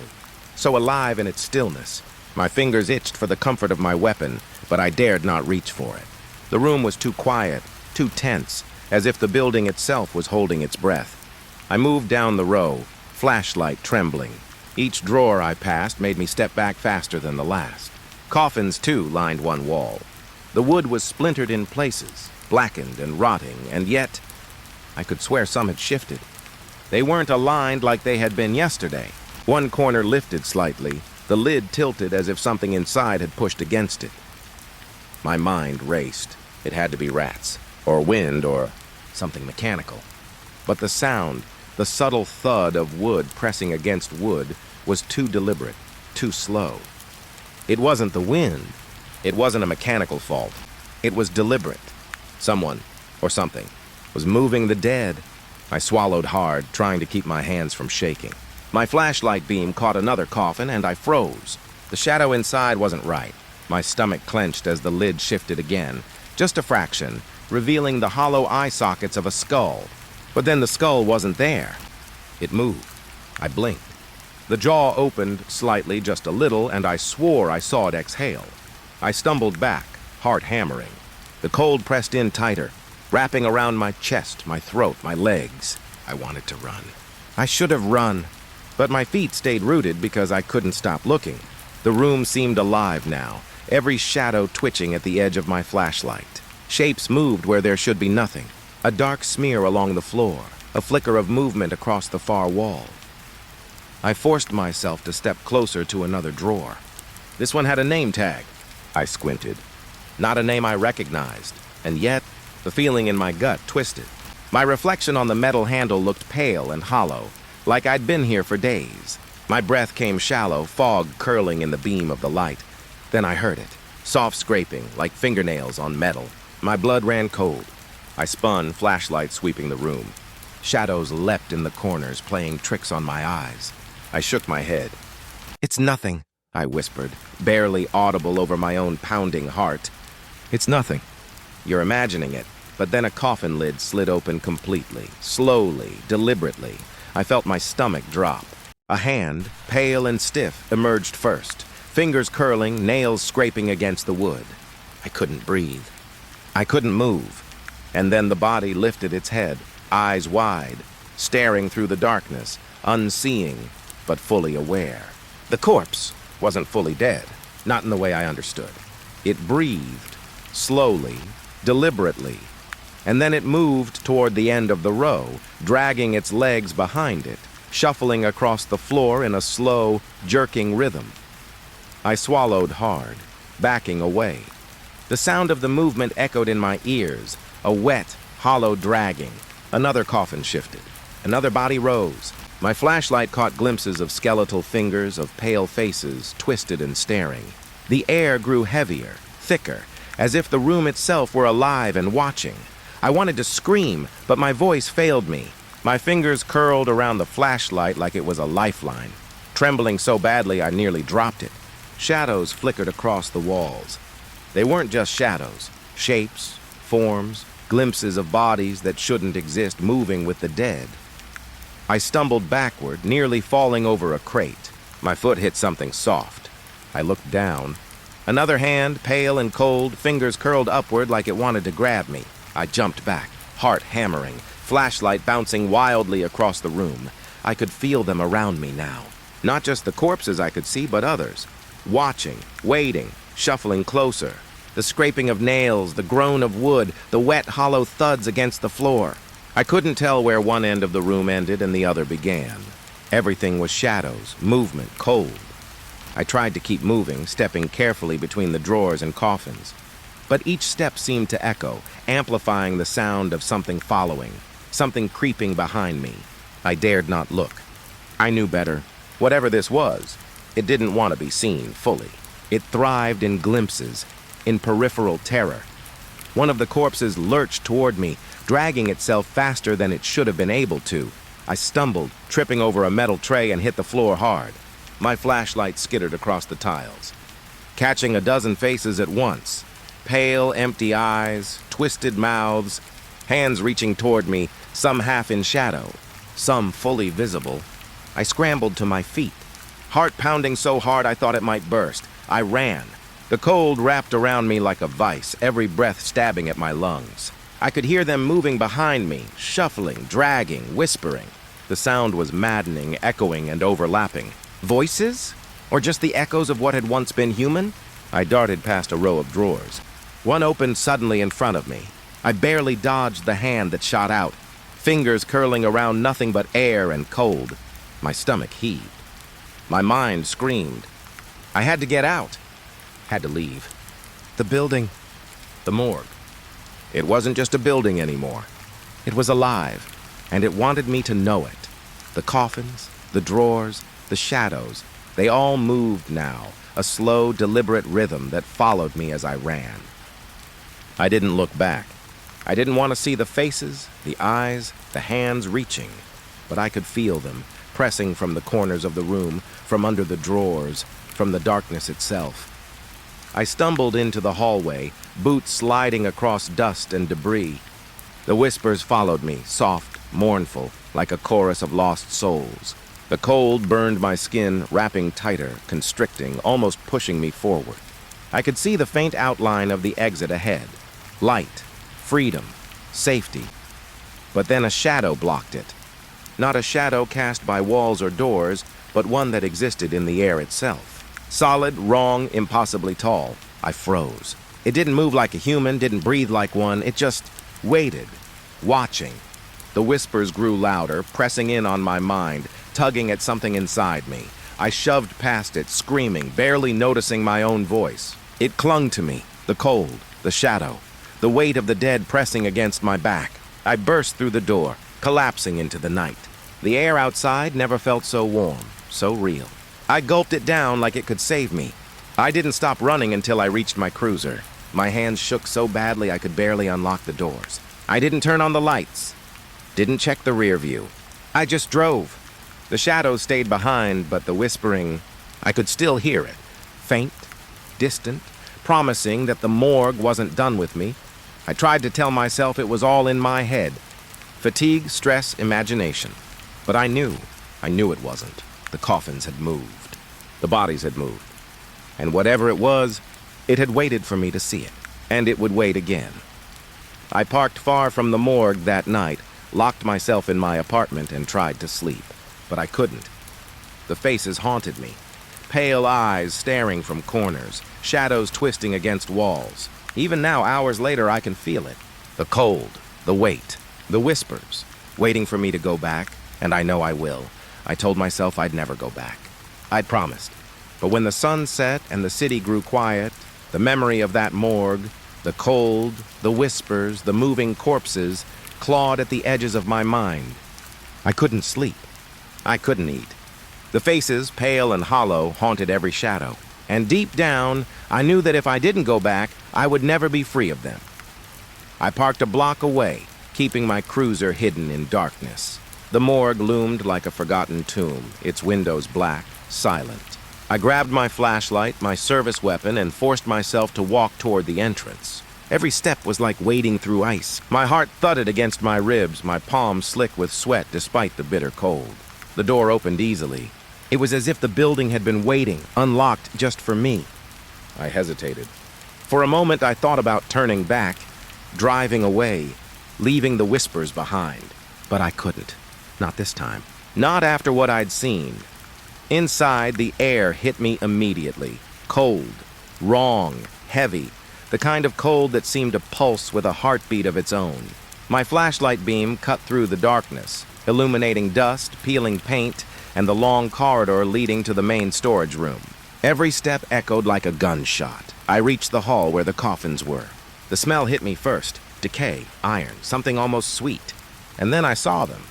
so alive in its stillness. My fingers itched for the comfort of my weapon, but I dared not reach for it. The room was too quiet, too tense, as if the building itself was holding its breath. I moved down the row, flashlight trembling. Each drawer I passed made me step back faster than the last. Coffins, too, lined one wall. The wood was splintered in places, blackened and rotting, and yet I could swear some had shifted. They weren't aligned like they had been yesterday. One corner lifted slightly, the lid tilted as if something inside had pushed against it. My mind raced. It had to be rats, or wind, or something mechanical. But the sound, the subtle thud of wood pressing against wood, was too deliberate, too slow. It wasn't the wind. It wasn't a mechanical fault. It was deliberate. Someone, or something, was moving the dead. I swallowed hard, trying to keep my hands from shaking. My flashlight beam caught another coffin, and I froze. The shadow inside wasn't right. My stomach clenched as the lid shifted again, just a fraction, revealing the hollow eye sockets of a skull. But then the skull wasn't there. It moved. I blinked. The jaw opened slightly, just a little, and I swore I saw it exhale. I stumbled back, heart hammering. The cold pressed in tighter, wrapping around my chest, my throat, my legs. I wanted to run. I should have run, but my feet stayed rooted because I couldn't stop looking. The room seemed alive now, every shadow twitching at the edge of my flashlight. Shapes moved where there should be nothing. A dark smear along the floor, a flicker of movement across the far wall. I forced myself to step closer to another drawer. This one had a name tag. I squinted. Not a name I recognized, and yet the feeling in my gut twisted. My reflection on the metal handle looked pale and hollow, like I'd been here for days. My breath came shallow, fog curling in the beam of the light. Then I heard it, soft scraping, like fingernails on metal. My blood ran cold. I spun, flashlight sweeping the room. Shadows leapt in the corners, playing tricks on my eyes. I shook my head. "It's nothing," I whispered, barely audible over my own pounding heart. "It's nothing. You're imagining it." But then a coffin lid slid open completely, slowly, deliberately. I felt my stomach drop. A hand, pale and stiff, emerged first, fingers curling, nails scraping against the wood. I couldn't breathe. I couldn't move. And then the body lifted its head, eyes wide, staring through the darkness, unseeing, but fully aware. The corpse wasn't fully dead, not in the way I understood. It breathed, slowly, deliberately, and then it moved toward the end of the row, dragging its legs behind it, shuffling across the floor in a slow, jerking rhythm. I swallowed hard, backing away. The sound of the movement echoed in my ears, a wet, hollow dragging. Another coffin shifted. Another body rose. My flashlight caught glimpses of skeletal fingers, of pale faces, twisted and staring. The air grew heavier, thicker, as if the room itself were alive and watching. I wanted to scream, but my voice failed me. My fingers curled around the flashlight like it was a lifeline. Trembling so badly I nearly dropped it. Shadows flickered across the walls. They weren't just shadows. Shapes, forms, glimpses of bodies that shouldn't exist moving with the dead. I stumbled backward, nearly falling over a crate. My foot hit something soft. I looked down. Another hand, pale and cold, fingers curled upward like it wanted to grab me. I jumped back, heart hammering, flashlight bouncing wildly across the room. I could feel them around me now. Not just the corpses I could see, but others. Watching, waiting, shuffling closer. The scraping of nails, the groan of wood, the wet, hollow thuds against the floor. I couldn't tell where one end of the room ended and the other began. Everything was shadows, movement, cold. I tried to keep moving, stepping carefully between the drawers and coffins. But each step seemed to echo, amplifying the sound of something following, something creeping behind me. I dared not look. I knew better. Whatever this was, it didn't want to be seen fully. It thrived in glimpses, in peripheral terror. One of the corpses lurched toward me, dragging itself faster than it should have been able to. I stumbled, tripping over a metal tray and hit the floor hard. My flashlight skittered across the tiles, catching a dozen faces at once. Pale, empty eyes, twisted mouths, hands reaching toward me, some half in shadow, some fully visible. I scrambled to my feet, heart pounding so hard I thought it might burst. I ran. The cold wrapped around me like a vice, every breath stabbing at my lungs. I could hear them moving behind me, shuffling, dragging, whispering. The sound was maddening, echoing, and overlapping. Voices? Or just the echoes of what had once been human? I darted past a row of drawers. One opened suddenly in front of me. I barely dodged the hand that shot out. fingers curling around nothing but air and cold. My stomach heaved. My mind screamed. I had to get out. Had to leave. The building. The morgue. It wasn't just a building anymore. It was alive, and it wanted me to know it. The coffins, the drawers, the shadows, they all moved now, a slow, deliberate rhythm that followed me as I ran. I didn't look back. I didn't want to see the faces, the eyes, the hands reaching, but I could feel them, pressing from the corners of the room, from under the drawers, from the darkness itself. I stumbled into the hallway, boots sliding across dust and debris. The whispers followed me, soft, mournful, like a chorus of lost souls. The cold burned my skin, wrapping tighter, constricting, almost pushing me forward. I could see the faint outline of the exit ahead. Light, freedom, safety. But then a shadow blocked it. Not a shadow cast by walls or doors, but one that existed in the air itself. Solid, wrong, impossibly tall. I froze. It didn't move like a human, didn't breathe like one. It just waited, watching. The whispers grew louder, pressing in on my mind, tugging at something inside me. I shoved past it, screaming, barely noticing my own voice. It clung to me, the cold, the shadow, the weight of the dead pressing against my back. I burst through the door, collapsing into the night. The air outside never felt so warm, so real. I gulped it down like it could save me. I didn't stop running until I reached my cruiser. My hands shook so badly I could barely unlock the doors. I didn't turn on the lights. Didn't check the rear view. I just drove. The shadows stayed behind, but the whispering, I could still hear it. Faint, distant, promising that the morgue wasn't done with me. I tried to tell myself it was all in my head. Fatigue, stress, imagination. But I knew it wasn't. The coffins had moved. The bodies had moved. And whatever it was, it had waited for me to see it. And it would wait again. I parked far from the morgue that night, locked myself in my apartment, and tried to sleep. But I couldn't. The faces haunted me. Pale eyes staring from corners, shadows twisting against walls. Even now, hours later, I can feel it. The cold, the weight, the whispers, waiting for me to go back, and I know I will. I told myself I'd never go back. I'd promised. But when the sun set and the city grew quiet, the memory of that morgue, the cold, the whispers, the moving corpses, clawed at the edges of my mind. I couldn't sleep. I couldn't eat. The faces, pale and hollow, haunted every shadow. And deep down, I knew that if I didn't go back, I would never be free of them. I parked a block away, keeping my cruiser hidden in darkness. The morgue loomed like a forgotten tomb, its windows black, silent. I grabbed my flashlight, my service weapon, and forced myself to walk toward the entrance. Every step was like wading through ice. My heart thudded against my ribs, my palms slick with sweat despite the bitter cold. The door opened easily. It was as if the building had been waiting, unlocked just for me. I hesitated. For a moment, I thought about turning back, driving away, leaving the whispers behind. But I couldn't. Not this time. Not after what I'd seen. Inside, the air hit me immediately. Cold, wrong, heavy. The kind of cold that seemed to pulse with a heartbeat of its own. My flashlight beam cut through the darkness, illuminating dust, peeling paint, and the long corridor leading to the main storage room. Every step echoed like a gunshot. I reached the hall where the coffins were. The smell hit me first. Decay, iron, something almost sweet. And then I saw them.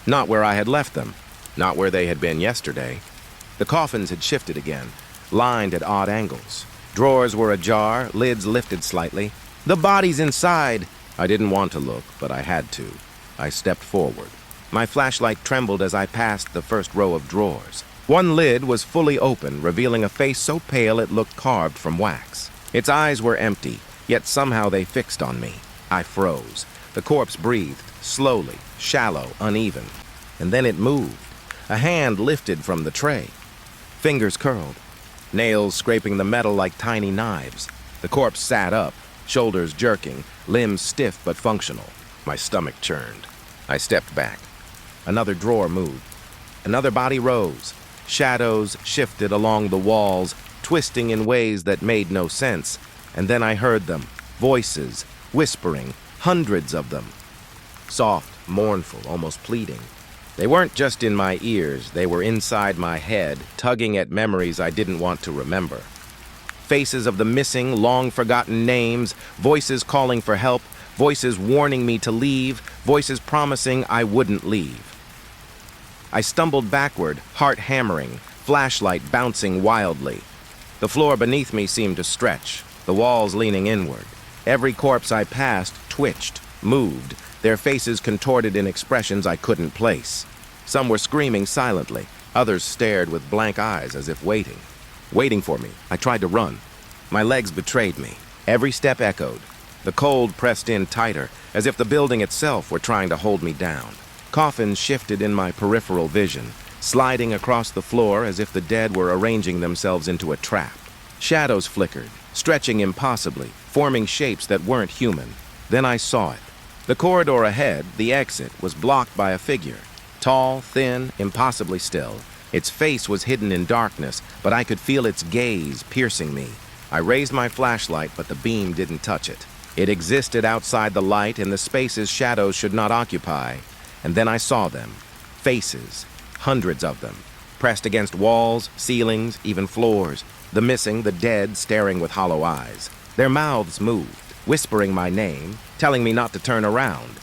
Not where I had left them. Not where they had been yesterday. The coffins had shifted again, lined at odd angles. Drawers were ajar, lids lifted slightly. The bodies inside! I didn't want to look, but I had to. I stepped forward. My flashlight trembled as I passed the first row of drawers. One lid was fully open, revealing a face so pale it looked carved from wax. Its eyes were empty, yet somehow they fixed on me. I froze. The corpse breathed, slowly, shallow, uneven. And then it moved. A hand lifted from the tray. Fingers curled. Nails scraping the metal like tiny knives. The corpse sat up, shoulders jerking, limbs stiff but functional. My stomach churned. I stepped back. Another drawer moved. Another body rose. Shadows shifted along the walls, twisting in ways that made no sense. And then I heard them. Voices, whispering, hundreds of them. Soft, mournful, almost pleading. They weren't just in my ears, they were inside my head, tugging at memories I didn't want to remember. Faces of the missing, long-forgotten names, voices calling for help, voices warning me to leave, voices promising I wouldn't leave. I stumbled backward, heart hammering, flashlight bouncing wildly. The floor beneath me seemed to stretch, the walls leaning inward. Every corpse I passed twitched, moved, their faces contorted in expressions I couldn't place. Some were screaming silently, others stared with blank eyes as if waiting for me. I tried to run. My legs betrayed me. Every step echoed. The cold pressed in tighter, as if the building itself were trying to hold me down. Coffins shifted in my peripheral vision, sliding across the floor as if the dead were arranging themselves into a trap. Shadows flickered, stretching impossibly, forming shapes that weren't human. Then I saw it. The corridor ahead, the exit, was blocked by a figure. Tall, thin, impossibly still. Its face was hidden in darkness, but I could feel its gaze piercing me. I raised my flashlight, but the beam didn't touch it. It existed outside the light in the spaces shadows should not occupy. And then I saw them. Faces. Hundreds of them. Pressed against walls, ceilings, even floors. The missing, the dead, staring with hollow eyes. Their mouths moved, whispering my name, telling me not to turn around.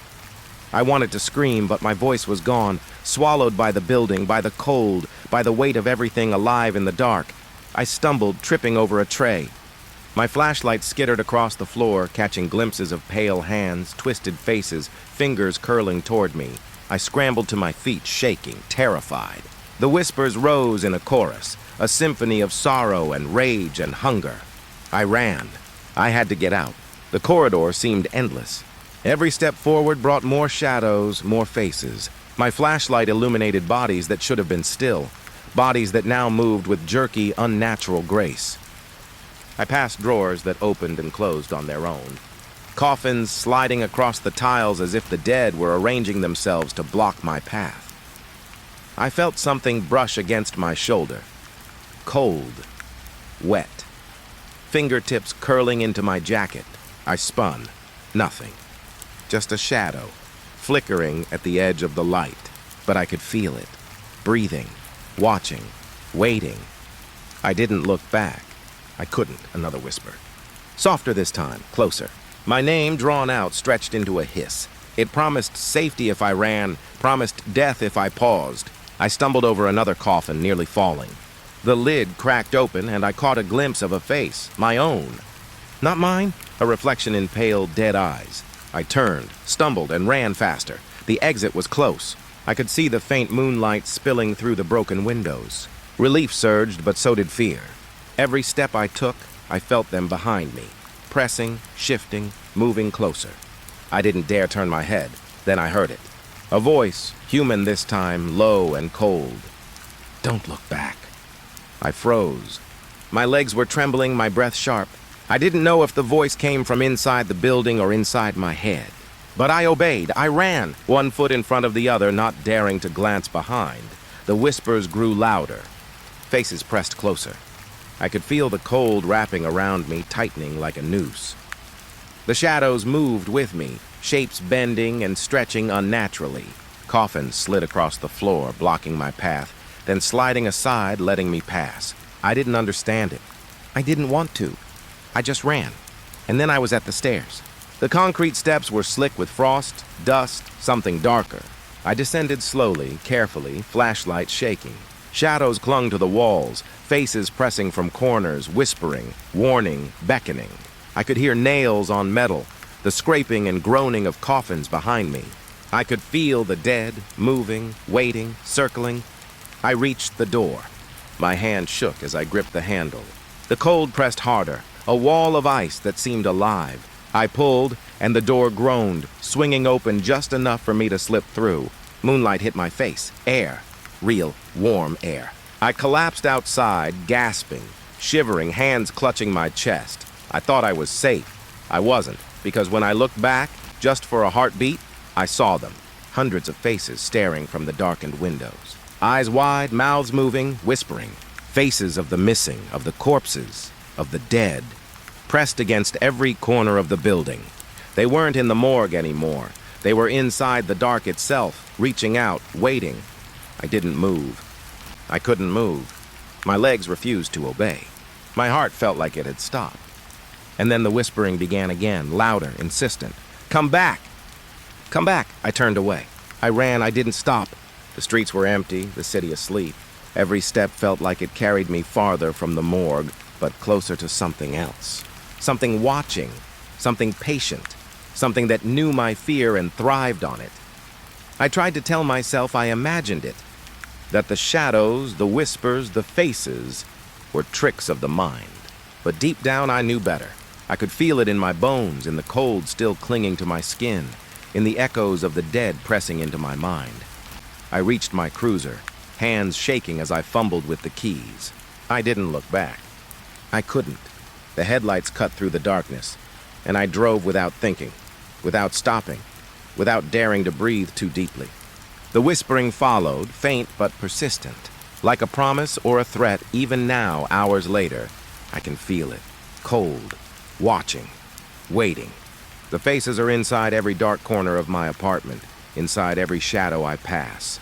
I wanted to scream, but my voice was gone, swallowed by the building, by the cold, by the weight of everything alive in the dark. I stumbled, tripping over a tray. My flashlight skittered across the floor, catching glimpses of pale hands, twisted faces, fingers curling toward me. I scrambled to my feet, shaking, terrified. The whispers rose in a chorus, a symphony of sorrow and rage and hunger. I ran. I had to get out. The corridor seemed endless. Every step forward brought more shadows, more faces. My flashlight illuminated bodies that should have been still, bodies that now moved with jerky, unnatural grace. I passed drawers that opened and closed on their own. Coffins sliding across the tiles as if the dead were arranging themselves to block my path. I felt something brush against my shoulder. Cold. Wet. Fingertips curling into my jacket. I spun. Nothing. Just a shadow, flickering at the edge of the light. But I could feel it. Breathing. Watching. Waiting. I didn't look back. I couldn't, another whisper. Softer this time, closer. My name, drawn out, stretched into a hiss. It promised safety if I ran, promised death if I paused. I stumbled over another coffin, nearly falling. The lid cracked open, and I caught a glimpse of a face, my own. Not mine, a reflection in pale, dead eyes. I turned, stumbled, and ran faster. The exit was close. I could see the faint moonlight spilling through the broken windows. Relief surged, but so did fear. Every step I took, I felt them behind me, pressing, shifting, moving closer. I didn't dare turn my head. Then I heard it. A voice, human this time, low and cold. Don't look back. I froze. My legs were trembling, my breath sharp. I didn't know if the voice came from inside the building or inside my head. But I obeyed. I ran, one foot in front of the other, not daring to glance behind. The whispers grew louder. Faces pressed closer. I could feel the cold wrapping around me, tightening like a noose. The shadows moved with me, shapes bending and stretching unnaturally. Coffins slid across the floor, blocking my path, then sliding aside, letting me pass. I didn't understand it. I didn't want to. I just ran. And then I was at the stairs. The concrete steps were slick with frost, dust, something darker. I descended slowly, carefully, flashlight shaking. Shadows clung to the walls, faces pressing from corners, whispering, warning, beckoning. I could hear nails on metal, the scraping and groaning of coffins behind me. I could feel the dead, moving, waiting, circling. I reached the door. My hand shook as I gripped the handle. The cold pressed harder, a wall of ice that seemed alive. I pulled, and the door groaned, swinging open just enough for me to slip through. Moonlight hit my face. Air. Real, warm air. I collapsed outside, gasping, shivering, hands clutching my chest. I thought I was safe. I wasn't, because when I looked back, just for a heartbeat, I saw them. Hundreds of faces staring from the darkened windows. Eyes wide, mouths moving, whispering. Faces of the missing, of the corpses, of the dead, pressed against every corner of the building. They weren't in the morgue anymore. They were inside the dark itself, reaching out, waiting. I didn't move. I couldn't move. My legs refused to obey. My heart felt like it had stopped. And then the whispering began again, louder, insistent. "Come back! Come back!" I turned away. I ran, I didn't stop. The streets were empty, the city asleep. Every step felt like it carried me farther from the morgue, but closer to something else. Something watching, something patient, something that knew my fear and thrived on it. I tried to tell myself I imagined it, that the shadows, the whispers, the faces were tricks of the mind. But deep down I knew better. I could feel it in my bones, in the cold still clinging to my skin, in the echoes of the dead pressing into my mind. I reached my cruiser, hands shaking as I fumbled with the keys. I didn't look back. I couldn't. The headlights cut through the darkness, and I drove without thinking, without stopping, without daring to breathe too deeply. The whispering followed, faint but persistent. Like a promise or a threat, even now, hours later, I can feel it. Cold, watching, waiting. The faces are inside every dark corner of my apartment, inside every shadow I pass.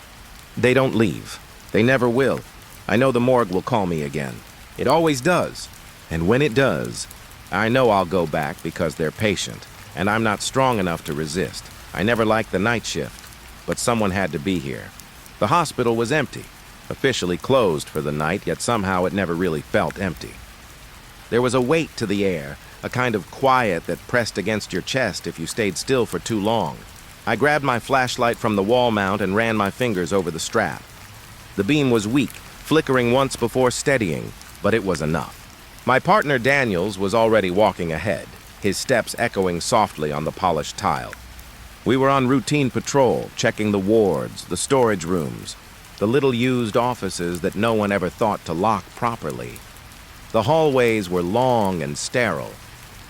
They don't leave. They never will. I know the morgue will call me again. It always does. And when it does, I know I'll go back because they're patient, and I'm not strong enough to resist. I never liked the night shift, but someone had to be here. The hospital was empty, officially closed for the night, yet somehow it never really felt empty. There was a weight to the air, a kind of quiet that pressed against your chest if you stayed still for too long. I grabbed my flashlight from the wall mount and ran my fingers over the strap. The beam was weak, flickering once before steadying, but it was enough. My partner Daniels was already walking ahead, his steps echoing softly on the polished tile. We were on routine patrol, checking the wards, the storage rooms, the little used offices that no one ever thought to lock properly. The hallways were long and sterile,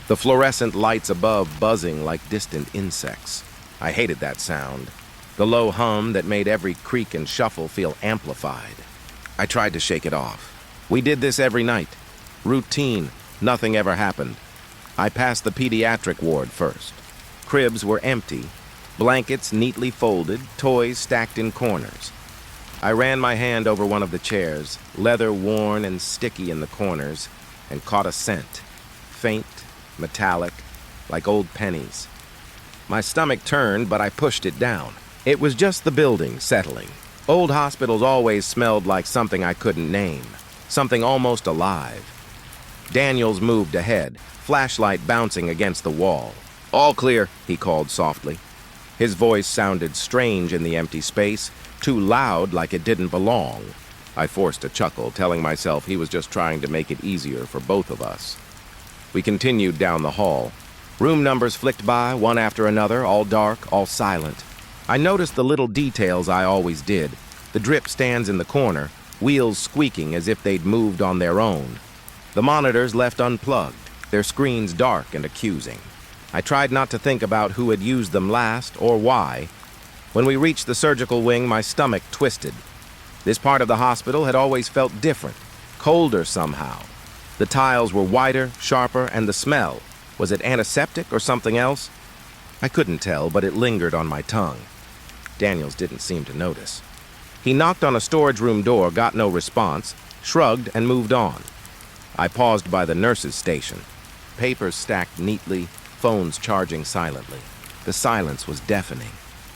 the fluorescent lights above buzzing like distant insects. I hated that sound, the low hum that made every creak and shuffle feel amplified. I tried to shake it off. We did this every night. Routine, nothing ever happened. I passed the pediatric ward first. Cribs were empty, blankets neatly folded, toys stacked in corners. I ran my hand over one of the chairs, leather worn and sticky in the corners, and caught a scent. Faint, metallic, like old pennies. My stomach turned, but I pushed it down. It was just the building settling. Old hospitals always smelled like something I couldn't name, something almost alive. Daniels moved ahead, flashlight bouncing against the wall. "All clear," he called softly. His voice sounded strange in the empty space, too loud like it didn't belong. I forced a chuckle, telling myself he was just trying to make it easier for both of us. We continued down the hall. Room numbers flicked by, one after another, all dark, all silent. I noticed the little details I always did. The drip stands in the corner, wheels squeaking as if they'd moved on their own. The monitors left unplugged, their screens dark and accusing. I tried not to think about who had used them last or why. When we reached the surgical wing, my stomach twisted. This part of the hospital had always felt different, colder somehow. The tiles were whiter, sharper, and the smell. Was it antiseptic or something else? I couldn't tell, but it lingered on my tongue. Daniels didn't seem to notice. He knocked on a storage room door, got no response, shrugged, and moved on. I paused by the nurse's station. Papers stacked neatly, phones charging silently. The silence was deafening.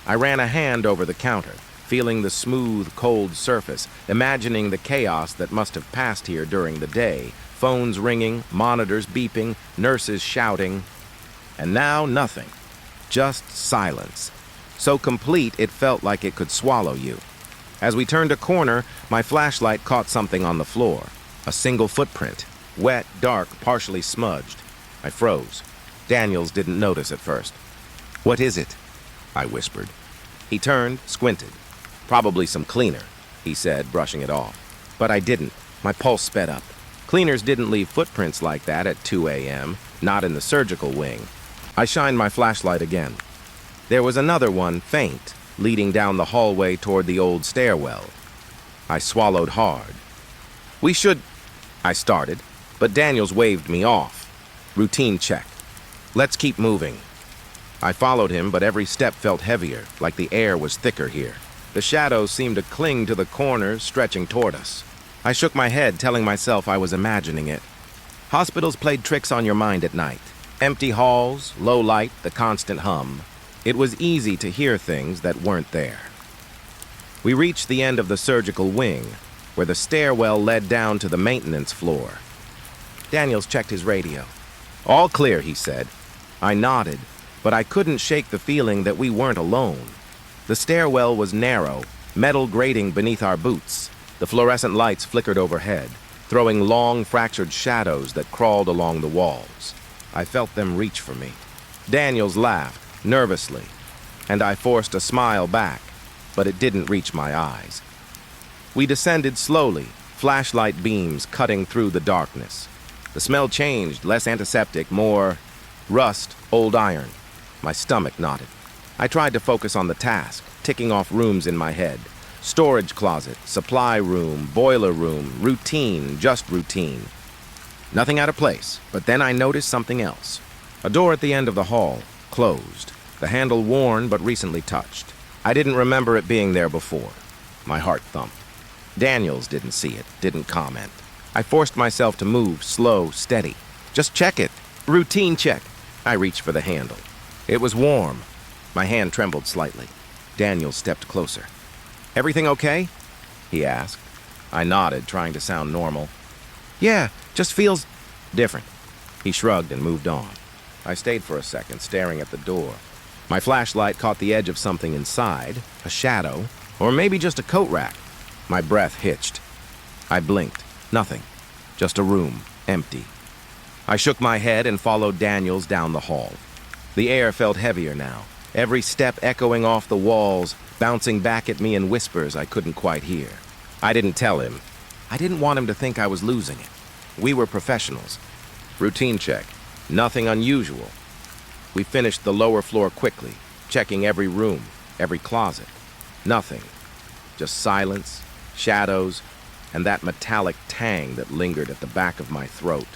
I ran a hand over the counter, feeling the smooth, cold surface, imagining the chaos that must have passed here during the day. Phones ringing, monitors beeping, nurses shouting. And now nothing. Just silence. So complete it felt like it could swallow you. As we turned a corner, my flashlight caught something on the floor. A single footprint. Wet, dark, partially smudged. I froze. Daniels didn't notice at first. "What is it?" I whispered. He turned, squinted. "Probably some cleaner," he said, brushing it off. But I didn't. My pulse sped up. Cleaners didn't leave footprints like that at 2 a.m., not in the surgical wing. I shined my flashlight again. There was another one, faint, leading down the hallway toward the old stairwell. I swallowed hard. "We should—" I started, but Daniels waved me off. "Routine check. Let's keep moving." I followed him, but every step felt heavier, like the air was thicker here. The shadows seemed to cling to the corners, stretching toward us. I shook my head, telling myself I was imagining it. Hospitals played tricks on your mind at night. Empty halls, low light, the constant hum. It was easy to hear things that weren't there. We reached the end of the surgical wing, where the stairwell led down to the maintenance floor. Daniels checked his radio. "All clear," he said. I nodded, but I couldn't shake the feeling that we weren't alone. The stairwell was narrow, metal grating beneath our boots. The fluorescent lights flickered overhead, throwing long, fractured shadows that crawled along the walls. I felt them reach for me. Daniels laughed, nervously, and I forced a smile back, but it didn't reach my eyes. We descended slowly, flashlight beams cutting through the darkness. The smell changed, less antiseptic, more rust, old iron. My stomach knotted. I tried to focus on the task, ticking off rooms in my head. Storage closet, supply room, boiler room, routine, just routine. Nothing out of place, but then I noticed something else. A door at the end of the hall, closed, the handle worn but recently touched. I didn't remember it being there before. My heart thumped. Daniels didn't see it, didn't comment. I forced myself to move, slow, steady. Just check it. Routine check. I reached for the handle. It was warm. My hand trembled slightly. Daniels stepped closer. "Everything okay?" he asked. I nodded, trying to sound normal. "Yeah, just feels different." He shrugged and moved on. I stayed for a second, staring at the door. My flashlight caught the edge of something inside, a shadow, or maybe just a coat rack. My breath hitched. I blinked. Nothing. Just a room, empty. I shook my head and followed Daniels down the hall. The air felt heavier now, every step echoing off the walls, bouncing back at me in whispers I couldn't quite hear. I didn't tell him. I didn't want him to think I was losing it. We were professionals. Routine check. Nothing unusual. We finished the lower floor quickly, checking every room, every closet. Nothing. Just silence, shadows, and that metallic tang that lingered at the back of my throat.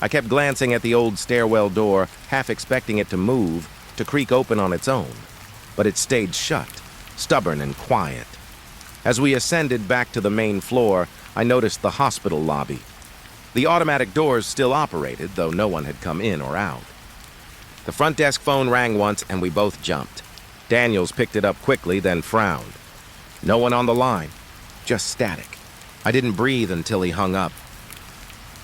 I kept glancing at the old stairwell door, half expecting it to move, to creak open on its own. But it stayed shut, stubborn and quiet. As we ascended back to the main floor, I noticed the hospital lobby. The automatic doors still operated, though no one had come in or out. The front desk phone rang once, and we both jumped. Daniels picked it up quickly, then frowned. No one on the line, just static. I didn't breathe until he hung up.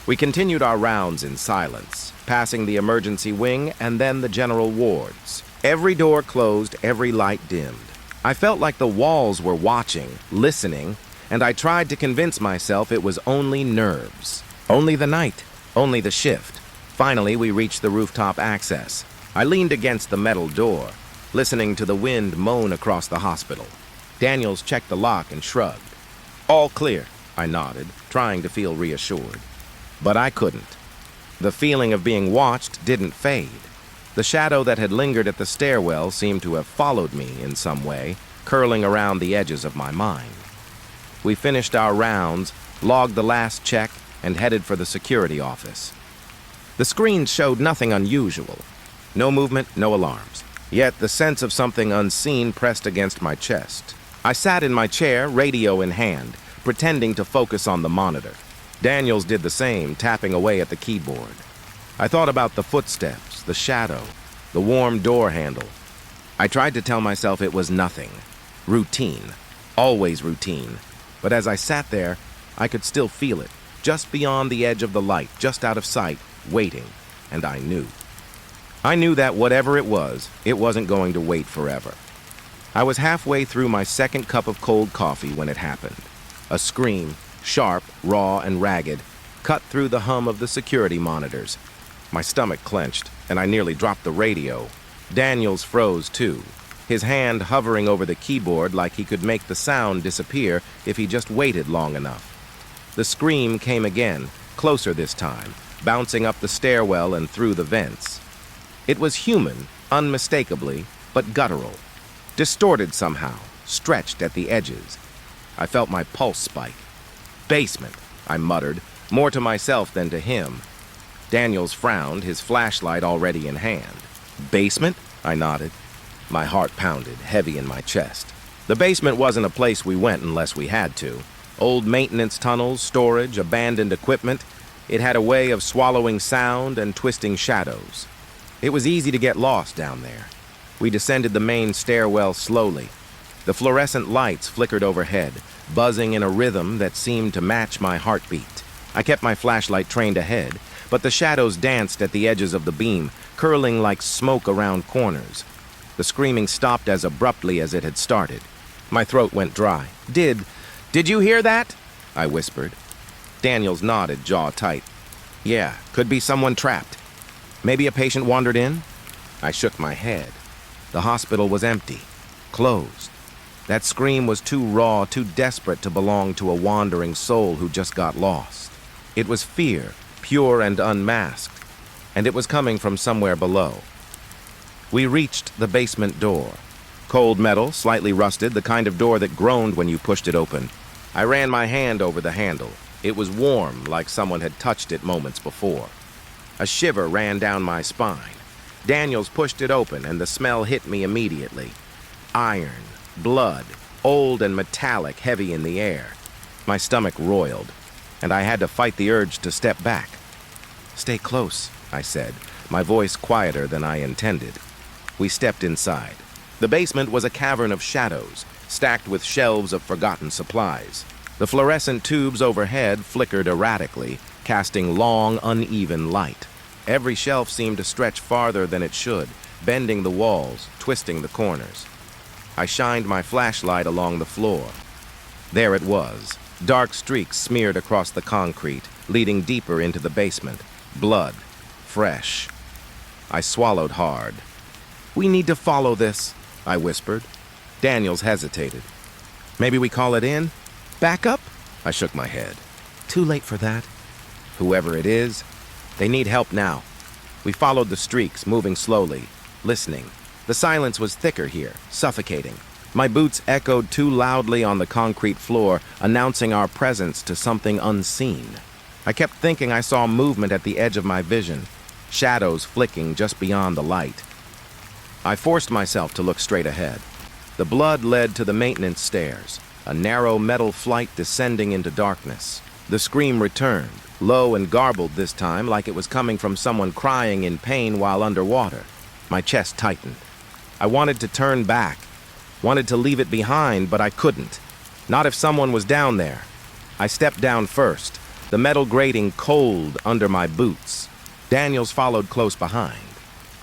We continued our rounds in silence, passing the emergency wing and then the general wards. Every door closed, every light dimmed. I felt like the walls were watching, listening, and I tried to convince myself it was only nerves. Only the night, only the shift. Finally, we reached the rooftop access. I leaned against the metal door, listening to the wind moan across the hospital. Daniels checked the lock and shrugged. "All clear," I nodded, trying to feel reassured. But I couldn't. The feeling of being watched didn't fade. The shadow that had lingered at the stairwell seemed to have followed me in some way, curling around the edges of my mind. We finished our rounds, logged the last check, and headed for the security office. The screens showed nothing unusual. No movement, no alarms. Yet the sense of something unseen pressed against my chest. I sat in my chair, radio in hand, pretending to focus on the monitor. Daniels did the same, tapping away at the keyboard. I thought about the footsteps, the shadow, the warm door handle. I tried to tell myself it was nothing. Routine. Always routine. But as I sat there, I could still feel it, just beyond the edge of the light, just out of sight, waiting, and I knew. I knew that whatever it wasn't going to wait forever. I was halfway through my second cup of cold coffee when it happened. A scream, sharp, raw, and ragged, cut through the hum of the security monitors. My stomach clenched, and I nearly dropped the radio. Daniels froze too, his hand hovering over the keyboard like he could make the sound disappear if he just waited long enough. The scream came again, closer this time, bouncing up the stairwell and through the vents. It was human, unmistakably, but guttural. Distorted somehow, stretched at the edges. I felt my pulse spike. "Basement," I muttered, more to myself than to him. Daniels frowned, his flashlight already in hand. "Basement?" I nodded. My heart pounded, heavy in my chest. The basement wasn't a place we went unless we had to. Old maintenance tunnels, storage, abandoned equipment. It had a way of swallowing sound and twisting shadows. It was easy to get lost down there. We descended the main stairwell slowly. The fluorescent lights flickered overhead, buzzing in a rhythm that seemed to match my heartbeat. I kept my flashlight trained ahead, but the shadows danced at the edges of the beam, curling like smoke around corners. The screaming stopped as abruptly as it had started. My throat went dry. Did you hear that? I whispered. Daniels nodded, jaw tight. Yeah, could be someone trapped. Maybe a patient wandered in? I shook my head. The hospital was empty, closed. That scream was too raw, too desperate to belong to a wandering soul who just got lost. It was fear, pure and unmasked, and it was coming from somewhere below. We reached the basement door. Cold metal, slightly rusted, the kind of door that groaned when you pushed it open. I ran my hand over the handle. It was warm, like someone had touched it moments before. A shiver ran down my spine. Daniels pushed it open, and the smell hit me immediately. Iron, blood, old and metallic, heavy in the air. My stomach roiled, and I had to fight the urge to step back. Stay close, I said, my voice quieter than I intended. We stepped inside. The basement was a cavern of shadows, stacked with shelves of forgotten supplies. The fluorescent tubes overhead flickered erratically, casting long, uneven light. Every shelf seemed to stretch farther than it should, bending the walls, twisting the corners. I shined my flashlight along the floor. There it was, dark streaks smeared across the concrete, leading deeper into the basement. Blood, fresh. I swallowed hard. We need to follow this, I whispered. Daniels hesitated. Maybe we call it in? Back up? I shook my head. Too late for that. Whoever it is, they need help now. We followed the streaks, moving slowly, listening. The silence was thicker here, suffocating. My boots echoed too loudly on the concrete floor, announcing our presence to something unseen. I kept thinking I saw movement at the edge of my vision, shadows flicking just beyond the light. I forced myself to look straight ahead. The blood led to the maintenance stairs, a narrow metal flight descending into darkness. The scream returned, low and garbled this time, like it was coming from someone crying in pain while underwater. My chest tightened. I wanted to turn back, wanted to leave it behind, but I couldn't. Not if someone was down there. I stepped down first, the metal grating cold under my boots. Daniels followed close behind.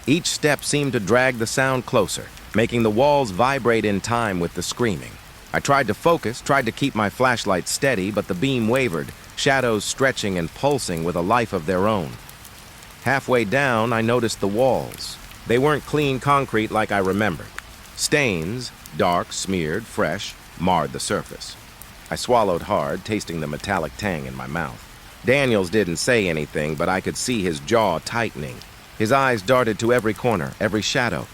Each step seemed to drag the sound closer, making the walls vibrate in time with the screaming. I tried to focus, tried to keep my flashlight steady, but the beam wavered, shadows stretching and pulsing with a life of their own. Halfway down, I noticed the walls. They weren't clean concrete like I remembered. Stains, dark, smeared, fresh, marred the surface. I swallowed hard, tasting the metallic tang in my mouth. Daniels didn't say anything, but I could see his jaw tightening. His eyes darted to every corner, every shadow.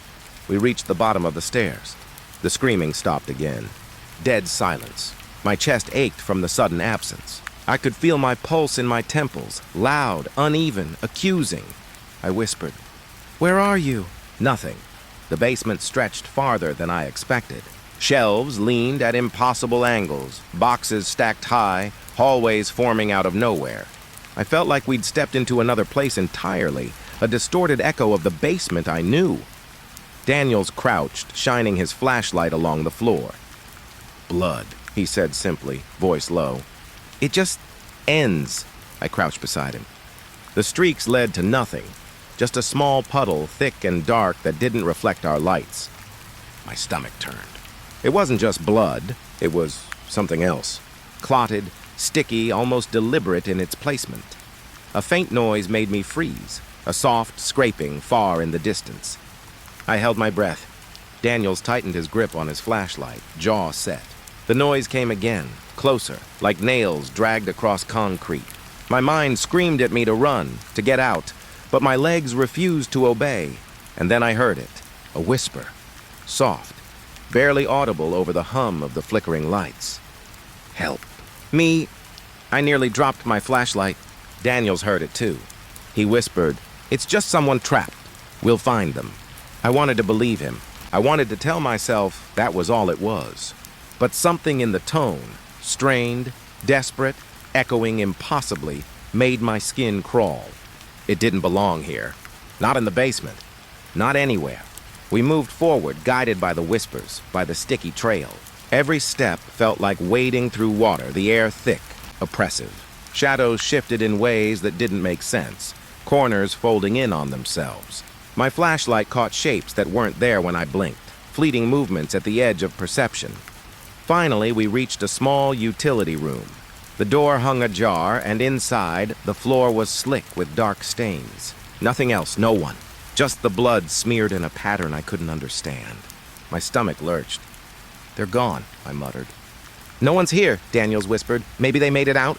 We reached the bottom of the stairs. The screaming stopped again. Dead silence. My chest ached from the sudden absence. I could feel my pulse in my temples, loud, uneven, accusing. I whispered, "Where are you?" Nothing. The basement stretched farther than I expected. Shelves leaned at impossible angles, boxes stacked high, hallways forming out of nowhere. I felt like we'd stepped into another place entirely, a distorted echo of the basement I knew. Daniels crouched, shining his flashlight along the floor. "Blood," he said simply, voice low. "It just ends." I crouched beside him. The streaks led to nothing, just a small puddle, thick and dark, that didn't reflect our lights. My stomach turned. It wasn't just blood, it was something else. Clotted, sticky, almost deliberate in its placement. A faint noise made me freeze, a soft scraping far in the distance. I held my breath. Daniels tightened his grip on his flashlight, jaw set. The noise came again, closer, like nails dragged across concrete. My mind screamed at me to run, to get out, but my legs refused to obey. And then I heard it, a whisper, soft, barely audible over the hum of the flickering lights. "Help." Me. I nearly dropped my flashlight. Daniels heard it too. He whispered, "It's just someone trapped. We'll find them." I wanted to believe him. I wanted to tell myself that was all it was. But something in the tone, strained, desperate, echoing impossibly, made my skin crawl. It didn't belong here. Not in the basement. Not anywhere. We moved forward, guided by the whispers, by the sticky trail. Every step felt like wading through water, the air thick, oppressive. Shadows shifted in ways that didn't make sense, corners folding in on themselves. My flashlight caught shapes that weren't there when I blinked, fleeting movements at the edge of perception. Finally, we reached a small utility room. The door hung ajar, and inside, the floor was slick with dark stains. Nothing else, no one. Just the blood smeared in a pattern I couldn't understand. My stomach lurched. "They're gone," I muttered. "No one's here," Daniels whispered. "Maybe they made it out?"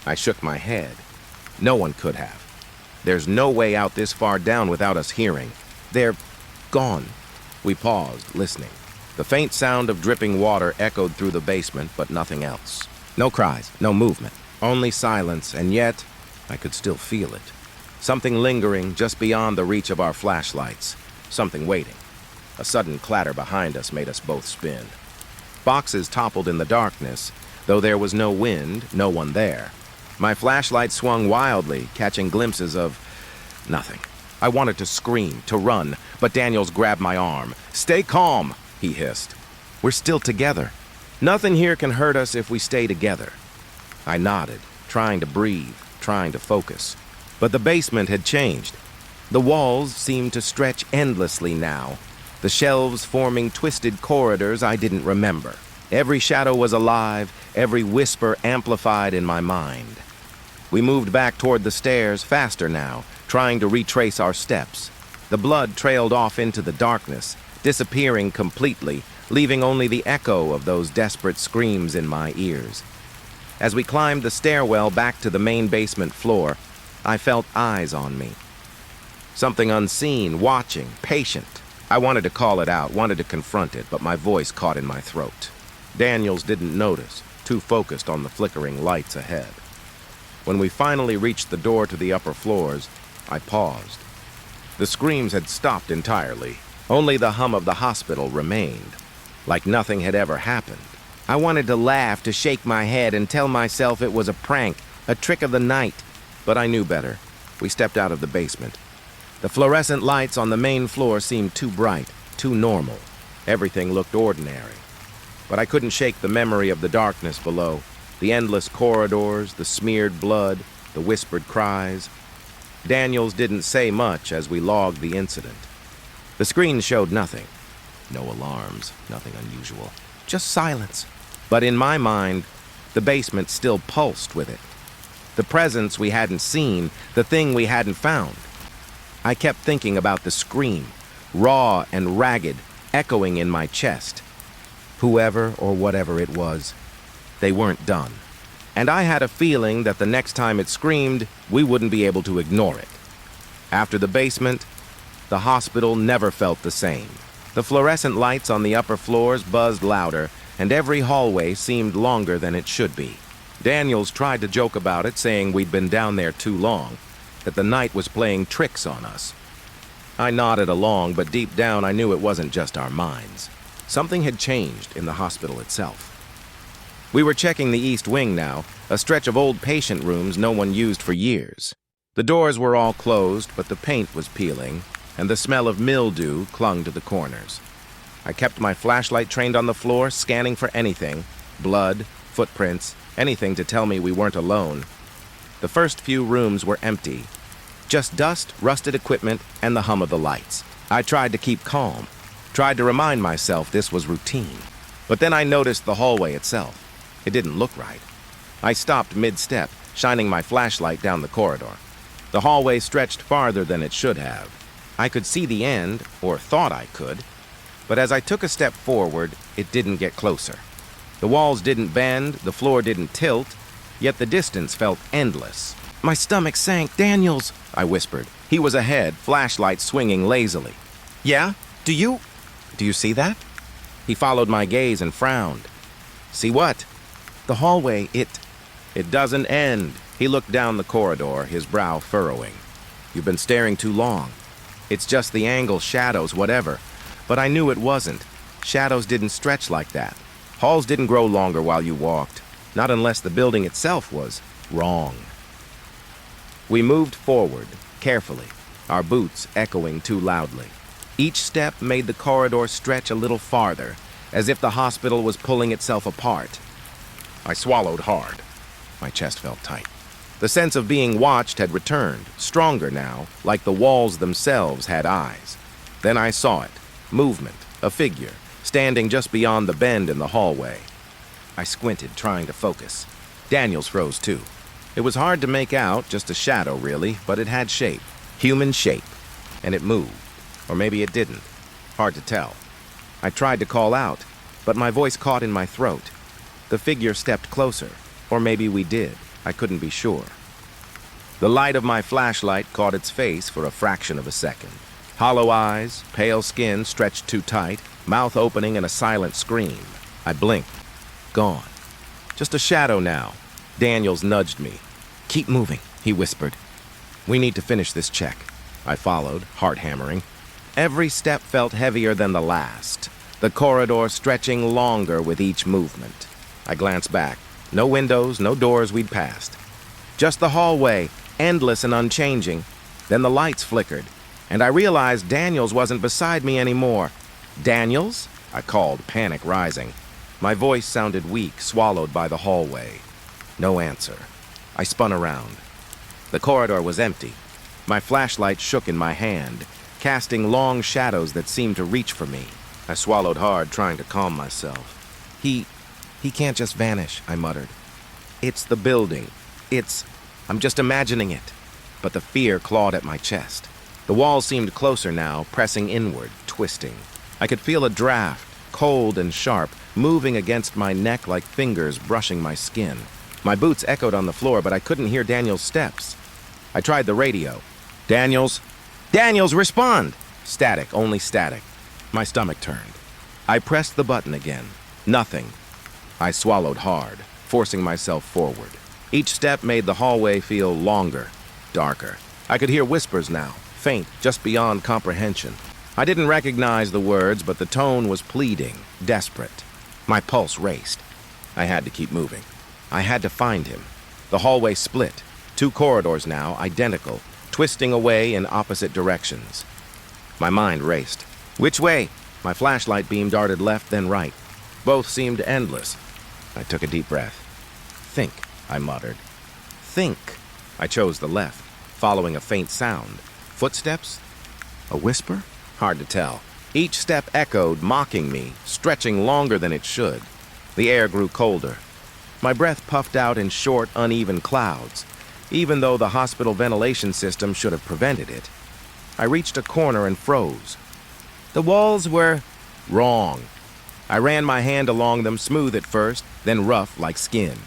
I shook my head. No one could have. There's no way out this far down without us hearing. They're gone. We paused, listening. The faint sound of dripping water echoed through the basement, but nothing else. No cries, no movement, only silence, and yet I could still feel it. Something lingering just beyond the reach of our flashlights. Something waiting. A sudden clatter behind us made us both spin. Boxes toppled in the darkness, though there was no wind, no one there. My flashlight swung wildly, catching glimpses of nothing. I wanted to scream, to run, but Daniels grabbed my arm. "Stay calm," he hissed. "We're still together. Nothing here can hurt us if we stay together." I nodded, trying to breathe, trying to focus. But the basement had changed. The walls seemed to stretch endlessly now, the shelves forming twisted corridors I didn't remember. Every shadow was alive, every whisper amplified in my mind. We moved back toward the stairs, faster now, trying to retrace our steps. The blood trailed off into the darkness, disappearing completely, leaving only the echo of those desperate screams in my ears. As we climbed the stairwell back to the main basement floor, I felt eyes on me. Something unseen, watching, patient. I wanted to call it out, wanted to confront it, but my voice caught in my throat. Daniels didn't notice, too focused on the flickering lights ahead. When we finally reached the door to the upper floors, I paused. The screams had stopped entirely. Only the hum of the hospital remained, like nothing had ever happened. I wanted to laugh, to shake my head and tell myself it was a prank, a trick of the night. But I knew better. We stepped out of the basement. The fluorescent lights on the main floor seemed too bright, too normal. Everything looked ordinary. But I couldn't shake the memory of the darkness below, the endless corridors, the smeared blood, the whispered cries. Daniels didn't say much as we logged the incident. The screen showed nothing. No alarms, nothing unusual. Just silence. But in my mind, the basement still pulsed with it. The presence we hadn't seen, the thing we hadn't found. I kept thinking about the scream, raw and ragged, echoing in my chest. Whoever or whatever it was, they weren't done. And I had a feeling that the next time it screamed, we wouldn't be able to ignore it. After the basement, the hospital never felt the same. The fluorescent lights on the upper floors buzzed louder, and every hallway seemed longer than it should be. Daniels tried to joke about it, saying we'd been down there too long, that the night was playing tricks on us. I nodded along, but deep down I knew it wasn't just our minds. Something had changed in the hospital itself. We were checking the East Wing now, a stretch of old patient rooms no one used for years. The doors were all closed, but the paint was peeling, and the smell of mildew clung to the corners. I kept my flashlight trained on the floor, scanning for anything, blood, footprints, anything to tell me we weren't alone. The first few rooms were empty. Just dust, rusted equipment, and the hum of the lights. I tried to keep calm, tried to remind myself this was routine. But then I noticed the hallway itself. It didn't look right. I stopped mid-step, shining my flashlight down the corridor. The hallway stretched farther than it should have. I could see the end, or thought I could, but as I took a step forward, it didn't get closer. The walls didn't bend, the floor didn't tilt, yet the distance felt endless. My stomach sank. "Daniels," I whispered. He was ahead, flashlight swinging lazily. "Yeah? Do you see that?" He followed my gaze and frowned. "See what?" "The hallway, it doesn't end." He looked down the corridor, his brow furrowing. "You've been staring too long." It's just the angle, shadows, whatever. But I knew it wasn't. Shadows didn't stretch like that. Halls didn't grow longer while you walked. Not unless the building itself was wrong. We moved forward, carefully, our boots echoing too loudly. Each step made the corridor stretch a little farther, as if the hospital was pulling itself apart. I swallowed hard. My chest felt tight. The sense of being watched had returned, stronger now, like the walls themselves had eyes. Then I saw it. Movement, a figure, standing just beyond the bend in the hallway. I squinted, trying to focus. Daniels froze too. It was hard to make out, just a shadow really, but it had shape. Human shape. And it moved. Or maybe it didn't. Hard to tell. I tried to call out, but my voice caught in my throat. The figure stepped closer. Or maybe we did. I couldn't be sure. The light of my flashlight caught its face for a fraction of a second. Hollow eyes, pale skin stretched too tight, mouth opening in a silent scream. I blinked. Gone. Just a shadow now. Daniels nudged me. "Keep moving," he whispered. "We need to finish this check." I followed, heart hammering. Every step felt heavier than the last, the corridor stretching longer with each movement. I glanced back. No windows, no doors we'd passed. Just the hallway, endless and unchanging. Then the lights flickered, and I realized Daniels wasn't beside me anymore. "Daniels?" I called, panic rising. My voice sounded weak, swallowed by the hallway. No answer. I spun around. The corridor was empty. My flashlight shook in my hand, casting long shadows that seemed to reach for me. I swallowed hard, trying to calm myself. He can't just vanish," I muttered. "It's the building. I'm just imagining it." But the fear clawed at my chest. The walls seemed closer now, pressing inward, twisting. I could feel a draft, cold and sharp, moving against my neck like fingers brushing my skin. My boots echoed on the floor, but I couldn't hear Daniel's steps. I tried the radio. "Daniels? Daniels, respond!" Static, only static. My stomach turned. I pressed the button again. Nothing. I swallowed hard, forcing myself forward. Each step made the hallway feel longer, darker. I could hear whispers now, faint, just beyond comprehension. I didn't recognize the words, but the tone was pleading, desperate. My pulse raced. I had to keep moving. I had to find him. The hallway split. 2 corridors now, identical, twisting away in opposite directions. My mind raced. Which way? My flashlight beam darted left, then right. Both seemed endless. I took a deep breath. "Think," I muttered. "Think." I chose the left, following a faint sound. Footsteps? A whisper? Hard to tell. Each step echoed, mocking me, stretching longer than it should. The air grew colder. My breath puffed out in short, uneven clouds, even though the hospital ventilation system should have prevented it. I reached a corner and froze. The walls were wrong. I ran my hand along them, smooth at first, then rough like skin.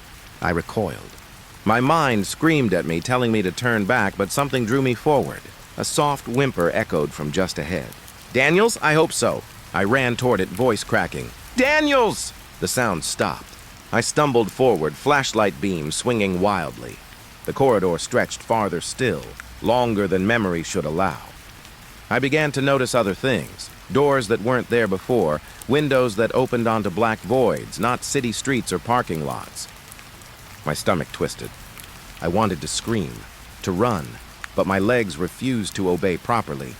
I recoiled. My mind screamed at me, telling me to turn back, but something drew me forward. A soft whimper echoed from just ahead. "Daniels? I hope so." I ran toward it, voice cracking. "Daniels!" The sound stopped. I stumbled forward, flashlight beam swinging wildly. The corridor stretched farther still, longer than memory should allow. I began to notice other things. Doors that weren't there before, windows that opened onto black voids, not city streets or parking lots. My stomach twisted. I wanted to scream, to run, but my legs refused to obey properly.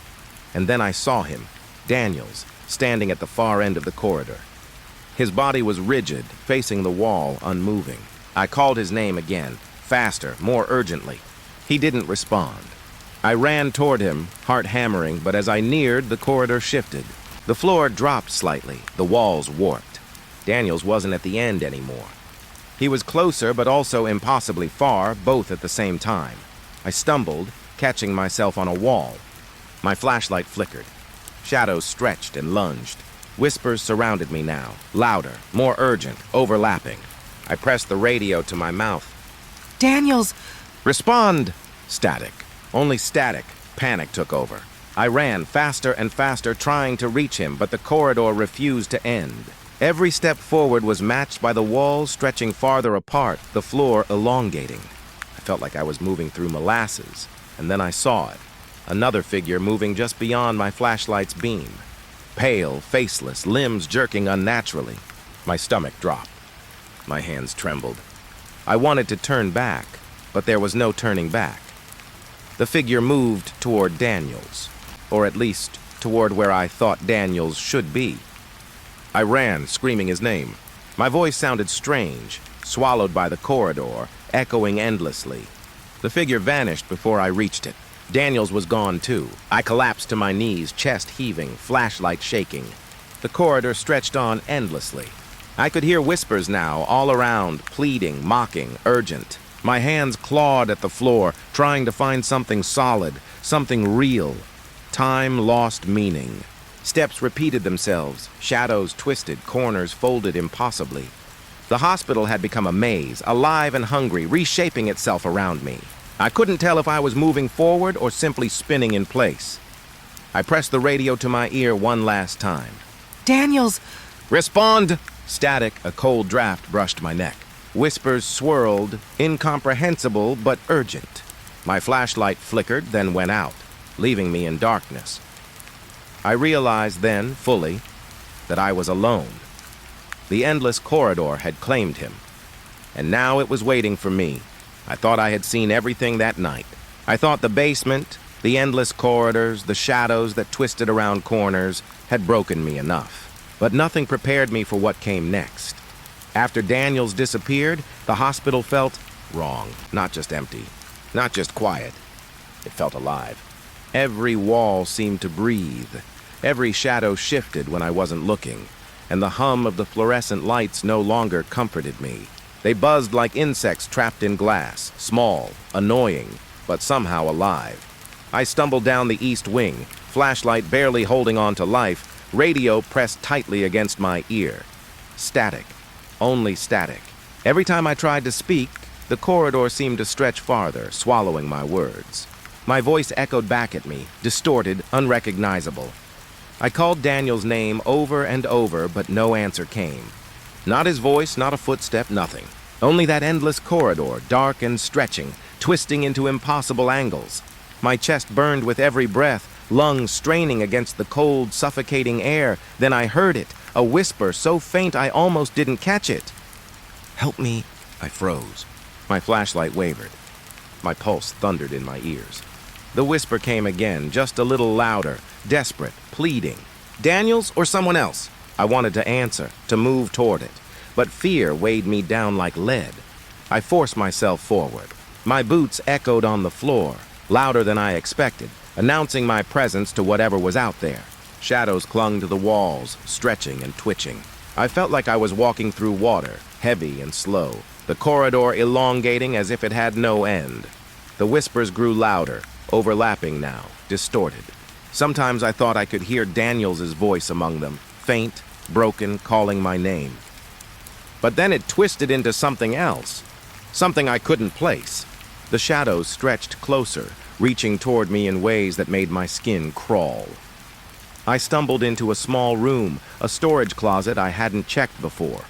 And then I saw him, Daniels, standing at the far end of the corridor. His body was rigid, facing the wall, unmoving. I called his name again, faster, more urgently. He didn't respond. I ran toward him, heart hammering, but as I neared, the corridor shifted. The floor dropped slightly, the walls warped. Daniels wasn't at the end anymore. He was closer, but also impossibly far, both at the same time. I stumbled, catching myself on a wall. My flashlight flickered. Shadows stretched and lunged. Whispers surrounded me now, louder, more urgent, overlapping. I pressed the radio to my mouth. "Daniels!" "Respond!" Static. Only static. Panic took over. I ran faster and faster, trying to reach him, but the corridor refused to end. Every step forward was matched by the walls stretching farther apart, the floor elongating. I felt like I was moving through molasses, and then I saw it. Another figure moving just beyond my flashlight's beam. Pale, faceless, limbs jerking unnaturally. My stomach dropped. My hands trembled. I wanted to turn back, but there was no turning back. The figure moved toward Daniels, or at least toward where I thought Daniels should be. I ran, screaming his name. My voice sounded strange, swallowed by the corridor, echoing endlessly. The figure vanished before I reached it. Daniels was gone too. I collapsed to my knees, chest heaving, flashlight shaking. The corridor stretched on endlessly. I could hear whispers now, all around, pleading, mocking, urgent. My hands clawed at the floor, trying to find something solid, something real. Time lost meaning. Steps repeated themselves, shadows twisted, corners folded impossibly. The hospital had become a maze, alive and hungry, reshaping itself around me. I couldn't tell if I was moving forward or simply spinning in place. I pressed the radio to my ear one last time. Daniels! Respond! Static, a cold draft brushed my neck. Whispers swirled, incomprehensible but urgent. My flashlight flickered, then went out, leaving me in darkness. I realized then, fully, that I was alone. The endless corridor had claimed him, and now it was waiting for me. I thought I had seen everything that night. I thought the basement, the endless corridors, the shadows that twisted around corners had broken me enough. But nothing prepared me for what came next. After Daniels disappeared, the hospital felt wrong, not just empty, not just quiet. It felt alive. Every wall seemed to breathe. Every shadow shifted when I wasn't looking, and the hum of the fluorescent lights no longer comforted me. They buzzed like insects trapped in glass, small, annoying, but somehow alive. I stumbled down the east wing, flashlight barely holding on to life, radio pressed tightly against my ear. Static. Only static. Every time I tried to speak, the corridor seemed to stretch farther, swallowing my words. My voice echoed back at me, distorted, unrecognizable. I called Daniel's name over and over, but no answer came. Not his voice, not a footstep, nothing. Only that endless corridor, dark and stretching, twisting into impossible angles. My chest burned with every breath, lungs straining against the cold, suffocating air. Then I heard it, a whisper so faint I almost didn't catch it. "Help me." I froze. My flashlight wavered. My pulse thundered in my ears. The whisper came again, just a little louder, desperate, pleading. Daniels or someone else? I wanted to answer, to move toward it, but fear weighed me down like lead. I forced myself forward. My boots echoed on the floor, louder than I expected, announcing my presence to whatever was out there. Shadows clung to the walls, stretching and twitching. I felt like I was walking through water, heavy and slow, the corridor elongating as if it had no end. The whispers grew louder, overlapping now, distorted. Sometimes I thought I could hear Daniels' voice among them, faint, broken, calling my name. But then it twisted into something else, something I couldn't place. The shadows stretched closer, reaching toward me in ways that made my skin crawl. I stumbled into a small room, a storage closet I hadn't checked before.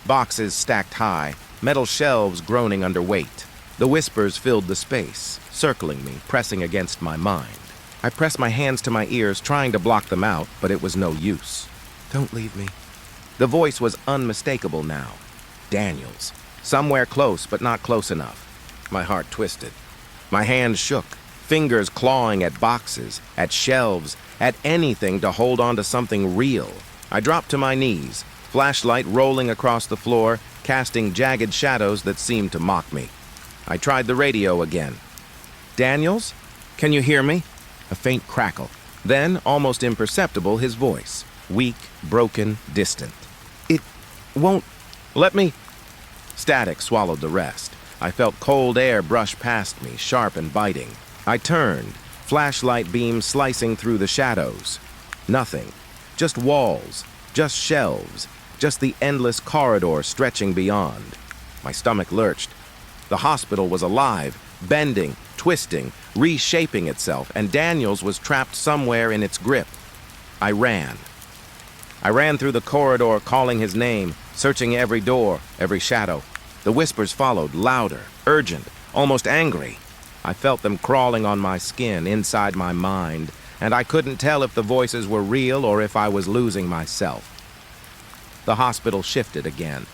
Boxes stacked high, metal shelves groaning under weight. The whispers filled the space, circling me, pressing against my mind. I pressed my hands to my ears, trying to block them out, but it was no use. "Don't leave me." The voice was unmistakable now. Daniels. Somewhere close, but not close enough. My heart twisted. My hands shook, fingers clawing at boxes, at shelves, at anything to hold on to something real. I dropped to my knees, flashlight rolling across the floor, casting jagged shadows that seemed to mock me. I tried the radio again. "Daniels? Can you hear me?" A faint crackle. Then, almost imperceptible, his voice. Weak, broken, distant. "It won't let me." Static swallowed the rest. I felt cold air brush past me, sharp and biting. I turned, flashlight beam slicing through the shadows. Nothing. Just walls, just shelves, just the endless corridor stretching beyond. My stomach lurched. The hospital was alive, bending, twisting, reshaping itself, and Daniels was trapped somewhere in its grip. I ran. I ran through the corridor, calling his name, searching every door, every shadow. The whispers followed, louder, urgent, almost angry. I felt them crawling on my skin, inside my mind, and I couldn't tell if the voices were real or if I was losing myself. The hospital shifted again.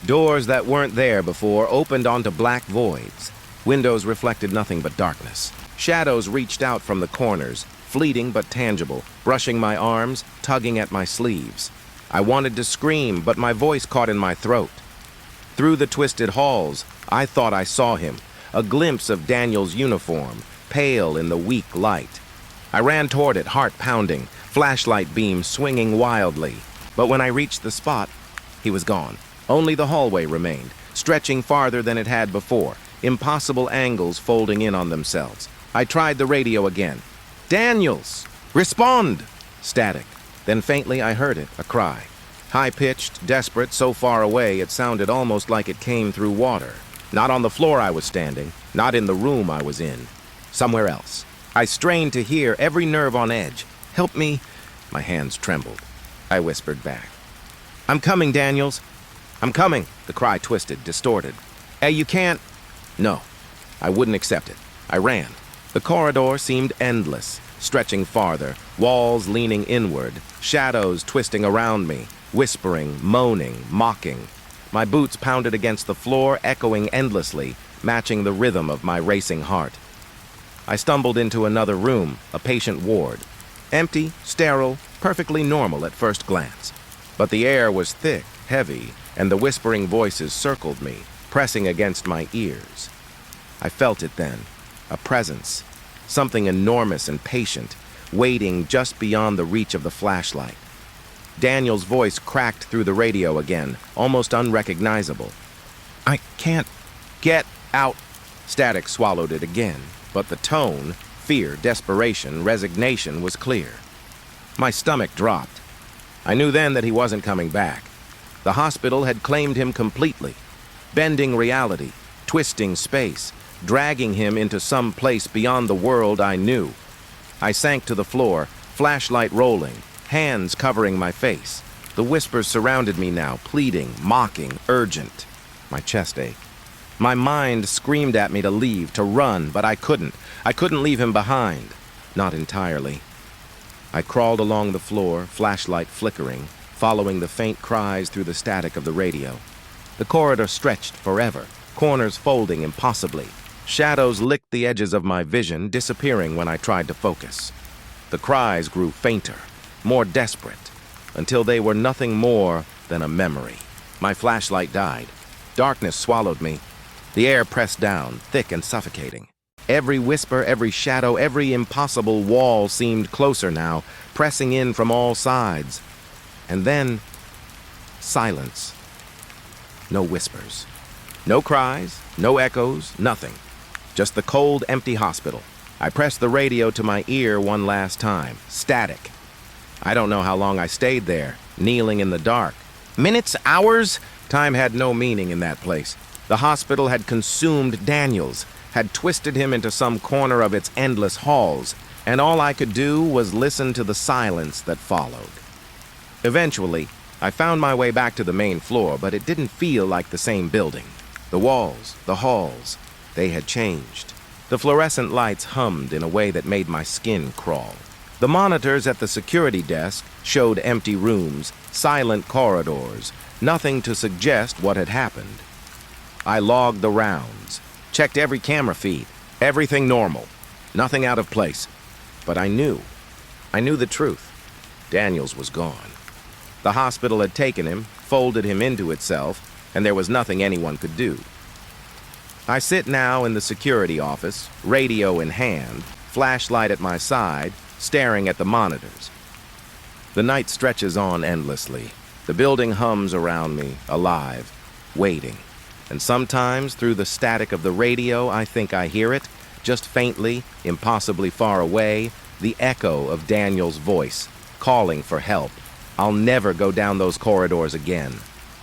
Doors that weren't there before opened onto black voids. Windows reflected nothing but darkness. Shadows reached out from the corners, fleeting but tangible, brushing my arms, tugging at my sleeves. I wanted to scream, but my voice caught in my throat. Through the twisted halls, I thought I saw him, a glimpse of Daniel's uniform, pale in the weak light. I ran toward it, heart pounding, flashlight beams swinging wildly. But when I reached the spot, he was gone. Only the hallway remained, stretching farther than it had before, impossible angles folding in on themselves. I tried the radio again. "Daniels! Respond!" Static. Then faintly I heard it, a cry. High-pitched, desperate, so far away it sounded almost like it came through water. Not on the floor I was standing, not in the room I was in. Somewhere else. I strained to hear, every nerve on edge. "Help me." My hands trembled. I whispered back. "I'm coming, Daniels. I'm coming." The cry twisted, distorted. "Hey, you can't." No. I wouldn't accept it. I ran. The corridor seemed endless, stretching farther, walls leaning inward, shadows twisting around me, whispering, moaning, mocking. My boots pounded against the floor, echoing endlessly, matching the rhythm of my racing heart. I stumbled into another room, a patient ward. Empty, sterile, perfectly normal at first glance. But the air was thick, heavy, and the whispering voices circled me, pressing against my ears. I felt it then, a presence, something enormous and patient, waiting just beyond the reach of the flashlight. Daniel's voice cracked through the radio again, almost unrecognizable. "I can't get out." Static swallowed it again, but the tone, fear, desperation, resignation was clear. My stomach dropped. I knew then that he wasn't coming back. The hospital had claimed him completely, bending reality, twisting space, dragging him into some place beyond the world I knew. I sank to the floor, flashlight rolling, hands covering my face. The whispers surrounded me now, pleading, mocking, urgent. My chest ached. My mind screamed at me to leave, to run, but I couldn't. I couldn't leave him behind. Not entirely. I crawled along the floor, flashlight flickering, following the faint cries through the static of the radio. The corridor stretched forever, corners folding impossibly. Shadows licked the edges of my vision, disappearing when I tried to focus. The cries grew fainter, more desperate, until they were nothing more than a memory. My flashlight died. Darkness swallowed me. The air pressed down, thick and suffocating. Every whisper, every shadow, every impossible wall seemed closer now, pressing in from all sides. And then, silence. No whispers. No cries, no echoes, nothing. Just the cold, empty hospital. I pressed the radio to my ear one last time. Static. I don't know how long I stayed there, kneeling in the dark. Minutes, hours? Time had no meaning in that place. The hospital had consumed Daniels, had twisted him into some corner of its endless halls, and all I could do was listen to the silence that followed. Eventually, I found my way back to the main floor, but it didn't feel like the same building. The walls, the halls, they had changed. The fluorescent lights hummed in a way that made my skin crawl. The monitors at the security desk showed empty rooms, silent corridors, nothing to suggest what had happened. I logged the rounds, checked every camera feed, everything normal, nothing out of place. But I knew the truth. Daniels was gone. The hospital had taken him, folded him into itself, and there was nothing anyone could do. I sit now in the security office, radio in hand, flashlight at my side, staring at the monitors. The night stretches on endlessly. The building hums around me, alive, waiting. And sometimes, through the static of the radio, I think I hear it, just faintly, impossibly far away, the echo of Daniel's voice, calling for help. I'll never go down those corridors again.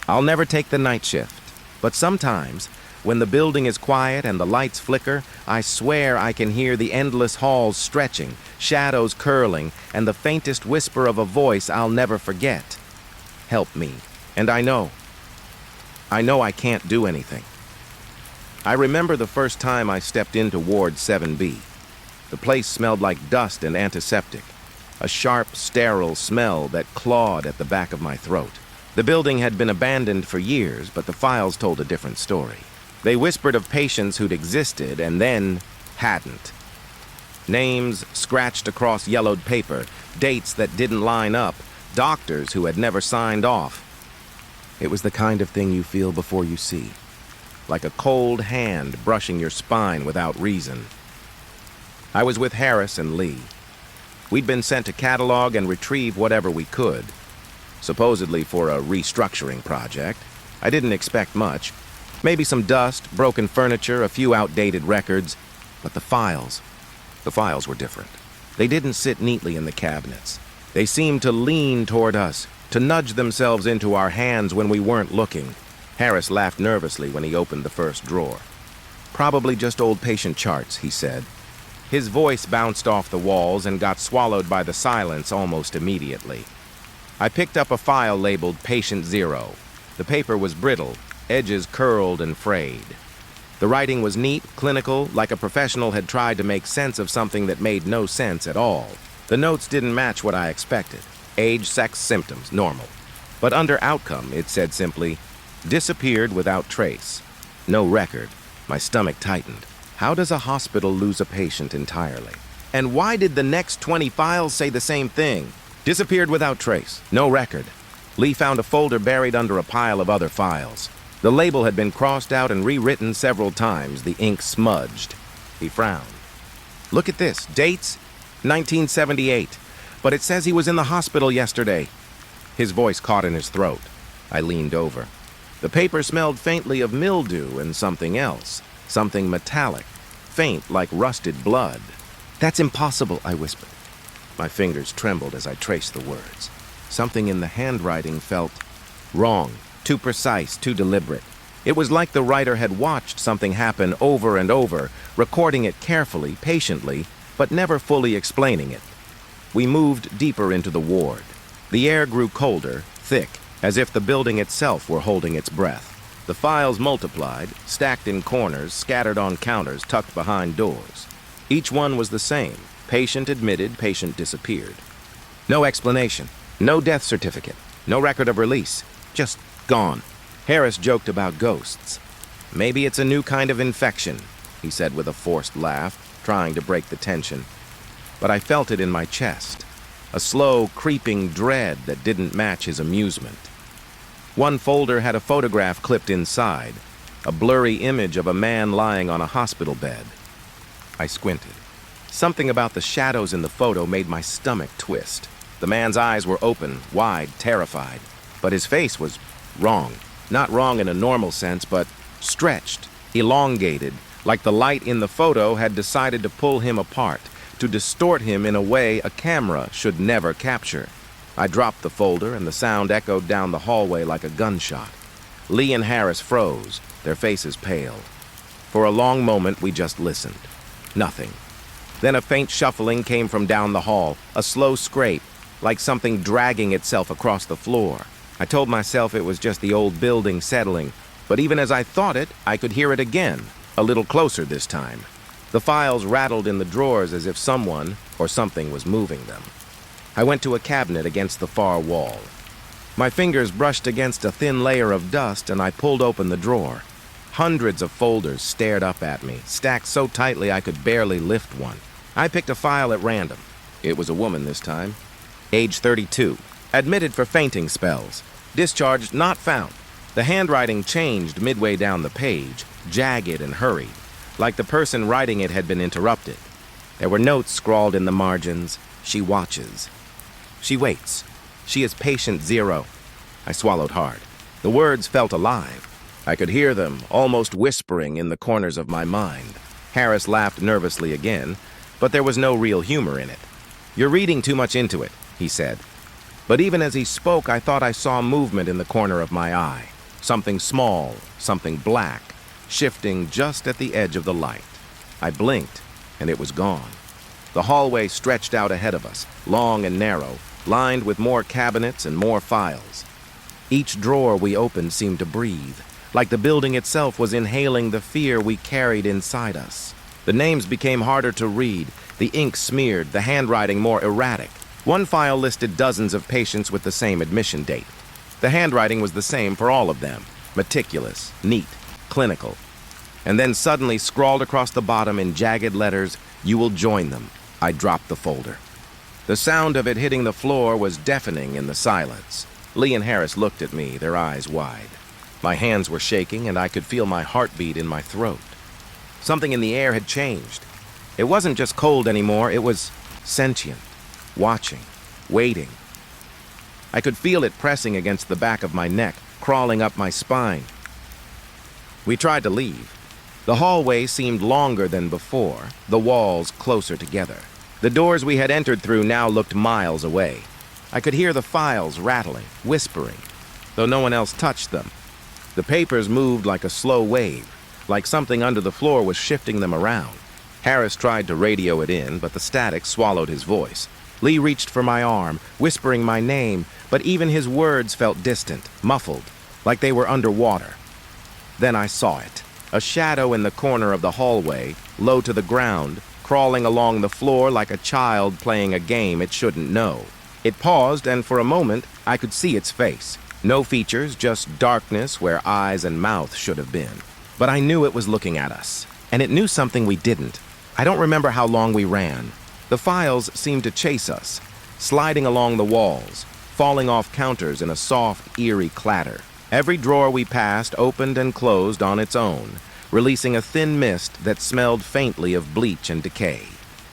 I'll never take the night shift. But sometimes, when the building is quiet and the lights flicker, I swear I can hear the endless halls stretching, shadows curling, and the faintest whisper of a voice I'll never forget. Help me. And I know I can't do anything. I remember the first time I stepped into Ward 7B. The place smelled like dust and antiseptic, a sharp, sterile smell that clawed at the back of my throat. The building had been abandoned for years, but the files told a different story. They whispered of patients who'd existed and then hadn't. Names scratched across yellowed paper, dates that didn't line up, doctors who had never signed off. It was the kind of thing you feel before you see, like a cold hand brushing your spine without reason. I was with Harris and Lee. We'd been sent to catalog and retrieve whatever we could, supposedly for a restructuring project. I didn't expect much. Maybe some dust, broken furniture, a few outdated records, but the files were different. They didn't sit neatly in the cabinets. They seemed to lean toward us, to nudge themselves into our hands when we weren't looking. Harris laughed nervously when he opened the first drawer. "Probably just old patient charts," he said. His voice bounced off the walls and got swallowed by the silence almost immediately. I picked up a file labeled Patient Zero. The paper was brittle, edges curled and frayed. The writing was neat, clinical, like a professional had tried to make sense of something that made no sense at all. The notes didn't match what I expected. Age, sex, symptoms, normal. But under outcome, it said simply, disappeared without trace. No record. My stomach tightened. How does a hospital lose a patient entirely? And why did the next 20 files say the same thing? Disappeared without trace. No record. Lee found a folder buried under a pile of other files. The label had been crossed out and rewritten several times, the ink smudged. He frowned. "Look at this. Dates? 1978. But it says he was in the hospital yesterday." His voice caught in his throat. I leaned over. The paper smelled faintly of mildew and something else. Something metallic. Faint like rusted blood. "That's impossible," I whispered. My fingers trembled as I traced the words. Something in the handwriting felt wrong, too precise, too deliberate. It was like the writer had watched something happen over and over, recording it carefully, patiently, but never fully explaining it. We moved deeper into the ward. The air grew colder, thick, as if the building itself were holding its breath. The files multiplied, stacked in corners, scattered on counters, tucked behind doors. Each one was the same. Patient admitted, patient disappeared. No explanation, no death certificate, no record of release, just gone. Harris joked about ghosts. "Maybe it's a new kind of infection," he said with a forced laugh, trying to break the tension. But I felt it in my chest, a slow, creeping dread that didn't match his amusement. One folder had a photograph clipped inside, a blurry image of a man lying on a hospital bed. I squinted. Something about the shadows in the photo made my stomach twist. The man's eyes were open, wide, terrified, but his face was wrong. Not wrong in a normal sense, but stretched, elongated, like the light in the photo had decided to pull him apart, to distort him in a way a camera should never capture. I dropped the folder, and the sound echoed down the hallway like a gunshot. Lee and Harris froze, their faces pale. For a long moment, we just listened. Nothing. Then a faint shuffling came from down the hall, a slow scrape, like something dragging itself across the floor. I told myself it was just the old building settling, but even as I thought it, I could hear it again, a little closer this time. The files rattled in the drawers as if someone or something was moving them. I went to a cabinet against the far wall. My fingers brushed against a thin layer of dust, and I pulled open the drawer. Hundreds of folders stared up at me, stacked so tightly I could barely lift one. I picked a file at random. It was a woman this time. Age 32. Admitted for fainting spells. Discharged not found. The handwriting changed midway down the page, jagged and hurried, like the person writing it had been interrupted. There were notes scrawled in the margins. She watches. She waits. She is patient zero. I swallowed hard. The words felt alive. I could hear them, almost whispering in the corners of my mind. Harris laughed nervously again, but there was no real humor in it. "You're reading too much into it," he said. But even as he spoke, I thought I saw movement in the corner of my eye. Something small, something black, shifting just at the edge of the light. I blinked, and it was gone. The hallway stretched out ahead of us, long and narrow, lined with more cabinets and more files. Each drawer we opened seemed to breathe, like the building itself was inhaling the fear we carried inside us. The names became harder to read, the ink smeared, the handwriting more erratic. One file listed dozens of patients with the same admission date. The handwriting was the same for all of them, meticulous, neat, clinical. And then suddenly scrawled across the bottom in jagged letters, "You will join them." I dropped the folder. The sound of it hitting the floor was deafening in the silence. Lee and Harris looked at me, their eyes wide. My hands were shaking, and I could feel my heartbeat in my throat. Something in the air had changed. It wasn't just cold anymore, it was sentient, watching, waiting. I could feel it pressing against the back of my neck, crawling up my spine. We tried to leave. The hallway seemed longer than before, the walls closer together. The doors we had entered through now looked miles away. I could hear the files rattling, whispering, though no one else touched them. The papers moved like a slow wave, like something under the floor was shifting them around. Harris tried to radio it in, but the static swallowed his voice. Lee reached for my arm, whispering my name, but even his words felt distant, muffled, like they were underwater. Then I saw it. A shadow in the corner of the hallway, low to the ground, crawling along the floor like a child playing a game it shouldn't know. It paused, and for a moment, I could see its face. No features, just darkness where eyes and mouth should have been. But I knew it was looking at us, and it knew something we didn't. I don't remember how long we ran. The files seemed to chase us, sliding along the walls, falling off counters in a soft, eerie clatter. Every drawer we passed opened and closed on its own, releasing a thin mist that smelled faintly of bleach and decay.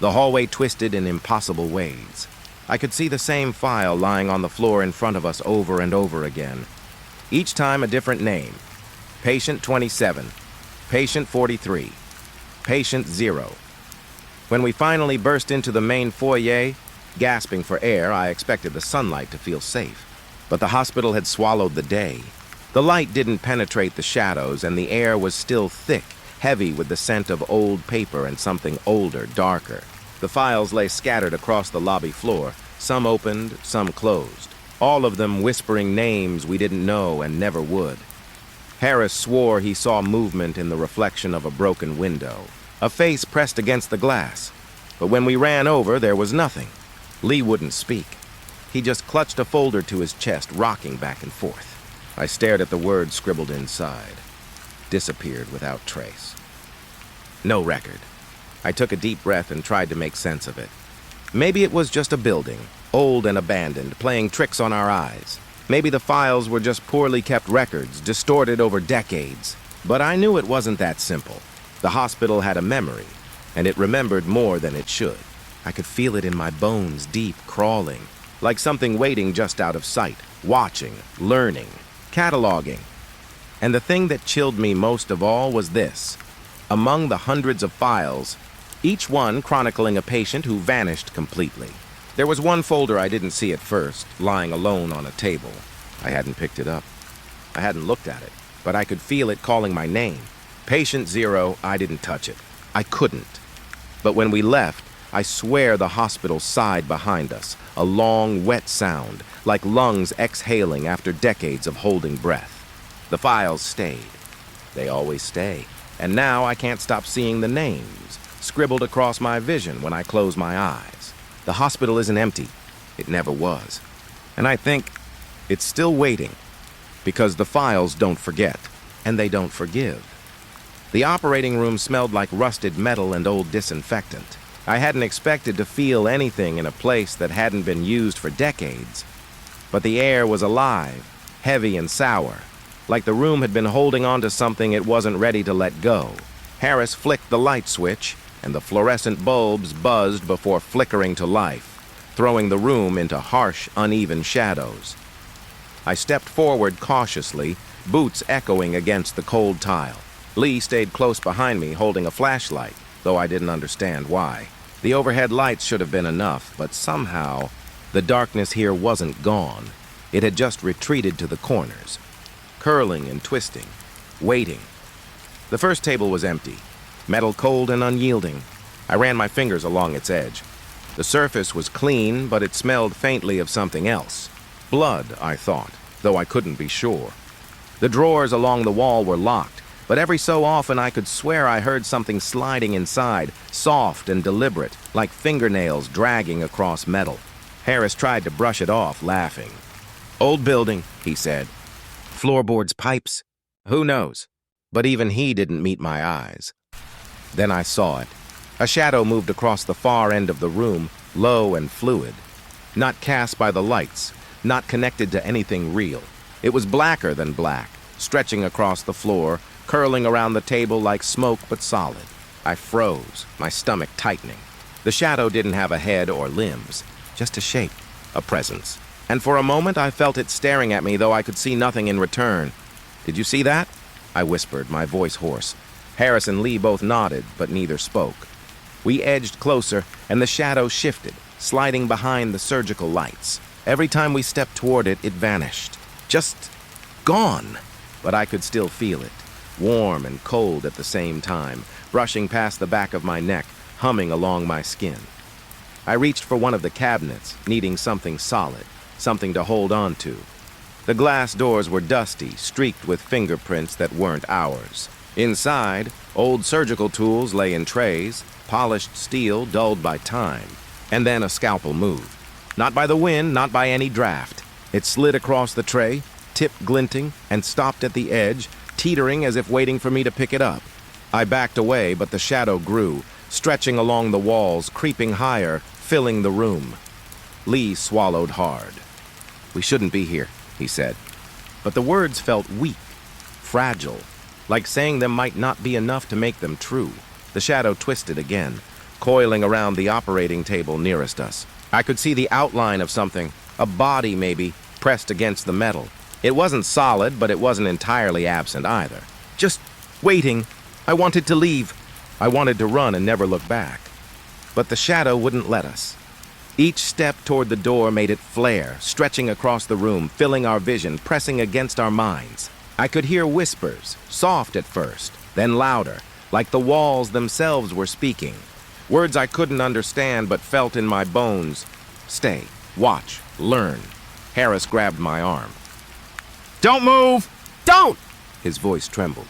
The hallway twisted in impossible ways. I could see the same file lying on the floor in front of us over and over again. Each time a different name. Patient 27, Patient 43, Patient 0. When we finally burst into the main foyer, gasping for air, I expected the sunlight to feel safe. But the hospital had swallowed the day. The light didn't penetrate the shadows, and the air was still thick, heavy with the scent of old paper and something older, darker. The files lay scattered across the lobby floor, some opened, some closed, all of them whispering names we didn't know and never would. Harris swore he saw movement in the reflection of a broken window, a face pressed against the glass. But when we ran over, there was nothing. Lee wouldn't speak. He just clutched a folder to his chest, rocking back and forth. I stared at the words scribbled inside. Disappeared without trace. No record. I took a deep breath and tried to make sense of it. Maybe it was just a building, old and abandoned, playing tricks on our eyes. Maybe the files were just poorly kept records, distorted over decades. But I knew it wasn't that simple. The hospital had a memory, and it remembered more than it should. I could feel it in my bones, deep, crawling, like something waiting just out of sight, watching, learning, cataloging. And the thing that chilled me most of all was this. Among the hundreds of files, each one chronicling a patient who vanished completely. There was one folder I didn't see at first, lying alone on a table. I hadn't picked it up. I hadn't looked at it, but I could feel it calling my name. Patient 0, I didn't touch it. I couldn't. But when we left, I swear the hospital sighed behind us, a long, wet sound, like lungs exhaling after decades of holding breath. The files stayed. They always stay. And now I can't stop seeing the names, scribbled across my vision when I close my eyes. The hospital isn't empty. It never was. And I think it's still waiting, because the files don't forget, and they don't forgive. The operating room smelled like rusted metal and old disinfectant. I hadn't expected to feel anything in a place that hadn't been used for decades. But the air was alive, heavy and sour, like the room had been holding on to something it wasn't ready to let go. Harris flicked the light switch, and the fluorescent bulbs buzzed before flickering to life, throwing the room into harsh, uneven shadows. I stepped forward cautiously, boots echoing against the cold tile. Lee stayed close behind me, holding a flashlight, though I didn't understand why. The overhead lights should have been enough, but somehow the darkness here wasn't gone. It had just retreated to the corners, curling and twisting, waiting. The first table was empty, metal cold and unyielding. I ran my fingers along its edge. The surface was clean, but it smelled faintly of something else. Blood, I thought, though I couldn't be sure. The drawers along the wall were locked, but every so often I could swear I heard something sliding inside, soft and deliberate, like fingernails dragging across metal. Harris tried to brush it off, laughing. "Old building," he said. "Floorboards, pipes. Who knows?" But even he didn't meet my eyes. Then I saw it. A shadow moved across the far end of the room, low and fluid. Not cast by the lights, not connected to anything real. It was blacker than black, stretching across the floor, curling around the table like smoke but solid. I froze, my stomach tightening. The shadow didn't have a head or limbs, just a shape, a presence. And for a moment I felt it staring at me, though I could see nothing in return. "Did you see that?" I whispered, my voice hoarse. Harris and Lee both nodded, but neither spoke. We edged closer, and the shadow shifted, sliding behind the surgical lights. Every time we stepped toward it, it vanished. Just gone. But I could still feel it, warm and cold at the same time, brushing past the back of my neck, humming along my skin. I reached for one of the cabinets, needing something solid, something to hold on to. The glass doors were dusty, streaked with fingerprints that weren't ours. Inside, old surgical tools lay in trays, polished steel dulled by time. And then a scalpel moved. Not by the wind, not by any draft. It slid across the tray, tip glinting, and stopped at the edge, teetering as if waiting for me to pick it up. I backed away, but the shadow grew, stretching along the walls, creeping higher, filling the room. Lee swallowed hard. "We shouldn't be here," he said. But the words felt weak, fragile, like saying them might not be enough to make them true. The shadow twisted again, coiling around the operating table nearest us. I could see the outline of something, a body maybe, pressed against the metal. It wasn't solid, but it wasn't entirely absent either. Just waiting. I wanted to leave. I wanted to run and never look back. But the shadow wouldn't let us. Each step toward the door made it flare, stretching across the room, filling our vision, pressing against our minds. I could hear whispers, soft at first, then louder, like the walls themselves were speaking. Words I couldn't understand but felt in my bones. "Stay, watch, learn." Harris grabbed my arm. "Don't move! Don't!" His voice trembled.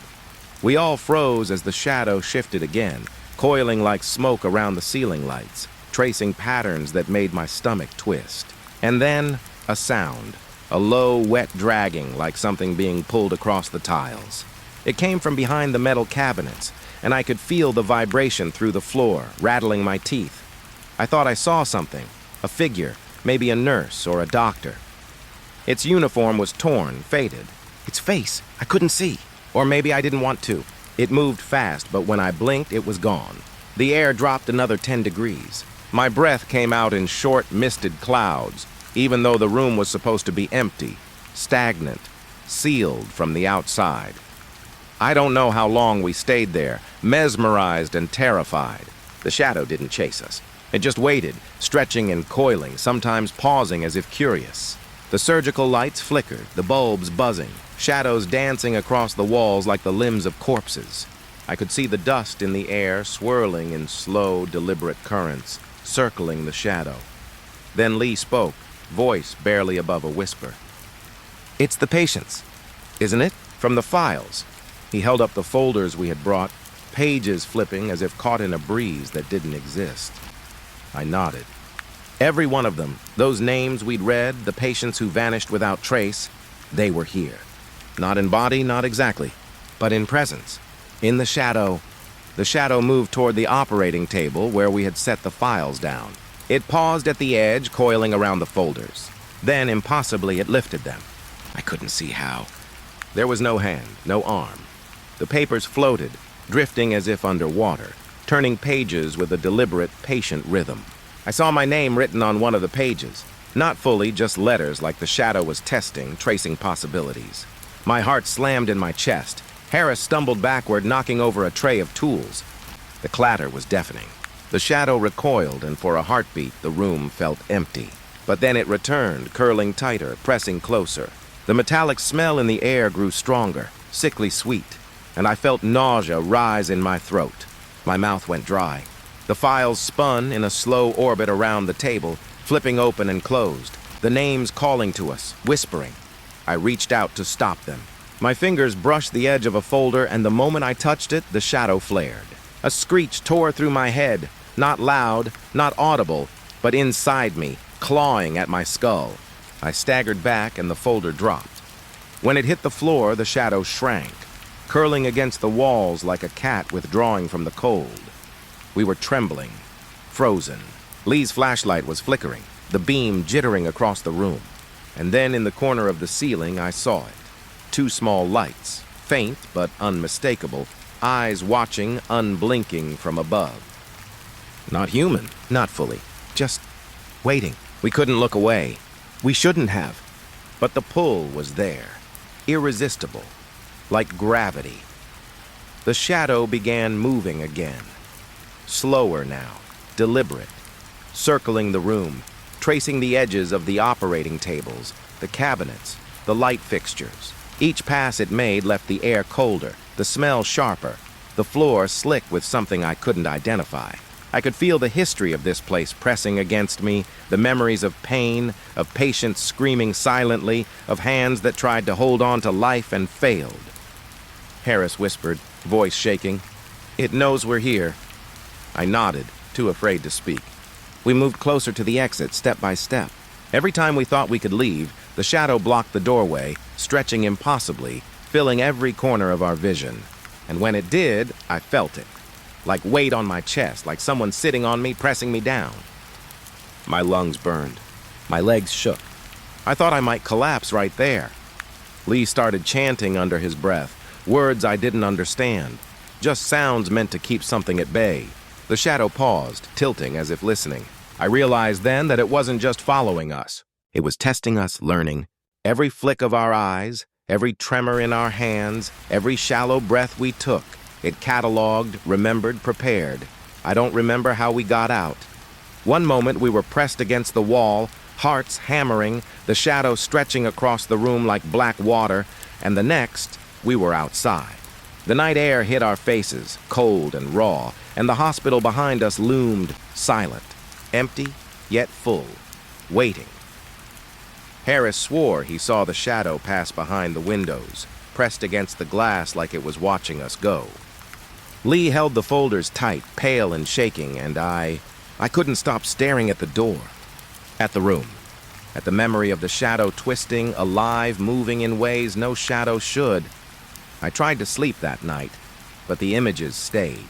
We all froze as the shadow shifted again, coiling like smoke around the ceiling lights, tracing patterns that made my stomach twist. And then a sound, a low, wet dragging like something being pulled across the tiles. It came from behind the metal cabinets, and I could feel the vibration through the floor, rattling my teeth. I thought I saw something, a figure, maybe a nurse or a doctor. Its uniform was torn, faded. Its face, I couldn't see. Or maybe I didn't want to. It moved fast, but when I blinked, it was gone. The air dropped another 10 degrees. My breath came out in short, misted clouds, even though the room was supposed to be empty, stagnant, sealed from the outside. I don't know how long we stayed there, mesmerized and terrified. The shadow didn't chase us. It just waited, stretching and coiling, sometimes pausing as if curious. The surgical lights flickered, the bulbs buzzing, shadows dancing across the walls like the limbs of corpses. I could see the dust in the air swirling in slow, deliberate currents, circling the shadow. Then Lee spoke, voice barely above a whisper. "It's the patients, isn't it? From the files." He held up the folders we had brought, pages flipping as if caught in a breeze that didn't exist. I nodded. Every one of them, those names we'd read, the patients who vanished without trace, they were here. Not in body, not exactly, but in presence. In the shadow moved toward the operating table where we had set the files down. It paused at the edge, coiling around the folders. Then, impossibly, it lifted them. I couldn't see how. There was no hand, no arm. The papers floated, drifting as if underwater, turning pages with a deliberate, patient rhythm. I saw my name written on one of the pages. Not fully, just letters like the shadow was testing, tracing possibilities. My heart slammed in my chest. Harris stumbled backward, knocking over a tray of tools. The clatter was deafening. The shadow recoiled, and for a heartbeat, the room felt empty. But then it returned, curling tighter, pressing closer. The metallic smell in the air grew stronger, sickly sweet, and I felt nausea rise in my throat. My mouth went dry. The files spun in a slow orbit around the table, flipping open and closed, the names calling to us, whispering. I reached out to stop them. My fingers brushed the edge of a folder, and the moment I touched it, the shadow flared. A screech tore through my head, not loud, not audible, but inside me, clawing at my skull. I staggered back, and the folder dropped. When it hit the floor, the shadow shrank, curling against the walls like a cat withdrawing from the cold. We were trembling, frozen. Lee's flashlight was flickering, the beam jittering across the room. And then in the corner of the ceiling, I saw it. Two small lights, faint but unmistakable, eyes watching, unblinking from above. Not human, not fully, just waiting. We couldn't look away. We shouldn't have. But the pull was there, irresistible, like gravity. The shadow began moving again, slower now, deliberate, circling the room, tracing the edges of the operating tables, the cabinets, the light fixtures. Each pass it made left the air colder, the smell sharper, the floor slick with something I couldn't identify. I could feel the history of this place pressing against me, the memories of pain, of patients screaming silently, of hands that tried to hold on to life and failed. Harris whispered, voice shaking, "It knows we're here." I nodded, too afraid to speak. We moved closer to the exit, step by step. Every time we thought we could leave, the shadow blocked the doorway, stretching impossibly, filling every corner of our vision. And when it did, I felt it. Like weight on my chest, like someone sitting on me, pressing me down. My lungs burned. My legs shook. I thought I might collapse right there. Lee started chanting under his breath, words I didn't understand, just sounds meant to keep something at bay. The shadow paused, tilting as if listening. I realized then that it wasn't just following us. It was testing us, learning. Every flick of our eyes, every tremor in our hands, every shallow breath we took, it cataloged, remembered, prepared. I don't remember how we got out. One moment we were pressed against the wall, hearts hammering, the shadow stretching across the room like black water, and the next, we were outside. The night air hit our faces, cold and raw, and the hospital behind us loomed, silent, empty, yet full, waiting. Harris swore he saw the shadow pass behind the windows, pressed against the glass like it was watching us go. Lee held the folders tight, pale and shaking, and I couldn't stop staring at the door, at the room, at the memory of the shadow twisting, alive, moving in ways no shadow should. I tried to sleep that night, but the images stayed.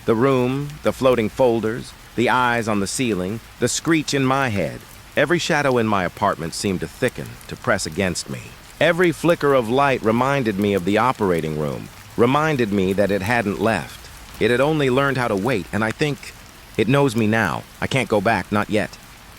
The room, the floating folders, the eyes on the ceiling, the screech in my head. Every shadow in my apartment seemed to thicken, to press against me. Every flicker of light reminded me of the operating room, reminded me that it hadn't left. It had only learned how to wait, and I think it knows me now. I can't go back, not yet.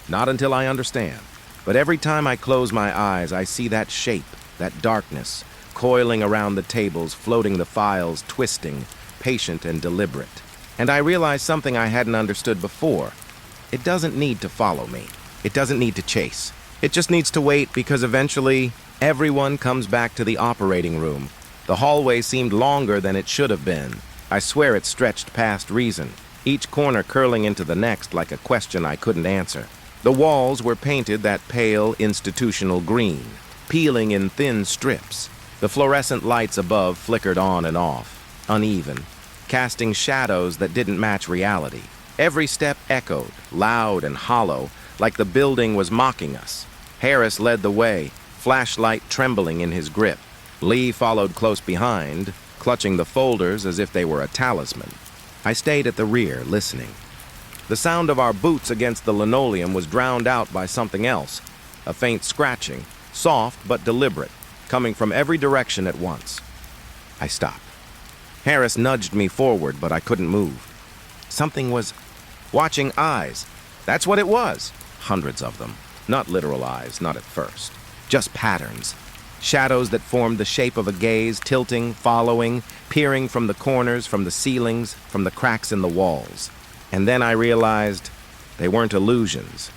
Not until I understand. But every time I close my eyes, I see that shape, that darkness, coiling around the tables, floating the files, twisting, patient and deliberate. And I realized something I hadn't understood before. It doesn't need to follow me. It doesn't need to chase. It just needs to wait because eventually everyone comes back to the operating room. The hallway seemed longer than it should have been. I swear it stretched past reason, each corner curling into the next like a question I couldn't answer. The walls were painted that pale institutional green, peeling in thin strips. The fluorescent lights above flickered on and off, uneven, casting shadows that didn't match reality. Every step echoed, loud and hollow, like the building was mocking us. Harris led the way, flashlight trembling in his grip. Lee followed close behind, clutching the folders as if they were a talisman. I stayed at the rear, listening. The sound of our boots against the linoleum was drowned out by something else, a faint scratching, soft but deliberate, coming from every direction at once. I stopped. Harris nudged me forward, but I couldn't move. Something was watching eyes. That's what it was. Hundreds of them. Not literal eyes, not at first. Just patterns. Shadows that formed the shape of a gaze, tilting, following, peering from the corners, from the ceilings, from the cracks in the walls. And then I realized they weren't illusions.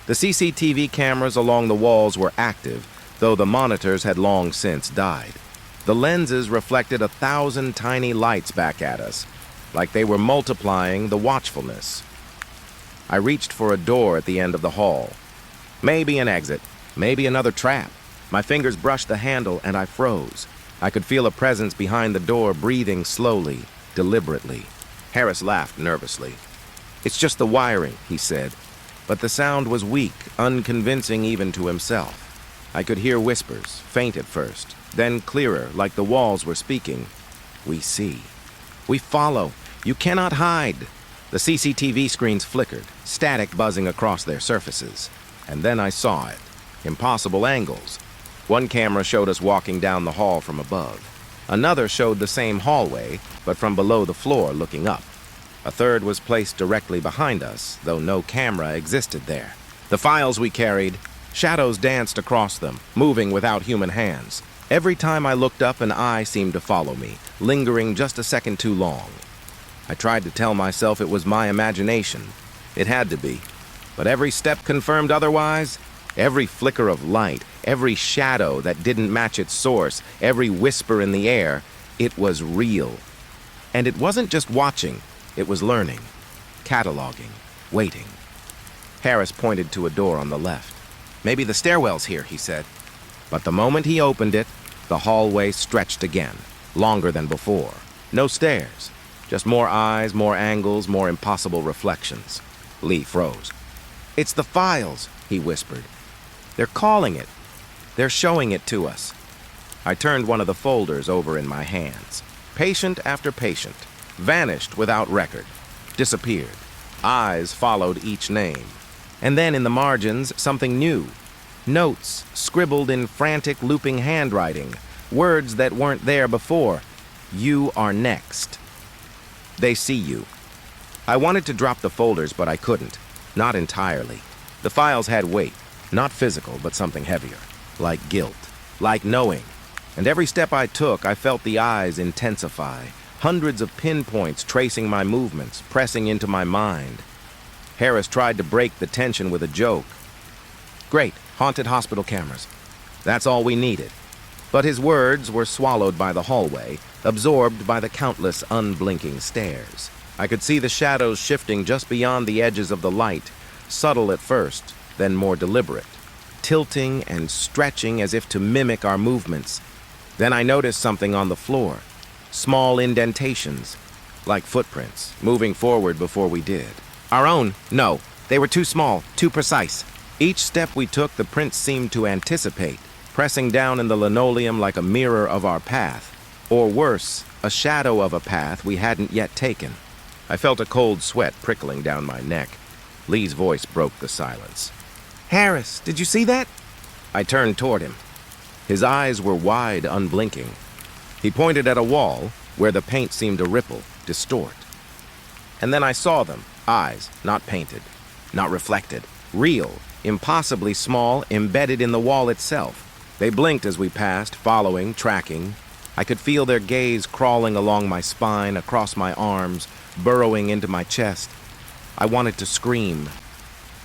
The CCTV cameras along the walls were active, though the monitors had long since died. The lenses reflected 1,000 tiny lights back at us, like they were multiplying the watchfulness. I reached for a door at the end of the hall. Maybe an exit, maybe another trap. My fingers brushed the handle and I froze. I could feel a presence behind the door breathing slowly, deliberately. Harris laughed nervously. "It's just the wiring," he said. But the sound was weak, unconvincing even to himself. I could hear whispers, faint at first, then clearer, like the walls were speaking. "We see. We follow. You cannot hide." The CCTV screens flickered, static buzzing across their surfaces. And then I saw it. Impossible angles. One camera showed us walking down the hall from above. Another showed the same hallway, but from below the floor looking up. A third was placed directly behind us, though no camera existed there. The files we carried, shadows danced across them, moving without human hands. Every time I looked up, an eye seemed to follow me, lingering just a second too long. I tried to tell myself it was my imagination. It had to be. But every step confirmed otherwise. Every flicker of light, every shadow that didn't match its source, every whisper in the air, it was real. And it wasn't just watching, it was learning, cataloging, waiting. Harris pointed to a door on the left. "Maybe the stairwell's here," he said. But the moment he opened it, the hallway stretched again, longer than before. No stairs, just more eyes, more angles, more impossible reflections. Lee froze. "It's the files," he whispered. "They're calling it. They're showing it to us." I turned one of the folders over in my hands. Patient after patient, vanished without record, disappeared. Eyes followed each name. And then in the margins, something new. Notes scribbled in frantic, looping handwriting, words that weren't there before. "You are next. They see you." I wanted to drop the folders, but I couldn't. Not entirely. The files had weight. Not physical, but something heavier. Like guilt. Like knowing. And every step I took, I felt the eyes intensify. Hundreds of pinpoints tracing my movements, pressing into my mind. Harris tried to break the tension with a joke. "Great, haunted hospital cameras. That's all we needed." But his words were swallowed by the hallway, absorbed by the countless unblinking stares. I could see the shadows shifting just beyond the edges of the light, subtle at first, then more deliberate, tilting and stretching as if to mimic our movements. Then I noticed something on the floor, small indentations, like footprints, moving forward before we did. Our own? No, they were too small, too precise. Each step we took, the prints seemed to anticipate, pressing down in the linoleum like a mirror of our path, or worse, a shadow of a path we hadn't yet taken. I felt a cold sweat prickling down my neck. Lee's voice broke the silence. "Harris, did you see that?" I turned toward him. His eyes were wide, unblinking. He pointed at a wall where the paint seemed to ripple, distort. And then I saw them, eyes, not painted, not reflected, real, impossibly small, embedded in the wall itself. They blinked as we passed, following, tracking. I could feel their gaze crawling along my spine, across my arms, burrowing into my chest. I wanted to scream,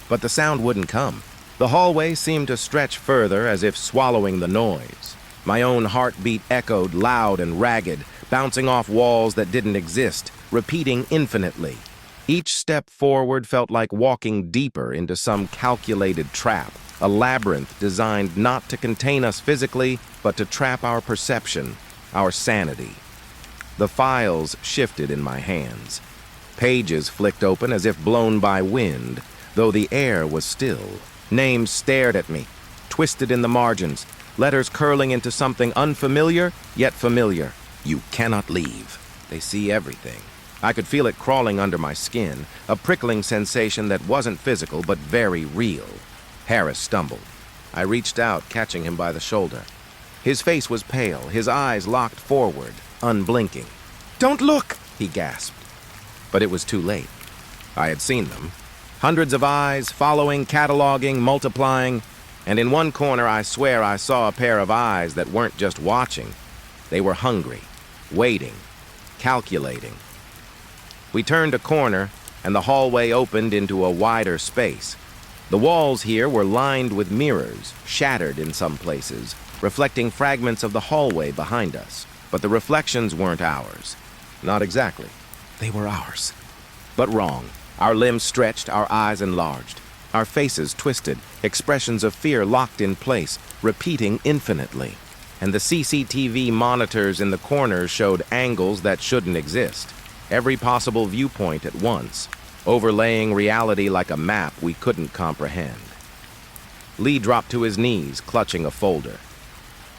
but the sound wouldn't come. The hallway seemed to stretch further, as if swallowing the noise. My own heartbeat echoed loud and ragged, bouncing off walls that didn't exist, repeating infinitely. Each step forward felt like walking deeper into some calculated trap, a labyrinth designed not to contain us physically, but to trap our perception, our sanity. The files shifted in my hands. Pages flicked open as if blown by wind, though the air was still. Names stared at me, twisted in the margins, letters curling into something unfamiliar, yet familiar. "You cannot leave." They see everything. I could feel it crawling under my skin, a prickling sensation that wasn't physical, but very real. Harris stumbled. I reached out, catching him by the shoulder. His face was pale, his eyes locked forward, unblinking. "Don't look!" he gasped. But it was too late. I had seen them. Hundreds of eyes, following, cataloging, multiplying, and in one corner I swear I saw a pair of eyes that weren't just watching. They were hungry, waiting, calculating. We turned a corner, and the hallway opened into a wider space. The walls here were lined with mirrors, shattered in some places, reflecting fragments of the hallway behind us. But the reflections weren't ours. Not exactly. They were ours. But wrong. Our limbs stretched, our eyes enlarged. Our faces twisted, expressions of fear locked in place, repeating infinitely. and the CCTV monitors in the corners showed angles that shouldn't exist. Every possible viewpoint at once, overlaying reality like a map we couldn't comprehend. Lee dropped to his knees, clutching a folder.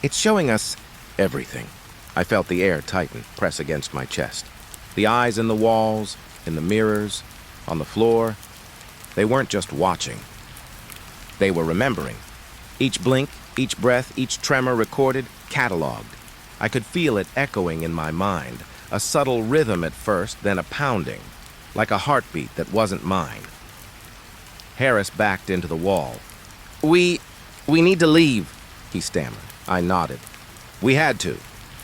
"It's showing us everything." I felt the air tighten, press against my chest. The eyes in the walls, in the mirrors, on the floor, they weren't just watching. They were remembering. Each blink, each breath, each tremor recorded, cataloged. I could feel it echoing in my mind, a subtle rhythm at first, then a pounding, like a heartbeat that wasn't mine. Harris backed into the wall. We need to leave," he stammered. I nodded. We had to,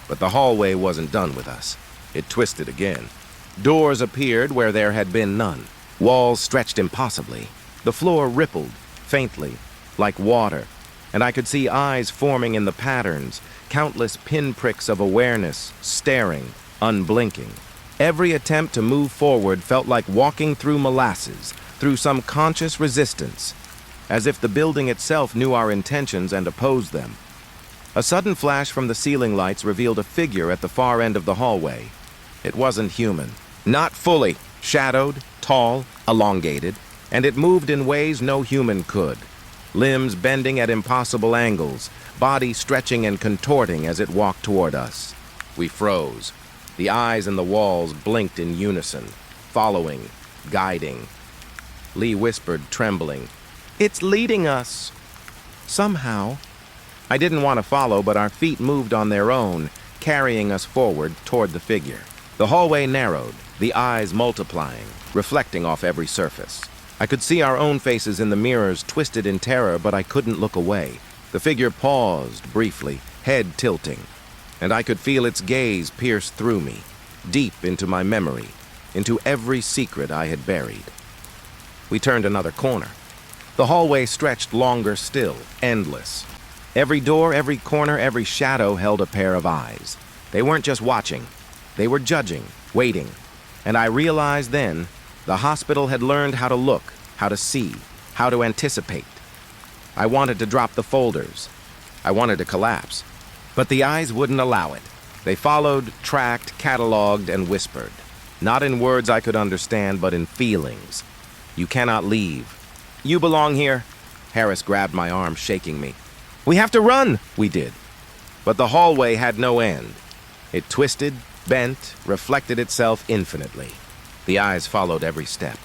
but the hallway wasn't done with us. It twisted again. Doors appeared where there had been none. Walls stretched impossibly. The floor rippled, faintly, like water, and I could see eyes forming in the patterns, countless pinpricks of awareness, staring, unblinking. Every attempt to move forward felt like walking through molasses, through some conscious resistance, as if the building itself knew our intentions and opposed them. A sudden flash from the ceiling lights revealed a figure at the far end of the hallway. It wasn't human. Not fully. Shadowed, tall, elongated, and it moved in ways no human could. Limbs bending at impossible angles, body stretching and contorting as it walked toward us. We froze. The eyes in the walls blinked in unison, following, guiding. Lee whispered, trembling, "It's leading us." Somehow. I didn't want to follow, but our feet moved on their own, carrying us forward toward the figure. The hallway narrowed, the eyes multiplying, reflecting off every surface. I could see our own faces in the mirrors, twisted in terror, but I couldn't look away. The figure paused briefly, head tilting, and I could feel its gaze pierce through me, deep into my memory, into every secret I had buried. We turned another corner. The hallway stretched longer still, endless. Every door, every corner, every shadow held a pair of eyes. They weren't just watching. They were judging, waiting. And I realized then, the hospital had learned how to look, how to see, how to anticipate. I wanted to drop the folders. I wanted to collapse. But the eyes wouldn't allow it. They followed, tracked, cataloged, and whispered. Not in words I could understand, but in feelings. "You cannot leave. You belong here." Harris grabbed my arm, shaking me. "We have to run!" We did. But the hallway had no end. It twisted, bent, reflected itself infinitely. The eyes followed every step.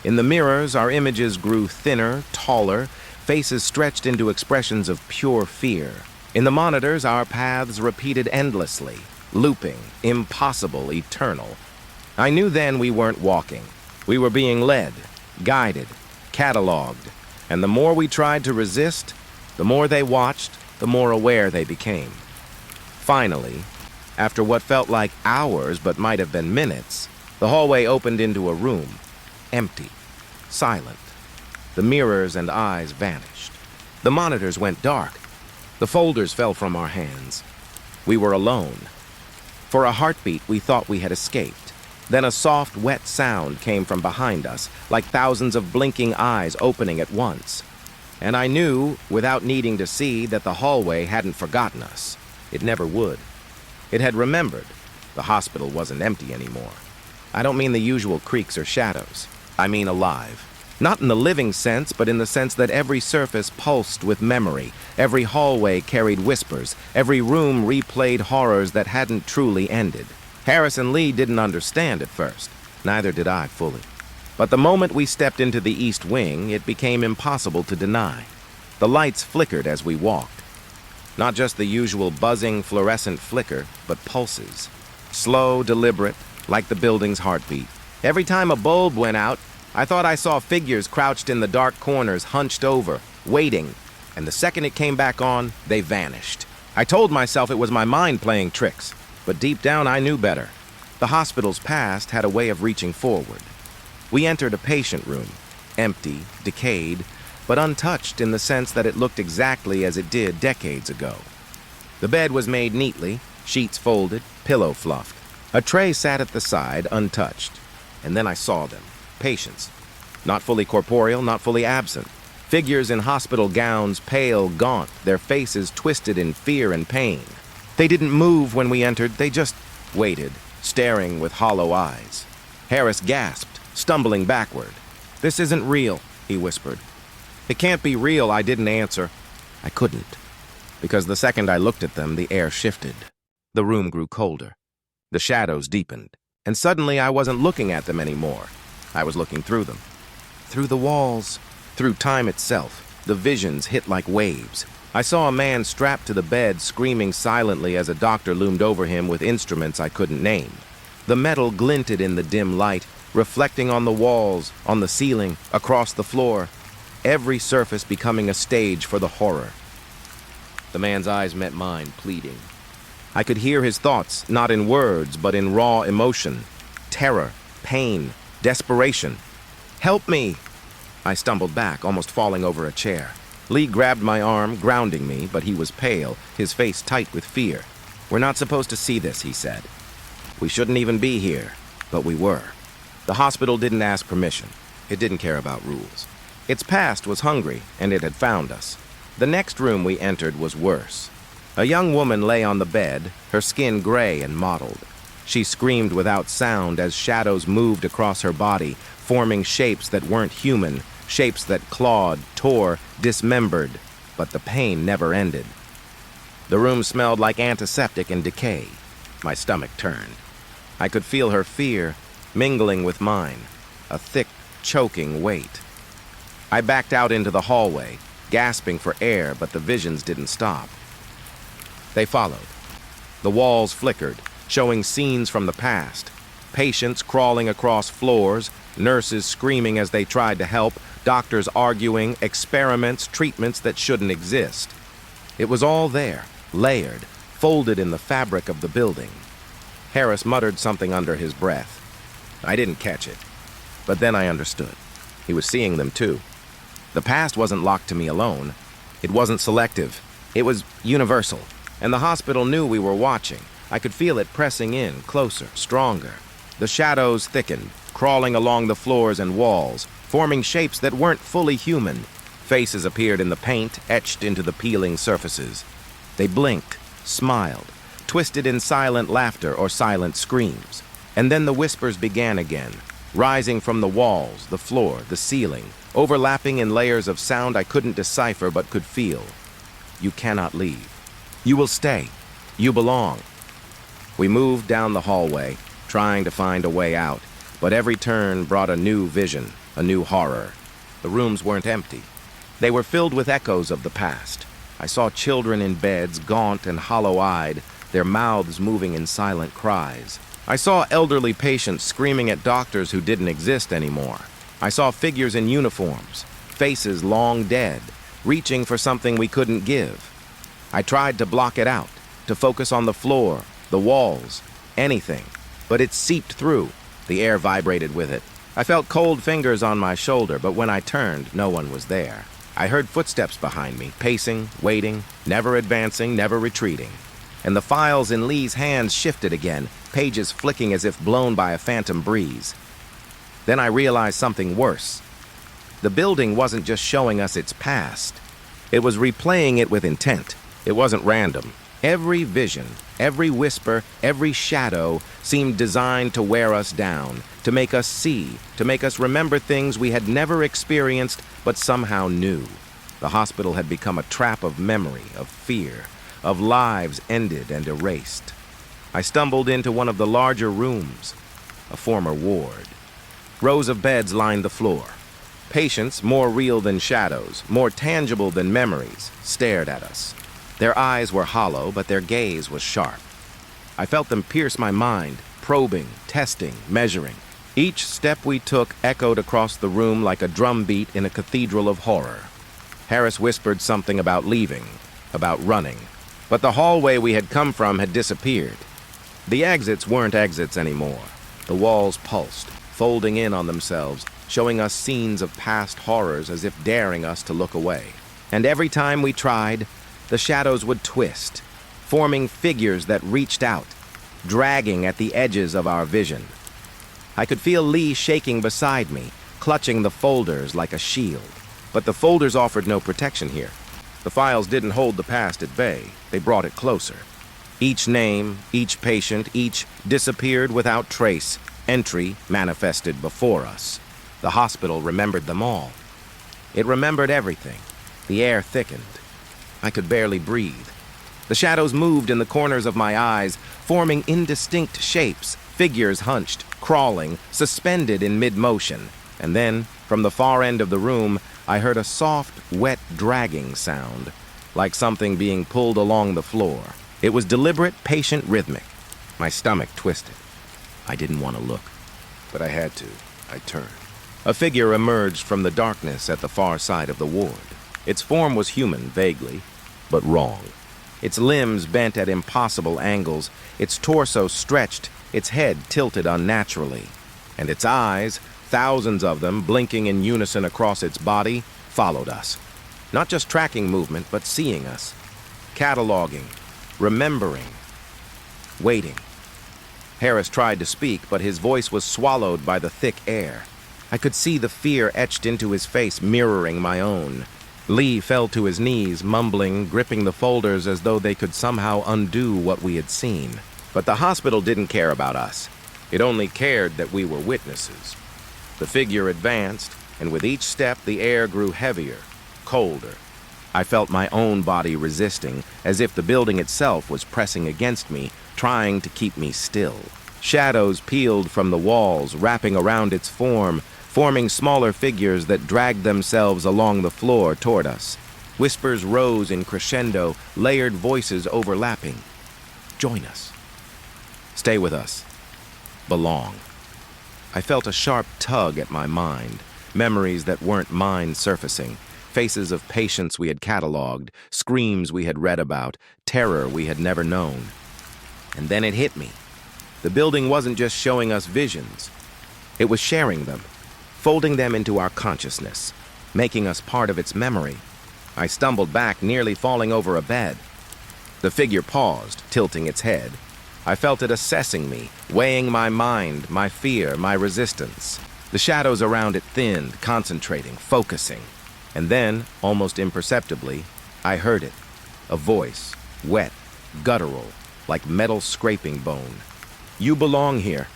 In the mirrors, our images grew thinner, taller, faces stretched into expressions of pure fear. In the monitors, our paths repeated endlessly, looping, impossible, eternal. I knew then we weren't walking. We were being led, guided, cataloged, and the more we tried to resist, the more they watched, the more aware they became. Finally, after what felt like hours but might have been minutes, the hallway opened into a room, empty, silent. The mirrors and eyes vanished. The monitors went dark. The folders fell from our hands. We were alone. For a heartbeat, we thought we had escaped. Then a soft, wet sound came from behind us, like thousands of blinking eyes opening at once. And I knew, without needing to see, that the hallway hadn't forgotten us. It never would. It had remembered. The hospital wasn't empty anymore. I don't mean the usual creaks or shadows. I mean alive. Not in the living sense, but in the sense that every surface pulsed with memory. Every hallway carried whispers. Every room replayed horrors that hadn't truly ended. Harris and Lee didn't understand at first. Neither did I fully. But the moment we stepped into the East Wing, it became impossible to deny. The lights flickered as we walked. Not just the usual buzzing fluorescent flicker, but pulses. Slow, deliberate, like the building's heartbeat. Every time a bulb went out, I thought I saw figures crouched in the dark corners, hunched over, waiting. And the second it came back on, they vanished. I told myself it was my mind playing tricks, but deep down I knew better. The hospital's past had a way of reaching forward. We entered a patient room, empty, decayed, but untouched in the sense that it looked exactly as it did decades ago. The bed was made neatly, sheets folded, pillow fluffed. A tray sat at the side, untouched. And then I saw them. Patients. Not fully corporeal, not fully absent. Figures in hospital gowns, pale, gaunt, their faces twisted in fear and pain. They didn't move when we entered, they just waited, staring with hollow eyes. Harris gasped, stumbling backward. "This isn't real," he whispered. "It can't be real," I didn't answer. I couldn't, because the second I looked at them, the air shifted. The room grew colder. The shadows deepened, and suddenly I wasn't looking at them anymore. I was looking through them. Through the walls, through time itself. The visions hit like waves. I saw a man strapped to the bed, screaming silently as a doctor loomed over him with instruments I couldn't name. The metal glinted in the dim light, reflecting on the walls, on the ceiling, across the floor, every surface becoming a stage for the horror. The man's eyes met mine, pleading. I could hear his thoughts, not in words, but in raw emotion. Terror, pain, desperation. "Help me!" I stumbled back, almost falling over a chair. Lee grabbed my arm, grounding me, but he was pale, his face tight with fear. "We're not supposed to see this," he said. "We shouldn't even be here," but we were. The hospital didn't ask permission. It didn't care about rules. Its past was hungry, and it had found us. The next room we entered was worse. A young woman lay on the bed, her skin gray and mottled. She screamed without sound as shadows moved across her body, forming shapes that weren't human, shapes that clawed, tore, dismembered, but the pain never ended. The room smelled like antiseptic and decay. My stomach turned. I could feel her fear mingling with mine, a thick, choking weight. I backed out into the hallway, gasping for air, but the visions didn't stop. They followed. The walls flickered, showing scenes from the past. Patients crawling across floors, nurses screaming as they tried to help, doctors arguing, experiments, treatments that shouldn't exist. It was all there, layered, folded in the fabric of the building. Harris muttered something under his breath. I didn't catch it, but then I understood. He was seeing them too. The past wasn't locked to me alone. It wasn't selective. It was universal, and the hospital knew we were watching. I could feel it pressing in, closer, stronger. The shadows thickened, crawling along the floors and walls, forming shapes that weren't fully human. Faces appeared in the paint, etched into the peeling surfaces. They blinked, smiled, twisted in silent laughter or silent screams. And then the whispers began again, rising from the walls, the floor, the ceiling, overlapping in layers of sound I couldn't decipher but could feel. "You cannot leave. You will stay. You belong." We moved down the hallway, trying to find a way out, but every turn brought a new vision, a new horror. The rooms weren't empty. They were filled with echoes of the past. I saw children in beds, gaunt and hollow-eyed, their mouths moving in silent cries. I saw elderly patients screaming at doctors who didn't exist anymore. I saw figures in uniforms, faces long dead, reaching for something we couldn't give. I tried to block it out, to focus on the floor, the walls, anything, but it seeped through. The air vibrated with it. I felt cold fingers on my shoulder, but when I turned, no one was there. I heard footsteps behind me, pacing, waiting, never advancing, never retreating. And the files in Lee's hands shifted again, pages flicking as if blown by a phantom breeze. Then I realized something worse. The building wasn't just showing us its past. It was replaying it with intent. It wasn't random. Every vision, every whisper, every shadow seemed designed to wear us down, to make us see, to make us remember things we had never experienced but somehow knew. The hospital had become a trap of memory, of fear, of lives ended and erased. I stumbled into one of the larger rooms, a former ward. Rows of beds lined the floor. Patients, more real than shadows, more tangible than memories, stared at us. Their eyes were hollow, but their gaze was sharp. I felt them pierce my mind, probing, testing, measuring. Each step we took echoed across the room like a drumbeat in a cathedral of horror. Harris whispered something about leaving, about running, but the hallway we had come from had disappeared. The exits weren't exits anymore. The walls pulsed, folding in on themselves, showing us scenes of past horrors as if daring us to look away. And every time we tried, the shadows would twist, forming figures that reached out, dragging at the edges of our vision. I could feel Lee shaking beside me, clutching the folders like a shield. But the folders offered no protection here. The files didn't hold the past at bay. They brought it closer. Each name, each patient, each disappeared without trace. Entry manifested before us. The hospital remembered them all. It remembered everything. The air thickened. I could barely breathe. The shadows moved in the corners of my eyes, forming indistinct shapes, figures hunched, crawling, suspended in mid-motion. And then, from the far end of the room, I heard a soft, wet dragging sound, like something being pulled along the floor. It was deliberate, patient, rhythmic. My stomach twisted. I didn't want to look, but I had to. I turned. A figure emerged from the darkness at the far side of the ward. Its form was human, vaguely, but wrong. Its limbs bent at impossible angles, its torso stretched, its head tilted unnaturally. And its eyes, thousands of them blinking in unison across its body, followed us. Not just tracking movement, but seeing us. Cataloging, remembering, waiting. Harris tried to speak, but his voice was swallowed by the thick air. I could see the fear etched into his face, mirroring my own. Lee fell to his knees, mumbling, gripping the folders as though they could somehow undo what we had seen. But the hospital didn't care about us. It only cared that we were witnesses. The figure advanced, and with each step the air grew heavier, colder. I felt my own body resisting, as if the building itself was pressing against me, trying to keep me still. Shadows peeled from the walls, wrapping around its form, forming smaller figures that dragged themselves along the floor toward us. Whispers rose in crescendo, layered voices overlapping. Join us. Stay with us. Belong. I felt a sharp tug at my mind, memories that weren't mine surfacing, faces of patients we had cataloged, screams we had read about, terror we had never known. And then it hit me. The building wasn't just showing us visions. It was sharing them, folding them into our consciousness, making us part of its memory. I stumbled back, nearly falling over a bed. The figure paused, tilting its head. I felt it assessing me, weighing my mind, my fear, my resistance. The shadows around it thinned, concentrating, focusing. And then, almost imperceptibly, I heard it. A voice, wet, guttural, like metal scraping bone. You belong here.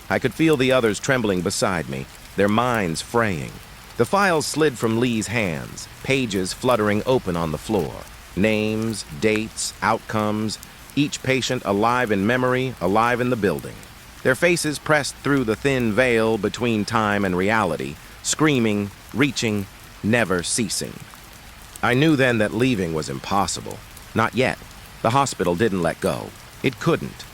I could feel the others trembling beside me, their minds fraying. The files slid from Lee's hands, pages fluttering open on the floor. Names, dates, outcomes, each patient alive in memory, alive in the building. Their faces pressed through the thin veil between time and reality, screaming, reaching, never ceasing. I knew then that leaving was impossible. Not yet. The hospital didn't let go. It couldn't.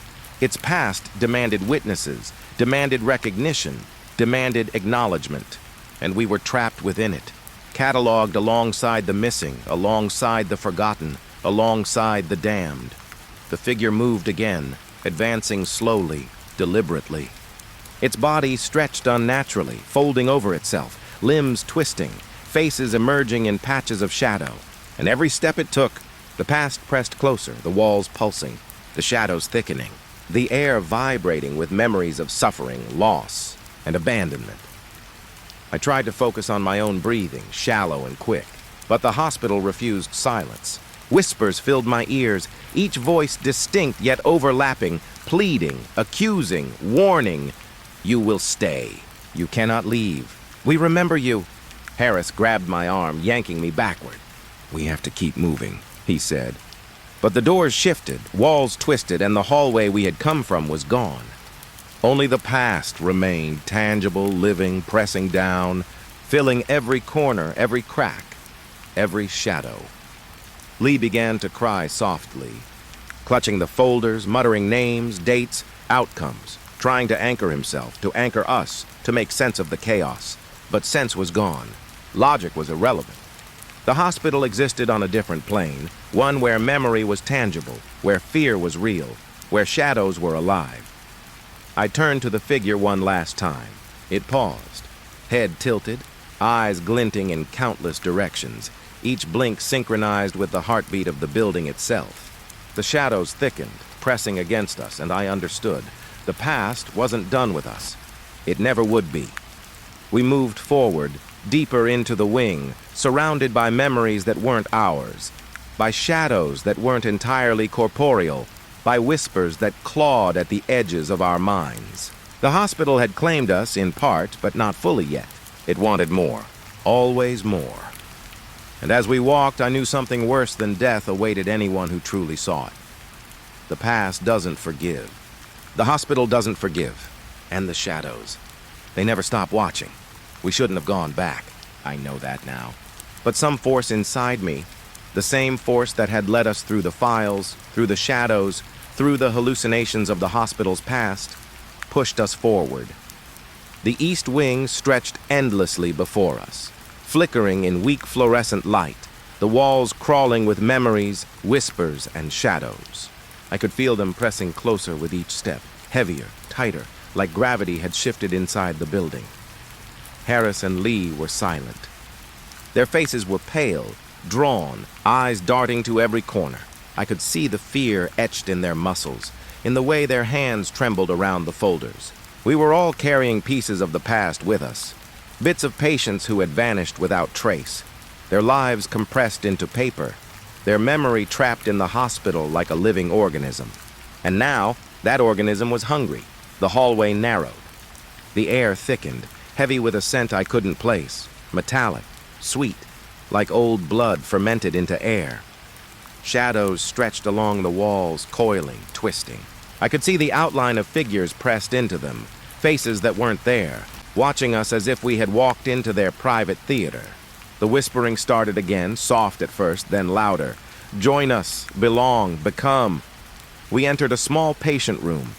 Its past demanded witnesses, demanded recognition, demanded acknowledgement, and we were trapped within it, cataloged alongside the missing, alongside the forgotten, alongside the damned. The figure moved again, advancing slowly, deliberately. Its body stretched unnaturally, folding over itself, limbs twisting, faces emerging in patches of shadow. And every step it took, the past pressed closer, the walls pulsing, the shadows thickening, the air vibrating with memories of suffering, loss, and abandonment. I tried to focus on my own breathing, shallow and quick, but the hospital refused silence. Whispers filled my ears, each voice distinct yet overlapping, pleading, accusing, warning. You will stay. You cannot leave. We remember you. Harris grabbed my arm, yanking me backward. We have to keep moving, he said. But the doors shifted, walls twisted, and the hallway we had come from was gone. Only the past remained, tangible, living, pressing down, filling every corner, every crack, every shadow. Lee began to cry softly, clutching the folders, muttering names, dates, outcomes, trying to anchor himself, to anchor us, to make sense of the chaos. But sense was gone. Logic was irrelevant. The hospital existed on a different plane, one where memory was tangible, where fear was real, where shadows were alive. I turned to the figure one last time. It paused, head tilted, eyes glinting in countless directions, each blink synchronized with the heartbeat of the building itself. The shadows thickened, pressing against us, and I understood. The past wasn't done with us. It never would be. We moved forward, deeper into the wing, surrounded by memories that weren't ours, by shadows that weren't entirely corporeal, by whispers that clawed at the edges of our minds. The hospital had claimed us in part, but not fully yet. It wanted more, always more. And as we walked, I knew something worse than death awaited anyone who truly saw it. The past doesn't forgive. The hospital doesn't forgive. And the shadows. They never stop watching. We shouldn't have gone back. I know that now. But some force inside me, the same force that had led us through the files, through the shadows, through the hallucinations of the hospital's past, pushed us forward. The east wing stretched endlessly before us, flickering in weak fluorescent light, the walls crawling with memories, whispers, and shadows. I could feel them pressing closer with each step, heavier, tighter, like gravity had shifted inside the building. Harris and Lee were silent. Their faces were pale, drawn, eyes darting to every corner. I could see the fear etched in their muscles, in the way their hands trembled around the folders. We were all carrying pieces of the past with us, bits of patients who had vanished without trace, their lives compressed into paper, their memory trapped in the hospital like a living organism. And now, that organism was hungry. The hallway narrowed. The air thickened, heavy with a scent I couldn't place, metallic, sweet, like old blood fermented into air. Shadows stretched along the walls, coiling, twisting. I could see the outline of figures pressed into them, faces that weren't there, watching us as if we had walked into their private theater. The whispering started again, soft at first, then louder. Join us, belong, become. We entered a small patient room.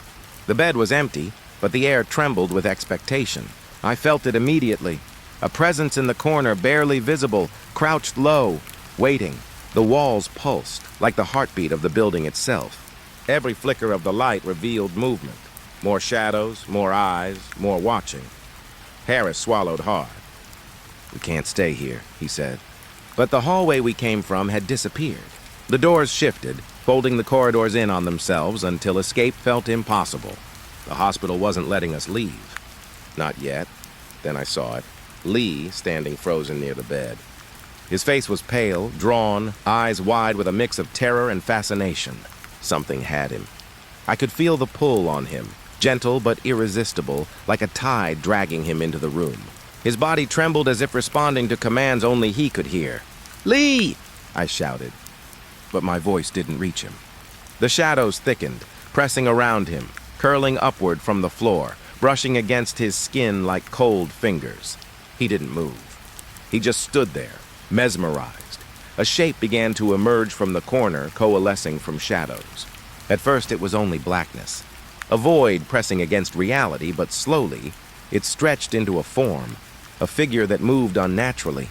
The bed was empty, but the air trembled with expectation. I felt it immediately. A presence in the corner, barely visible, crouched low, waiting. The walls pulsed, like the heartbeat of the building itself. Every flicker of the light revealed movement. More shadows, more eyes, more watching. Harris swallowed hard. "We can't stay here," he said. But the hallway we came from had disappeared. The doors shifted, folding the corridors in on themselves until escape felt impossible. The hospital wasn't letting us leave. Not yet. Then I saw it. Lee standing frozen near the bed. His face was pale, drawn, eyes wide with a mix of terror and fascination. Something had him. I could feel the pull on him, gentle but irresistible, like a tide dragging him into the room. His body trembled as if responding to commands only he could hear. "Lee!" I shouted. But my voice didn't reach him. The shadows thickened, pressing around him, curling upward from the floor, brushing against his skin like cold fingers. He didn't move. He just stood there, mesmerized. A shape began to emerge from the corner, coalescing from shadows. At first it was only blackness, a void pressing against reality, but slowly it stretched into a form, a figure that moved unnaturally,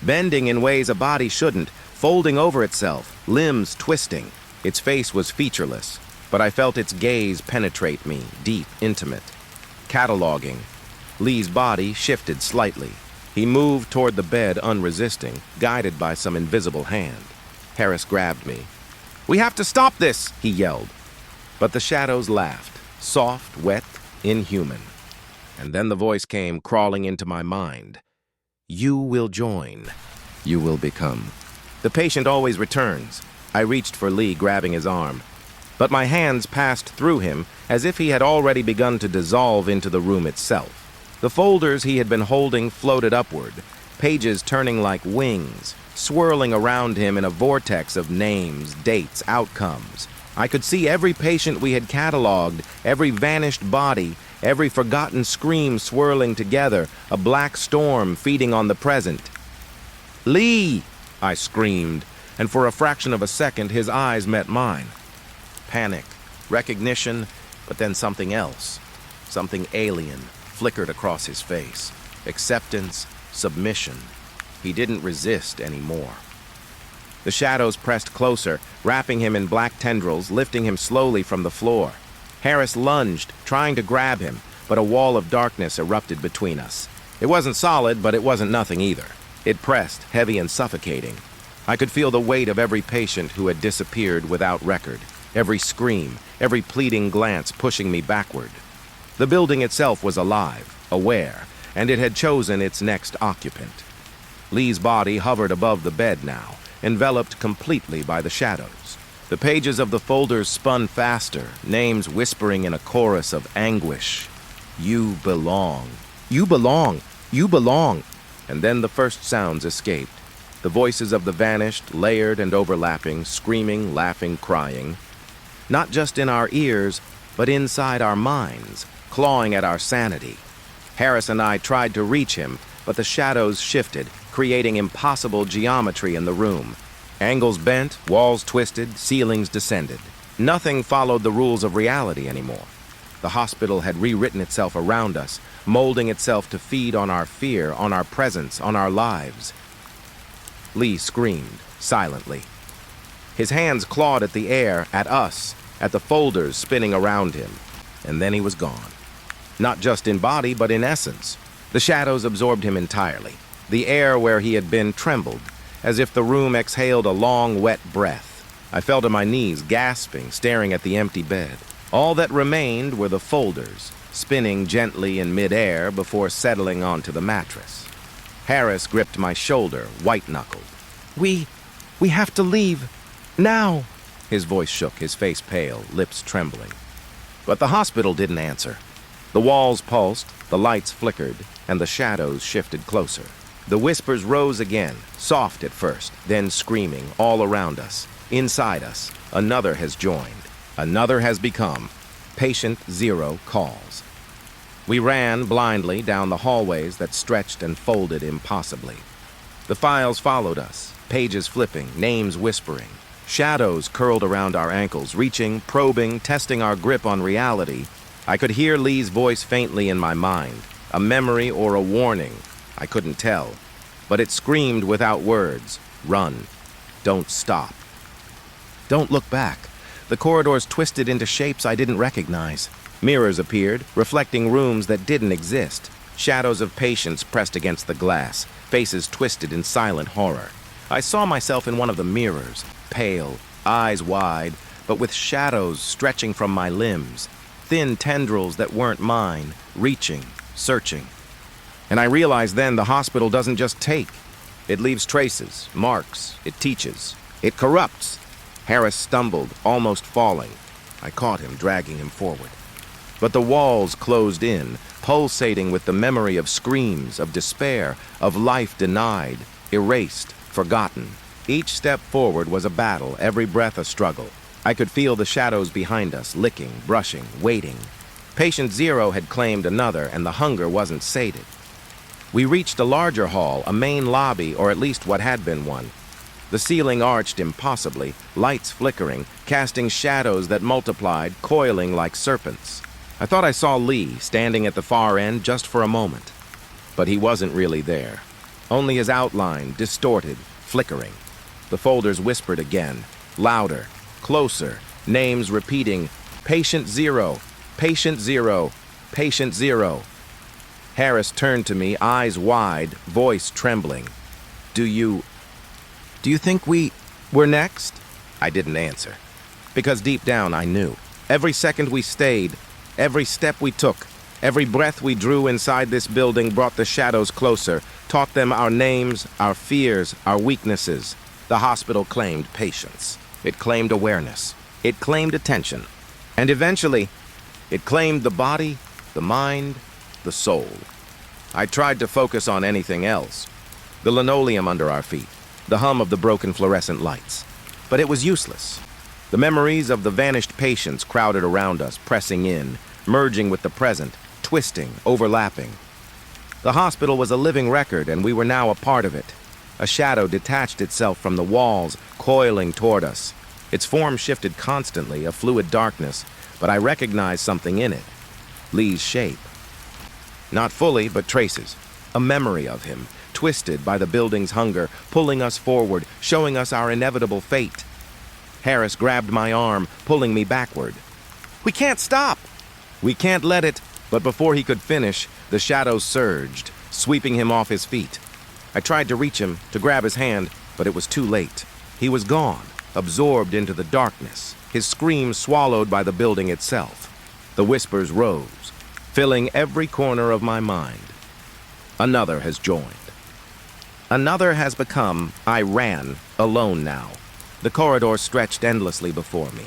bending in ways a body shouldn't, folding over itself, limbs twisting. Its face was featureless, but I felt its gaze penetrate me, deep, intimate. Cataloging. Lee's body shifted slightly. He moved toward the bed unresisting, guided by some invisible hand. Harris grabbed me. "We have to stop this!" he yelled. But the shadows laughed, soft, wet, inhuman. And then the voice came crawling into my mind. "You will join. You will become." The patient always returns. I reached for Lee, grabbing his arm. But my hands passed through him as if he had already begun to dissolve into the room itself. The folders he had been holding floated upward, pages turning like wings, swirling around him in a vortex of names, dates, outcomes. I could see every patient we had cataloged, every vanished body, every forgotten scream swirling together, a black storm feeding on the present. "Lee!" I screamed, and for a fraction of a second his eyes met mine. Panic, recognition, but then something else, something alien, flickered across his face. Acceptance, submission. He didn't resist anymore. The shadows pressed closer, wrapping him in black tendrils, lifting him slowly from the floor. Harris lunged, trying to grab him, but a wall of darkness erupted between us. It wasn't solid, but it wasn't nothing either. It pressed, heavy and suffocating. I could feel the weight of every patient who had disappeared without record, every scream, every pleading glance pushing me backward. The building itself was alive, aware, and it had chosen its next occupant. Lee's body hovered above the bed now, enveloped completely by the shadows. The pages of the folders spun faster, names whispering in a chorus of anguish. You belong. You belong. You belong. And then the first sounds escaped. The voices of the vanished, layered and overlapping, screaming, laughing, crying. Not just in our ears, but inside our minds, clawing at our sanity. Harris and I tried to reach him, but the shadows shifted, creating impossible geometry in the room. Angles bent, walls twisted, ceilings descended. Nothing followed the rules of reality anymore. The hospital had rewritten itself around us, molding itself to feed on our fear, on our presence, on our lives. Lee screamed, silently. His hands clawed at the air, at us, at the folders spinning around him. And then he was gone. Not just in body, but in essence. The shadows absorbed him entirely. The air where he had been trembled, as if the room exhaled a long, wet breath. I fell to my knees, gasping, staring at the empty bed. All that remained were the folders, spinning gently in midair before settling onto the mattress. Harris gripped my shoulder, white-knuckled. We have to leave. Now! His voice shook, his face pale, lips trembling. But the hospital didn't answer. The walls pulsed, the lights flickered, and the shadows shifted closer. The whispers rose again, soft at first, then screaming all around us. Inside us, another has joined. Another has become. Patient Zero calls. We ran blindly down the hallways that stretched and folded impossibly. The files followed us, pages flipping, names whispering. Shadows curled around our ankles, reaching, probing, testing our grip on reality. I could hear Lee's voice faintly in my mind, a memory or a warning. I couldn't tell, but it screamed without words. Run. Don't stop. Don't look back. The corridors twisted into shapes I didn't recognize. Mirrors appeared, reflecting rooms that didn't exist. Shadows of patients pressed against the glass, faces twisted in silent horror. I saw myself in one of the mirrors, pale, eyes wide, but with shadows stretching from my limbs, thin tendrils that weren't mine, reaching, searching. And I realized then the hospital doesn't just take. It leaves traces, marks, it teaches, it corrupts. Harris stumbled, almost falling. I caught him, dragging him forward. But the walls closed in, pulsating with the memory of screams, of despair, of life denied, erased, forgotten. Each step forward was a battle, every breath a struggle. I could feel the shadows behind us, licking, brushing, waiting. Patient Zero had claimed another, and the hunger wasn't sated. We reached a larger hall, a main lobby, or at least what had been one. The ceiling arched impossibly, lights flickering, casting shadows that multiplied, coiling like serpents. I thought I saw Lee standing at the far end just for a moment. But he wasn't really there. Only his outline, distorted, flickering. The folders whispered again, louder, closer, names repeating, Patient Zero, Patient Zero, Patient Zero. Harris turned to me, eyes wide, voice trembling. Do you think we're next? I didn't answer, because deep down I knew. Every second we stayed, every step we took, every breath we drew inside this building brought the shadows closer, taught them our names, our fears, our weaknesses. The hospital claimed patience. It claimed awareness. It claimed attention. And eventually, it claimed the body, the mind, the soul. I tried to focus on anything else. The linoleum under our feet, the hum of the broken fluorescent lights. But it was useless. The memories of the vanished patients crowded around us, pressing in, merging with the present, twisting, overlapping. The hospital was a living record, and we were now a part of it. A shadow detached itself from the walls, coiling toward us. Its form shifted constantly, a fluid darkness, but I recognized something in it. Lee's shape. Not fully, but traces. A memory of him, twisted by the building's hunger, pulling us forward, showing us our inevitable fate. Harris grabbed my arm, pulling me backward. We can't stop! We can't let it. But before he could finish, the shadows surged, sweeping him off his feet. I tried to reach him, to grab his hand, but it was too late. He was gone, absorbed into the darkness, his scream swallowed by the building itself. The whispers rose, filling every corner of my mind. Another has joined. Another has become, I ran, alone now. The corridor stretched endlessly before me.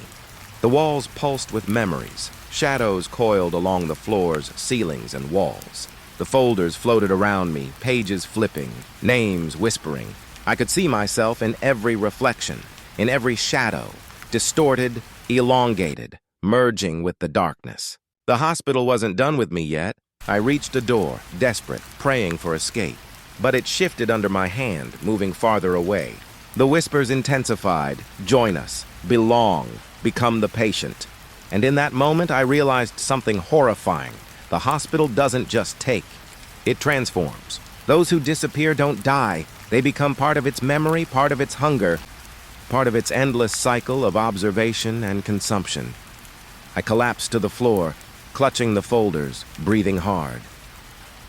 The walls pulsed with memories. Shadows coiled along the floors, ceilings, and walls. The folders floated around me, pages flipping, names whispering. I could see myself in every reflection, in every shadow, distorted, elongated, merging with the darkness. The hospital wasn't done with me yet. I reached a door, desperate, praying for escape. But it shifted under my hand, moving farther away. The whispers intensified. Join us, belong, become the patient. And in that moment, I realized something horrifying. The hospital doesn't just take, it transforms. Those who disappear don't die. They become part of its memory, part of its hunger, part of its endless cycle of observation and consumption. I collapsed to the floor, clutching the folders, breathing hard.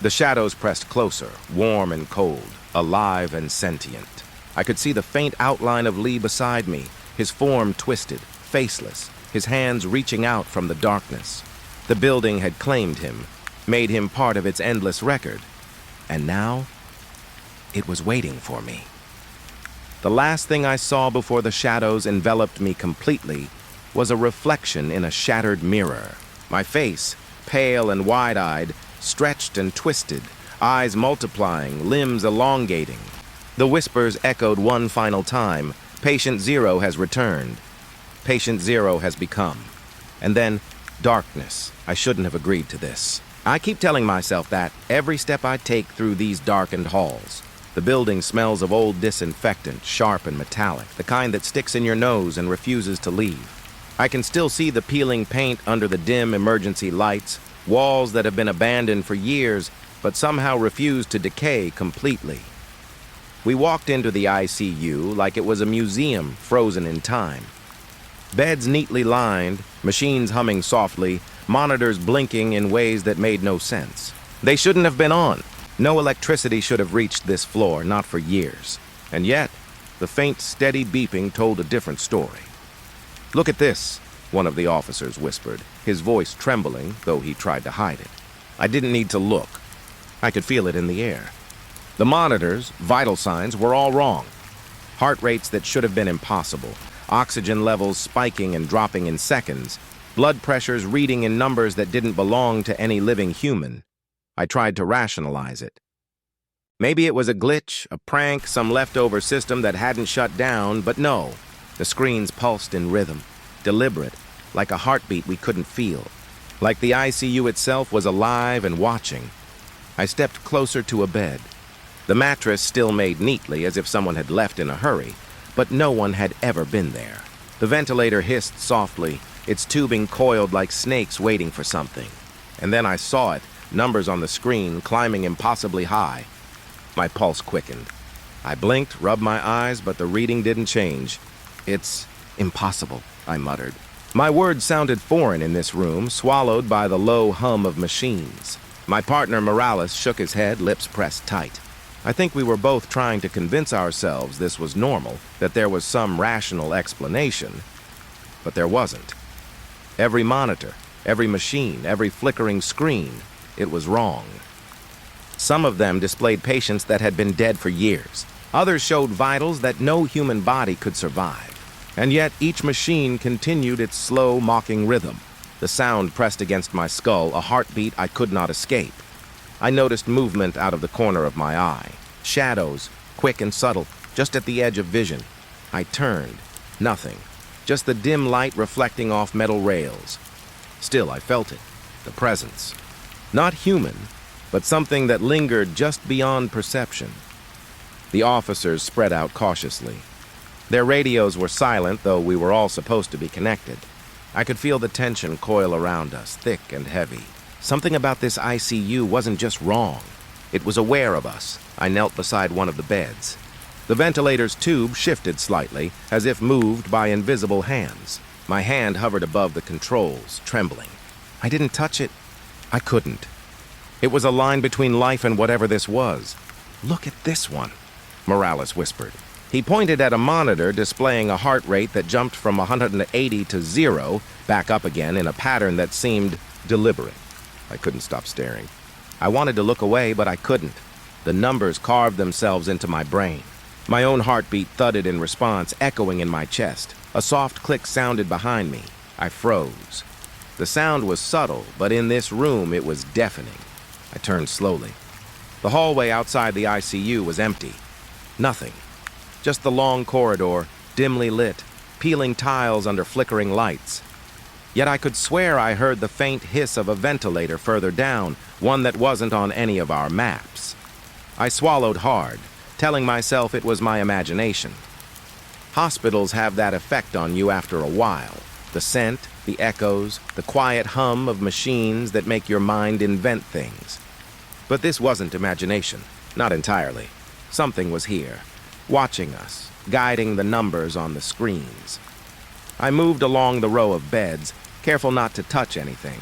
The shadows pressed closer, warm and cold, alive and sentient. I could see the faint outline of Lee beside me, his form twisted, faceless, his hands reaching out from the darkness. The building had claimed him, made him part of its endless record. And now, it was waiting for me. The last thing I saw before the shadows enveloped me completely was a reflection in a shattered mirror. My face, pale and wide-eyed, stretched and twisted, eyes multiplying, limbs elongating. The whispers echoed one final time. Patient Zero has returned. Patient Zero has become. And then, darkness. I shouldn't have agreed to this. I keep telling myself that every step I take through these darkened halls. The building smells of old disinfectant, sharp and metallic, the kind that sticks in your nose and refuses to leave. I can still see the peeling paint under the dim emergency lights, walls that have been abandoned for years, but somehow refuse to decay completely. We walked into the ICU like it was a museum frozen in time. Beds neatly lined, machines humming softly, monitors blinking in ways that made no sense. They shouldn't have been on. No electricity should have reached this floor, not for years. And yet, the faint, steady beeping told a different story. "Look at this," one of the officers whispered, his voice trembling, though he tried to hide it. I didn't need to look. I could feel it in the air. The monitors, vital signs, were all wrong. Heart rates that should have been impossible, oxygen levels spiking and dropping in seconds, blood pressures reading in numbers that didn't belong to any living human. I tried to rationalize it. Maybe it was a glitch, a prank, some leftover system that hadn't shut down, but no. The screens pulsed in rhythm, deliberate, like a heartbeat we couldn't feel, like the ICU itself was alive and watching. I stepped closer to a bed. The mattress still made neatly as if someone had left in a hurry, but no one had ever been there. The ventilator hissed softly, its tubing coiled like snakes waiting for something. And then I saw it, numbers on the screen climbing impossibly high. My pulse quickened. I blinked, rubbed my eyes, but the reading didn't change. "It's impossible," I muttered. My words sounded foreign in this room, swallowed by the low hum of machines. My partner Morales shook his head, lips pressed tight. I think we were both trying to convince ourselves this was normal, that there was some rational explanation. But there wasn't. Every monitor, every machine, every flickering screen, it was wrong. Some of them displayed patients that had been dead for years. Others showed vitals that no human body could survive. And yet each machine continued its slow, mocking rhythm. The sound pressed against my skull, a heartbeat I could not escape. I noticed movement out of the corner of my eye. Shadows, quick and subtle, just at the edge of vision. I turned. Nothing. Just the dim light reflecting off metal rails. Still, I felt it. The presence. Not human, but something that lingered just beyond perception. The officers spread out cautiously. Their radios were silent, though we were all supposed to be connected. I could feel the tension coil around us, thick and heavy. Something about this ICU wasn't just wrong. It was aware of us. I knelt beside one of the beds. The ventilator's tube shifted slightly, as if moved by invisible hands. My hand hovered above the controls, trembling. I didn't touch it. I couldn't. It was a line between life and whatever this was. "Look at this one," Morales whispered. He pointed at a monitor displaying a heart rate that jumped from 180 to 0, back up again in a pattern that seemed deliberate. I couldn't stop staring. I wanted to look away, but I couldn't. The numbers carved themselves into my brain. My own heartbeat thudded in response, echoing in my chest. A soft click sounded behind me. I froze. The sound was subtle, but in this room it was deafening. I turned slowly. The hallway outside the ICU was empty. Nothing. Just the long corridor, dimly lit, peeling tiles under flickering lights. Yet I could swear I heard the faint hiss of a ventilator further down, one that wasn't on any of our maps. I swallowed hard, telling myself it was my imagination. Hospitals have that effect on you after a while. The scent, the echoes, the quiet hum of machines that make your mind invent things. But this wasn't imagination, not entirely. Something was here, watching us, guiding the numbers on the screens. I moved along the row of beds, careful not to touch anything.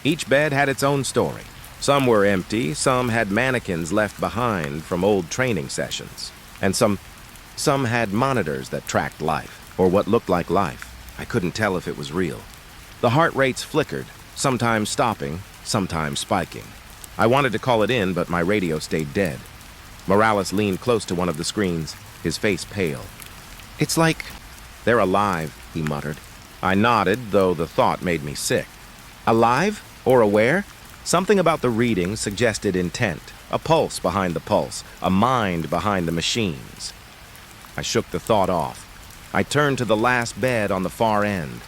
Each bed had its own story. Some were empty, some had mannequins left behind from old training sessions, and some had monitors that tracked life, or what looked like life. I couldn't tell if it was real. The heart rates flickered, sometimes stopping, sometimes spiking. I wanted to call it in, but my radio stayed dead. Morales leaned close to one of the screens, his face pale. "It's like they're alive," he muttered. I nodded, though the thought made me sick. Alive? Or aware? Something about the reading suggested intent, a pulse behind the pulse, a mind behind the machines. I shook the thought off. I turned to the last bed on the far end.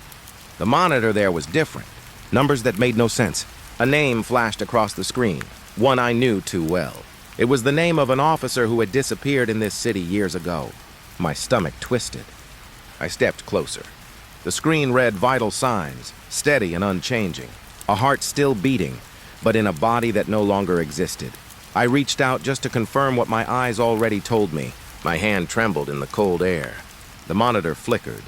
The monitor there was different, numbers that made no sense. A name flashed across the screen, one I knew too well. It was the name of an officer who had disappeared in this city years ago. My stomach twisted. I stepped closer. The screen read vital signs, steady and unchanging. A heart still beating, but in a body that no longer existed. I reached out just to confirm what my eyes already told me. My hand trembled in the cold air. The monitor flickered,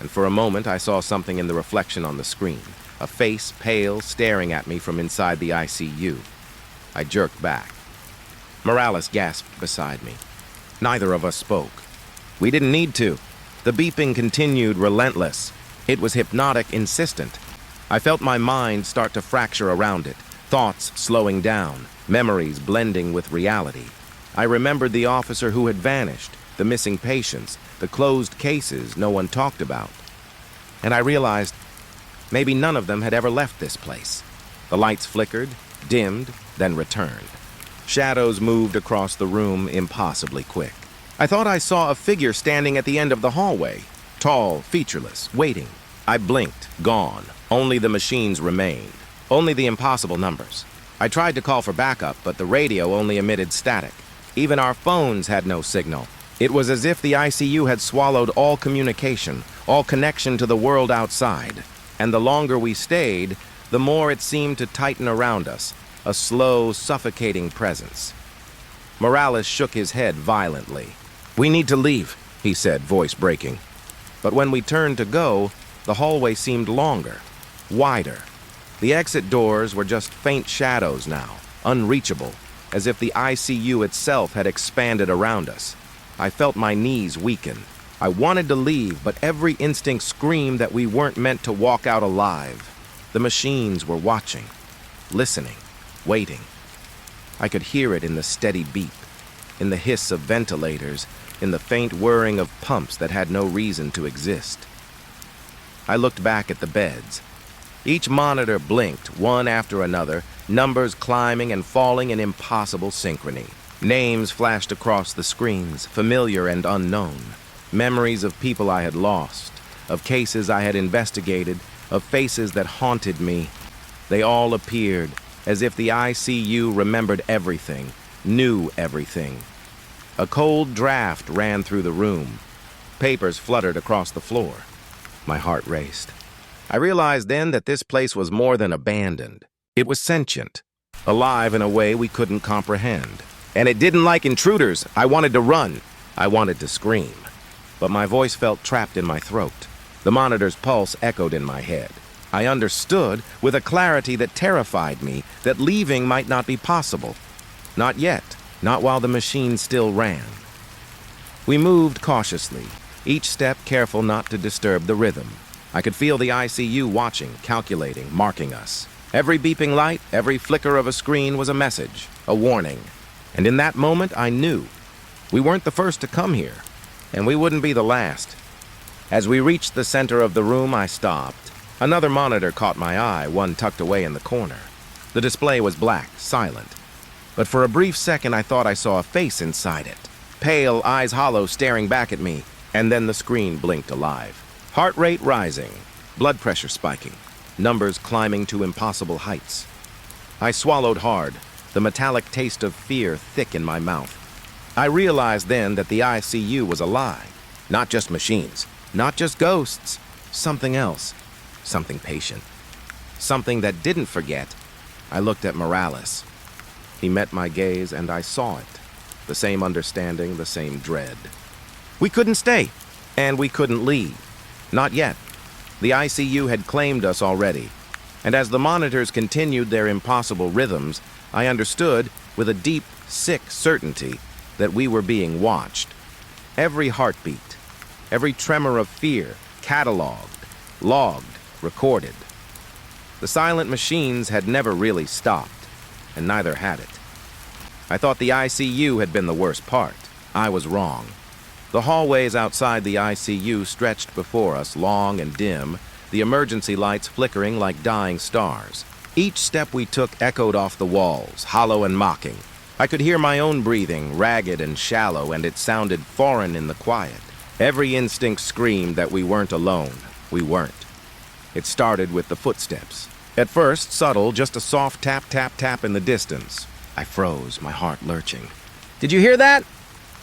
and for a moment I saw something in the reflection on the screen. A face, pale, staring at me from inside the ICU. I jerked back. Morales gasped beside me. Neither of us spoke. We didn't need to. The beeping continued, relentless. It was hypnotic, insistent. I felt my mind start to fracture around it, thoughts slowing down, memories blending with reality. I remembered the officer who had vanished, the missing patients, the closed cases no one talked about. And I realized maybe none of them had ever left this place. The lights flickered, dimmed, then returned. Shadows moved across the room impossibly quick. I thought I saw a figure standing at the end of the hallway, tall, featureless, waiting. I blinked, gone. Only the machines remained. Only the impossible numbers. I tried to call for backup, but the radio only emitted static. Even our phones had no signal. It was as if the ICU had swallowed all communication, all connection to the world outside. And the longer we stayed, the more it seemed to tighten around us, a slow, suffocating presence. Morales shook his head violently. "We need to leave," he said, voice breaking. But when we turned to go, the hallway seemed longer, wider. The exit doors were just faint shadows now, unreachable, as if the ICU itself had expanded around us. I felt my knees weaken. I wanted to leave, but every instinct screamed that we weren't meant to walk out alive. The machines were watching, listening, waiting. I could hear it in the steady beep, in the hiss of ventilators, in the faint whirring of pumps that had no reason to exist. I looked back at the beds. Each monitor blinked, one after another, numbers climbing and falling in impossible synchrony. Names flashed across the screens, familiar and unknown. Memories of people I had lost, of cases I had investigated, of faces that haunted me. They all appeared, as if the ICU remembered everything, knew everything. A cold draft ran through the room. Papers fluttered across the floor. My heart raced. I realized then that this place was more than abandoned. It was sentient, alive in a way we couldn't comprehend. And it didn't like intruders. I wanted to run. I wanted to scream. But my voice felt trapped in my throat. The monitor's pulse echoed in my head. I understood, with a clarity that terrified me, that leaving might not be possible. Not yet, not while the machine still ran. We moved cautiously, each step careful not to disturb the rhythm. I could feel the ICU watching, calculating, marking us. Every beeping light, every flicker of a screen was a message, a warning. And in that moment, I knew. We weren't the first to come here, and we wouldn't be the last. As we reached the center of the room, I stopped. Another monitor caught my eye, one tucked away in the corner. The display was black, silent. But for a brief second, I thought I saw a face inside it. Pale, eyes hollow, staring back at me, and then the screen blinked alive. Heart rate rising, blood pressure spiking, numbers climbing to impossible heights. I swallowed hard, the metallic taste of fear thick in my mouth. I realized then that the ICU was a lie. Not just machines, not just ghosts, something else, something patient, something that didn't forget. I looked at Morales. He met my gaze and I saw it. The same understanding, the same dread. We couldn't stay, and we couldn't leave. Not yet. The ICU had claimed us already, and as the monitors continued their impossible rhythms, I understood, with a deep, sick certainty, that we were being watched. Every heartbeat, every tremor of fear, cataloged, logged, recorded. The silent machines had never really stopped, and neither had it. I thought the ICU had been the worst part. I was wrong. The hallways outside the ICU stretched before us, long and dim, the emergency lights flickering like dying stars. Each step we took echoed off the walls, hollow and mocking. I could hear my own breathing, ragged and shallow, and it sounded foreign in the quiet. Every instinct screamed that we weren't alone. We weren't. It started with the footsteps. At first, subtle, just a soft tap, tap, tap in the distance. I froze, my heart lurching. "Did you hear that?"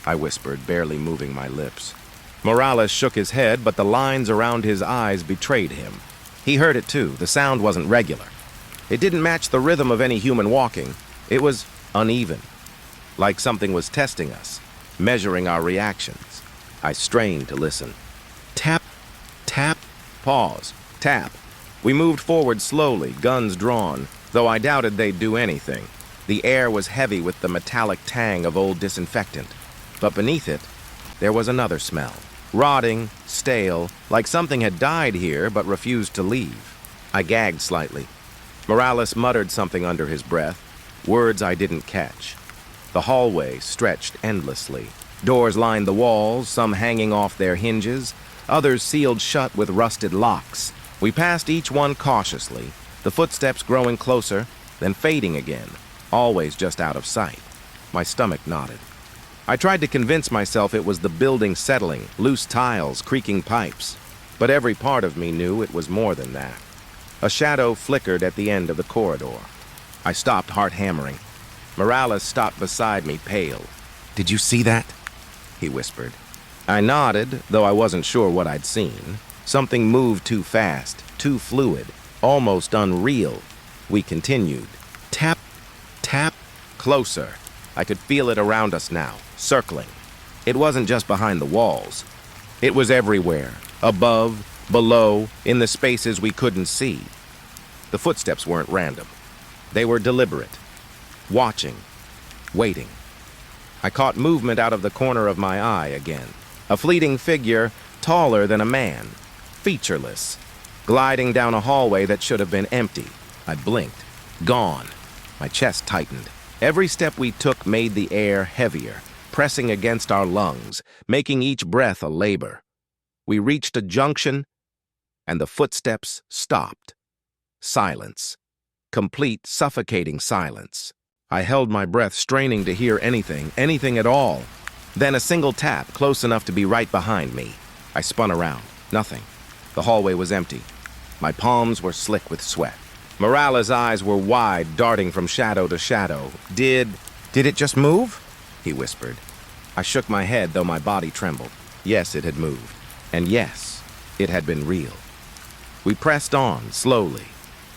I whispered, barely moving my lips. Morales shook his head, but the lines around his eyes betrayed him. He heard it too. The sound wasn't regular. It didn't match the rhythm of any human walking. It was uneven, like something was testing us, measuring our reactions. I strained to listen. Tap, tap, pause, tap. We moved forward slowly, guns drawn, though I doubted they'd do anything. The air was heavy with the metallic tang of old disinfectant, but beneath it, there was another smell. Rotting, stale, like something had died here but refused to leave. I gagged slightly. Morales muttered something under his breath, words I didn't catch. The hallway stretched endlessly. Doors lined the walls, some hanging off their hinges, others sealed shut with rusted locks. We passed each one cautiously, the footsteps growing closer, then fading again, always just out of sight. My stomach knotted. I tried to convince myself it was the building settling, loose tiles, creaking pipes. But every part of me knew it was more than that. A shadow flickered at the end of the corridor. I stopped, heart hammering. Morales stopped beside me, pale. "Did you see that?" he whispered. I nodded, though I wasn't sure what I'd seen. Something moved too fast, too fluid, almost unreal. We continued. Tap, tap, closer. I could feel it around us now, circling. It wasn't just behind the walls. It was everywhere, above, below, in the spaces we couldn't see. The footsteps weren't random. They were deliberate, watching, waiting. I caught movement out of the corner of my eye again. A fleeting figure, taller than a man, featureless, gliding down a hallway that should have been empty. I blinked. Gone. My chest tightened. Every step we took made the air heavier, pressing against our lungs, making each breath a labor. We reached a junction, and the footsteps stopped. Silence. Complete, suffocating silence. I held my breath, straining to hear anything at all. Then a single tap, close enough to be right behind me. I spun around. Nothing. The hallway was empty. My palms were slick with sweat. Morales' eyes were wide, darting from shadow to shadow. Did it just move?" he whispered. I shook my head, though my body trembled. Yes, it had moved. And yes, it had been real. We pressed on, slowly.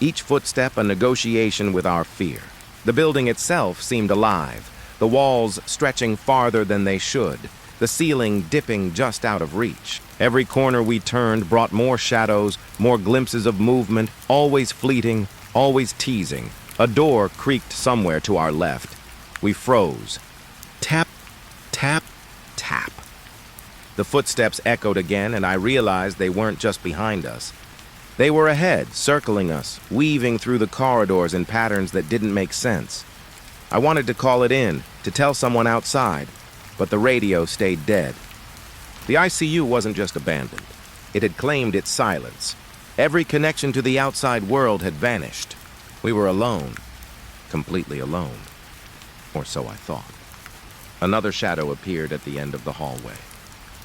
Each footstep a negotiation with our fear. The building itself seemed alive, the walls stretching farther than they should, the ceiling dipping just out of reach. Every corner we turned brought more shadows, more glimpses of movement, always fleeting, always teasing. A door creaked somewhere to our left. We froze. Tap, tap, tap. The footsteps echoed again, and I realized they weren't just behind us. They were ahead, circling us, weaving through the corridors in patterns that didn't make sense. I wanted to call it in, to tell someone outside, but the radio stayed dead. The ICU wasn't just abandoned. It had claimed its silence. Every connection to the outside world had vanished. We were alone. Completely alone. Or so I thought. Another shadow appeared at the end of the hallway.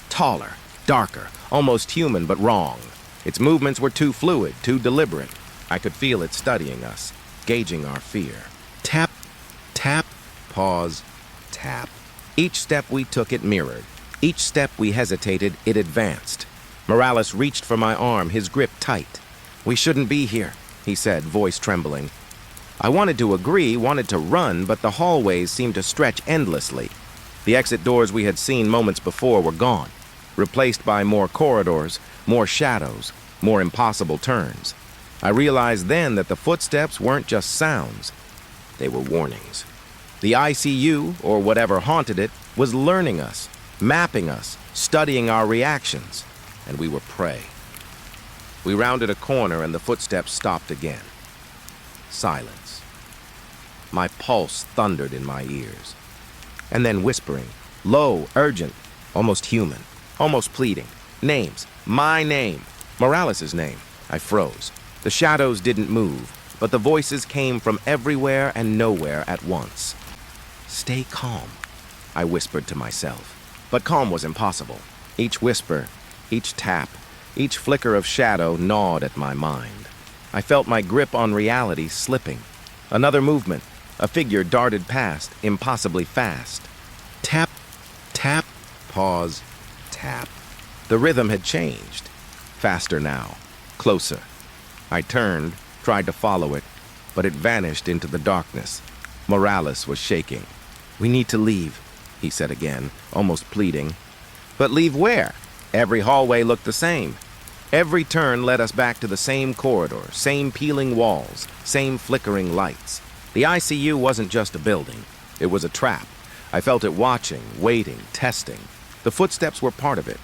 Taller, darker, almost human, but wrong. Its movements were too fluid, too deliberate. I could feel it studying us, gauging our fear. Tap, tap, pause, tap. Each step we took, it mirrored. Each step we hesitated, it advanced. Morales reached for my arm, his grip tight. "We shouldn't be here," he said, voice trembling. I wanted to agree, wanted to run, but the hallways seemed to stretch endlessly. The exit doors we had seen moments before were gone, replaced by more corridors, more shadows, more impossible turns. I realized then that the footsteps weren't just sounds. They were warnings. The ICU, or whatever haunted it, was learning us, mapping us, studying our reactions, and we were prey. We rounded a corner and the footsteps stopped again. Silence. My pulse thundered in my ears. And then whispering, low, urgent, almost human, almost pleading. Names. My name. Morales' name. I froze. The shadows didn't move, but the voices came from everywhere and nowhere at once. "Stay calm," I whispered to myself. But calm was impossible. Each whisper, each tap, each flicker of shadow gnawed at my mind. I felt my grip on reality slipping. Another movement. A figure darted past, impossibly fast. Tap, tap, pause, tap. The rhythm had changed. Faster now. Closer. I turned, tried to follow it, but it vanished into the darkness. Morales was shaking. "We need to leave," he said again, almost pleading. But leave where? Every hallway looked the same. Every turn led us back to the same corridor, same peeling walls, same flickering lights. The ICU wasn't just a building. It was a trap. I felt it watching, waiting, testing. The footsteps were part of it.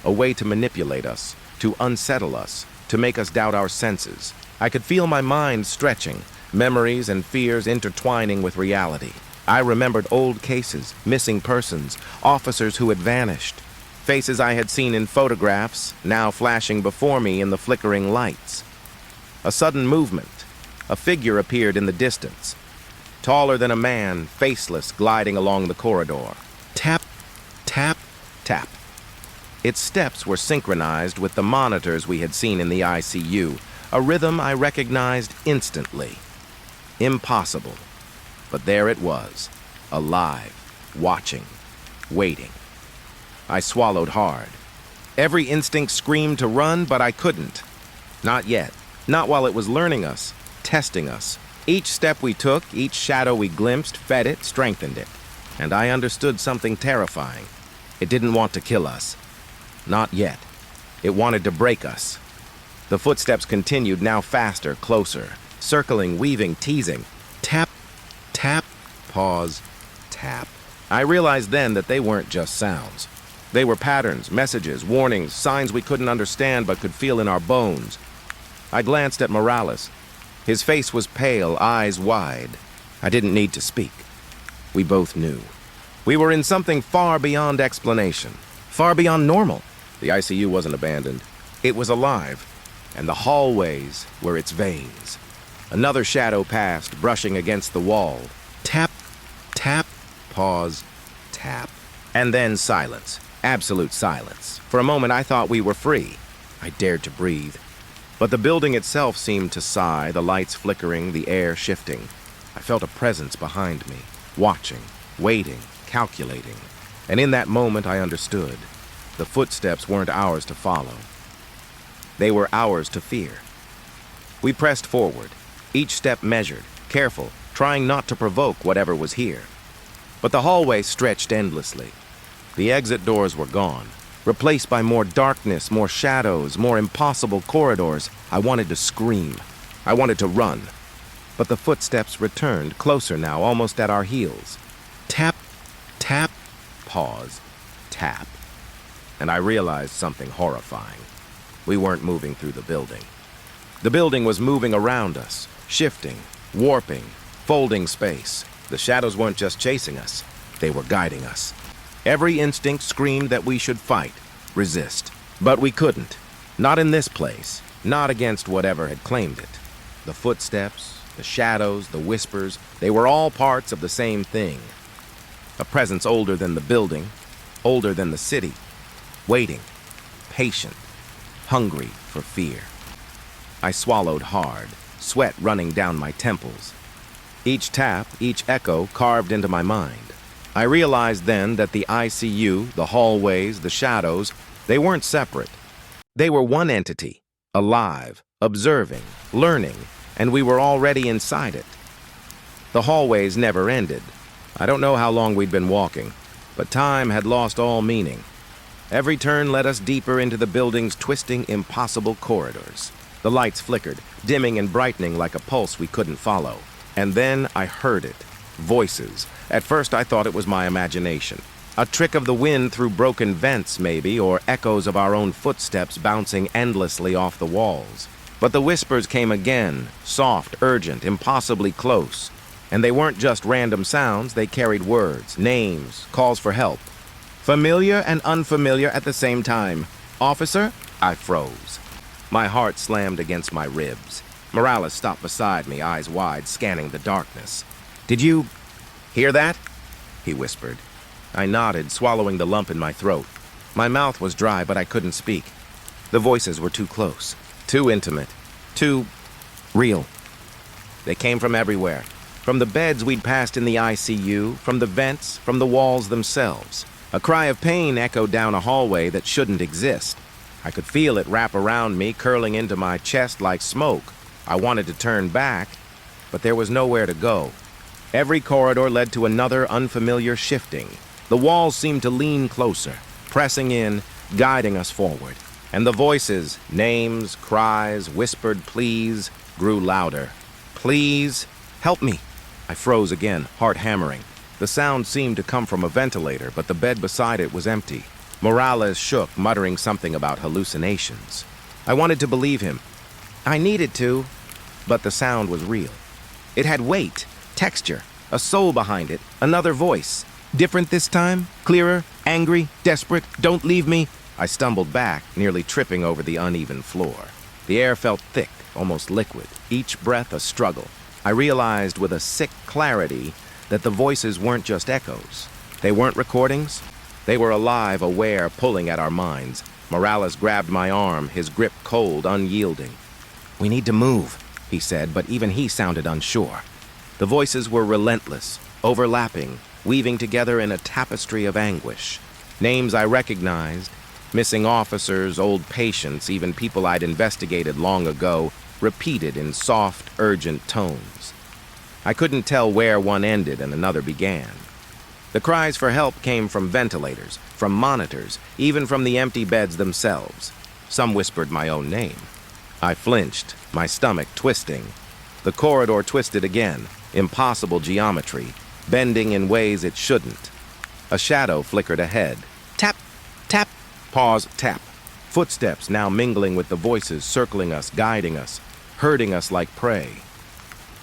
A way to manipulate us, to unsettle us, to make us doubt our senses. I could feel my mind stretching, memories and fears intertwining with reality. I remembered old cases, missing persons, officers who had vanished. Faces I had seen in photographs, now flashing before me in the flickering lights. A sudden movement. A figure appeared in the distance. Taller than a man, faceless, gliding along the corridor. Tap, tap, tap. Its steps were synchronized with the monitors we had seen in the ICU, a rhythm I recognized instantly. Impossible. But there it was, alive, watching, waiting. I swallowed hard. Every instinct screamed to run, but I couldn't. Not yet. Not while it was learning us, testing us. Each step we took, each shadow we glimpsed, fed it, strengthened it. And I understood something terrifying. It didn't want to kill us. Not yet. It wanted to break us. The footsteps continued, now faster, closer, circling, weaving, teasing. Tap, tap, pause, tap. I realized then that they weren't just sounds. They were patterns, messages, warnings, signs we couldn't understand but could feel in our bones. I glanced at Morales. His face was pale, eyes wide. I didn't need to speak. We both knew. We were in something far beyond explanation, far beyond normal. The ICU wasn't abandoned. It was alive, and the hallways were its veins. Another shadow passed, brushing against the wall. Tap, tap, pause, tap. And then silence. Absolute silence. For a moment, I thought we were free. I dared to breathe. But the building itself seemed to sigh, the lights flickering, the air shifting. I felt a presence behind me, watching, waiting, calculating. And in that moment, I understood. The footsteps weren't ours to follow. They were ours to fear. We pressed forward, each step measured, careful, trying not to provoke whatever was here. But the hallway stretched endlessly. The exit doors were gone, replaced by more darkness, more shadows, more impossible corridors. I wanted to scream. I wanted to run. But the footsteps returned, closer now, almost at our heels. Tap, tap, pause, tap. And I realized something horrifying. We weren't moving through the building. The building was moving around us, shifting, warping, folding space. The shadows weren't just chasing us, they were guiding us. Every instinct screamed that we should fight, resist. But we couldn't. Not in this place, not against whatever had claimed it. The footsteps, the shadows, the whispers, they were all parts of the same thing. A presence older than the building, older than the city, waiting, patient, hungry for fear. I swallowed hard, sweat running down my temples. Each tap, each echo carved into my mind. I realized then that the ICU, the hallways, the shadows, they weren't separate. They were one entity, alive, observing, learning, and we were already inside it. The hallways never ended. I don't know how long we'd been walking, but time had lost all meaning. Every turn led us deeper into the building's twisting, impossible corridors. The lights flickered, dimming and brightening like a pulse we couldn't follow. And then I heard it. Voices. At first I thought it was my imagination. A trick of the wind through broken vents, maybe, or echoes of our own footsteps bouncing endlessly off the walls. But the whispers came again, soft, urgent, impossibly close. And they weren't just random sounds, they carried words, names, calls for help. Familiar and unfamiliar at the same time. Officer? I froze. My heart slammed against my ribs. Morales stopped beside me, eyes wide, scanning the darkness. Did you hear that? He whispered. I nodded, swallowing the lump in my throat. My mouth was dry, but I couldn't speak. The voices were too close, too intimate, too real. They came from everywhere. From the beds we'd passed in the ICU, from the vents, from the walls themselves. A cry of pain echoed down a hallway that shouldn't exist. I could feel it wrap around me, curling into my chest like smoke. I wanted to turn back, but there was nowhere to go. Every corridor led to another unfamiliar shifting. The walls seemed to lean closer, pressing in, guiding us forward. And the voices, names, cries, whispered pleas, grew louder. Please, help me. I froze again, heart hammering. The sound seemed to come from a ventilator, but the bed beside it was empty. Morales shook, muttering something about hallucinations. I wanted to believe him. I needed to, but the sound was real. It had weight, texture, a soul behind it, another voice. Different this time? Clearer? Angry? Desperate? Don't leave me? I stumbled back, nearly tripping over the uneven floor. The air felt thick, almost liquid, each breath a struggle. I realized with a sick clarity that the voices weren't just echoes. They weren't recordings. They were alive, aware, pulling at our minds. Morales grabbed my arm, his grip cold, unyielding. We need to move, he said, but even he sounded unsure. The voices were relentless, overlapping, weaving together in a tapestry of anguish. Names I recognized, missing officers, old patients, even people I'd investigated long ago, repeated in soft, urgent tones. I couldn't tell where one ended and another began. The cries for help came from ventilators, from monitors, even from the empty beds themselves. Some whispered my own name. I flinched, my stomach twisting. The corridor twisted again, impossible geometry, bending in ways it shouldn't. A shadow flickered ahead. Tap, tap, pause, tap. Footsteps now mingling with the voices circling us, guiding us, herding us like prey.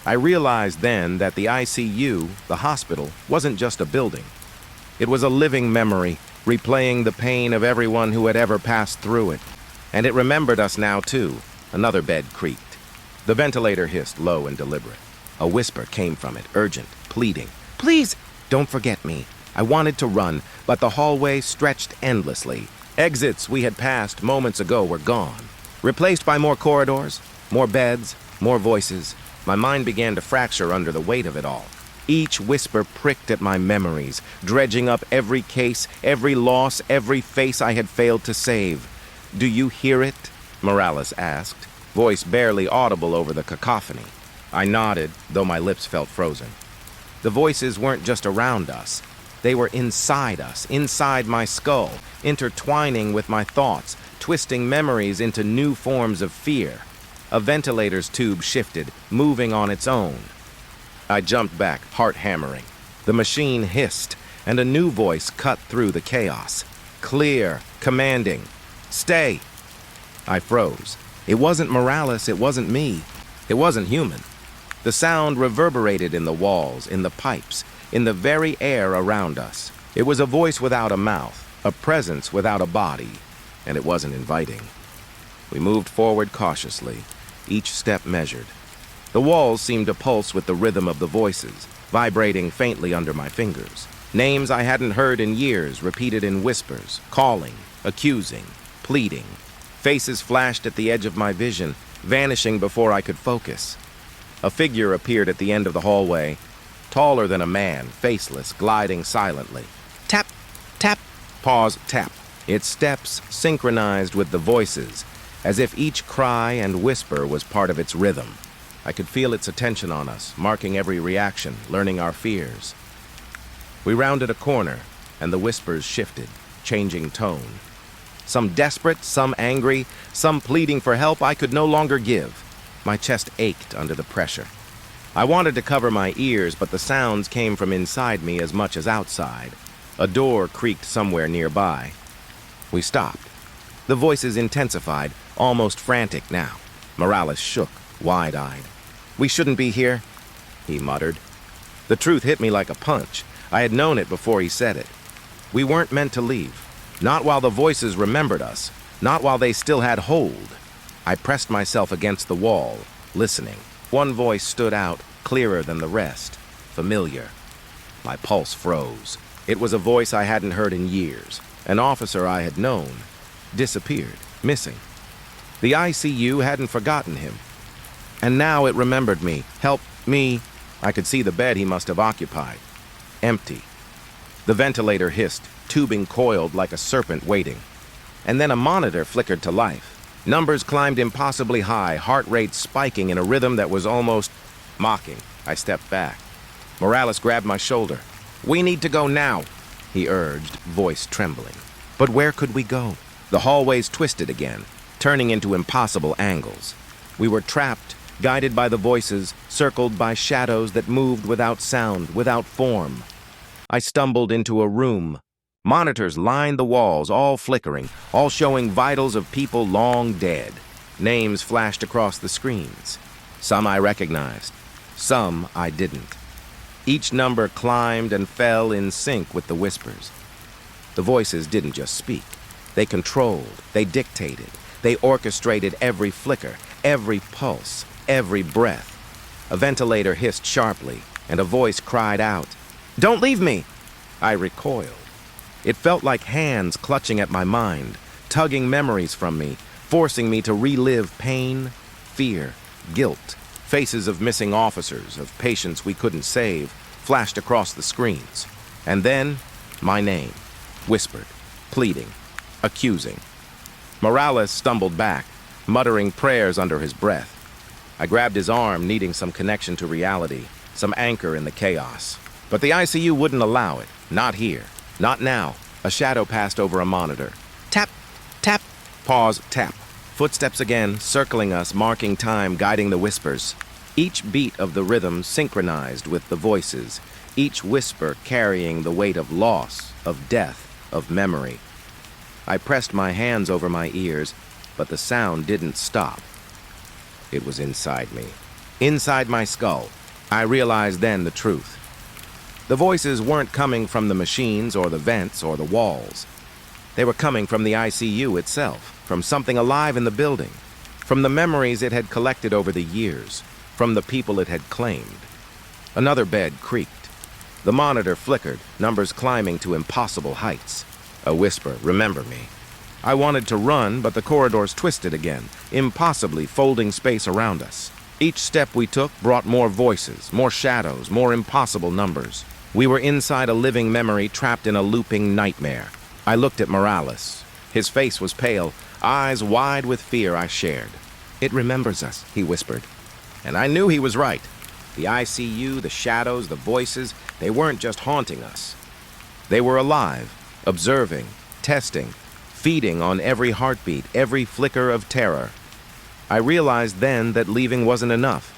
I realized then that the ICU, the hospital, wasn't just a building. It was a living memory, replaying the pain of everyone who had ever passed through it. And it remembered us now, too. Another bed creaked. The ventilator hissed, low and deliberate. A whisper came from it, urgent, pleading. Please, don't forget me. I wanted to run, but the hallway stretched endlessly. Exits we had passed moments ago were gone, replaced by more corridors, more beds, more voices. My mind began to fracture under the weight of it all. Each whisper pricked at my memories, dredging up every case, every loss, every face I had failed to save. Do you hear it? Morales asked, voice barely audible over the cacophony. I nodded, though my lips felt frozen. The voices weren't just around us. They were inside us, inside my skull, intertwining with my thoughts, twisting memories into new forms of fear. A ventilator's tube shifted, moving on its own. I jumped back, heart hammering. The machine hissed, and a new voice cut through the chaos. Clear, commanding. Stay! I froze. It wasn't Morales, it wasn't me. It wasn't human. The sound reverberated in the walls, in the pipes, in the very air around us. It was a voice without a mouth, a presence without a body, and it wasn't inviting. We moved forward cautiously, each step measured. The walls seemed to pulse with the rhythm of the voices, vibrating faintly under my fingers. Names I hadn't heard in years repeated in whispers, calling, accusing, pleading. Faces flashed at the edge of my vision, vanishing before I could focus. A figure appeared at the end of the hallway, taller than a man, faceless, gliding silently. Tap, tap, pause, tap. Its steps synchronized with the voices, as if each cry and whisper was part of its rhythm. I could feel its attention on us, marking every reaction, learning our fears. We rounded a corner, and the whispers shifted, changing tone. Some desperate, some angry, some pleading for help I could no longer give. My chest ached under the pressure. I wanted to cover my ears, but the sounds came from inside me as much as outside. A door creaked somewhere nearby. We stopped. The voices intensified, almost frantic now. Morales shook, wide-eyed. "We shouldn't be here," he muttered. The truth hit me like a punch. I had known it before he said it. We weren't meant to leave. Not while the voices remembered us. Not while they still had hold. I pressed myself against the wall, listening. One voice stood out, clearer than the rest. Familiar. My pulse froze. It was a voice I hadn't heard in years. An officer I had known. Disappeared. Missing. The ICU hadn't forgotten him. And now it remembered me. Help me. I could see the bed he must have occupied. Empty. The ventilator hissed, tubing coiled like a serpent waiting. And then a monitor flickered to life. Numbers climbed impossibly high, heart rate spiking in a rhythm that was almost mocking. I stepped back. Morales grabbed my shoulder. "We need to go now," he urged, voice trembling. But where could we go? The hallways twisted again, turning into impossible angles. We were trapped, guided by the voices, circled by shadows that moved without sound, without form. I stumbled into a room. Monitors lined the walls, all flickering, all showing vitals of people long dead. Names flashed across the screens. Some I recognized, some I didn't. Each number climbed and fell in sync with the whispers. The voices didn't just speak. They controlled, they dictated, they orchestrated every flicker, every pulse, every breath. A ventilator hissed sharply, and a voice cried out, "Don't leave me!" I recoiled. It felt like hands clutching at my mind, tugging memories from me, forcing me to relive pain, fear, guilt. Faces of missing officers, of patients we couldn't save, flashed across the screens. And then, my name, whispered, pleading, accusing. Morales stumbled back, muttering prayers under his breath. I grabbed his arm, needing some connection to reality, some anchor in the chaos. But the ICU wouldn't allow it. Not here. Not now. A shadow passed over a monitor. Tap, tap, pause, tap. Footsteps again, circling us, marking time, guiding the whispers. Each beat of the rhythm synchronized with the voices, each whisper carrying the weight of loss, of death, of memory. I pressed my hands over my ears, but the sound didn't stop. It was inside me. Inside my skull. I realized then the truth. The voices weren't coming from the machines or the vents or the walls. They were coming from the ICU itself, from something alive in the building, from the memories it had collected over the years, from the people it had claimed. Another bed creaked. The monitor flickered, numbers climbing to impossible heights. A whisper, "Remember me." I wanted to run, but the corridors twisted again, impossibly folding space around us. Each step we took brought more voices, more shadows, more impossible numbers. We were inside a living memory trapped in a looping nightmare. I looked at Morales. His face was pale, eyes wide with fear I shared. "It remembers us," he whispered. And I knew he was right. The ICU, the shadows, the voices, they weren't just haunting us. They were alive, observing, testing, feeding on every heartbeat, every flicker of terror. I realized then that leaving wasn't enough.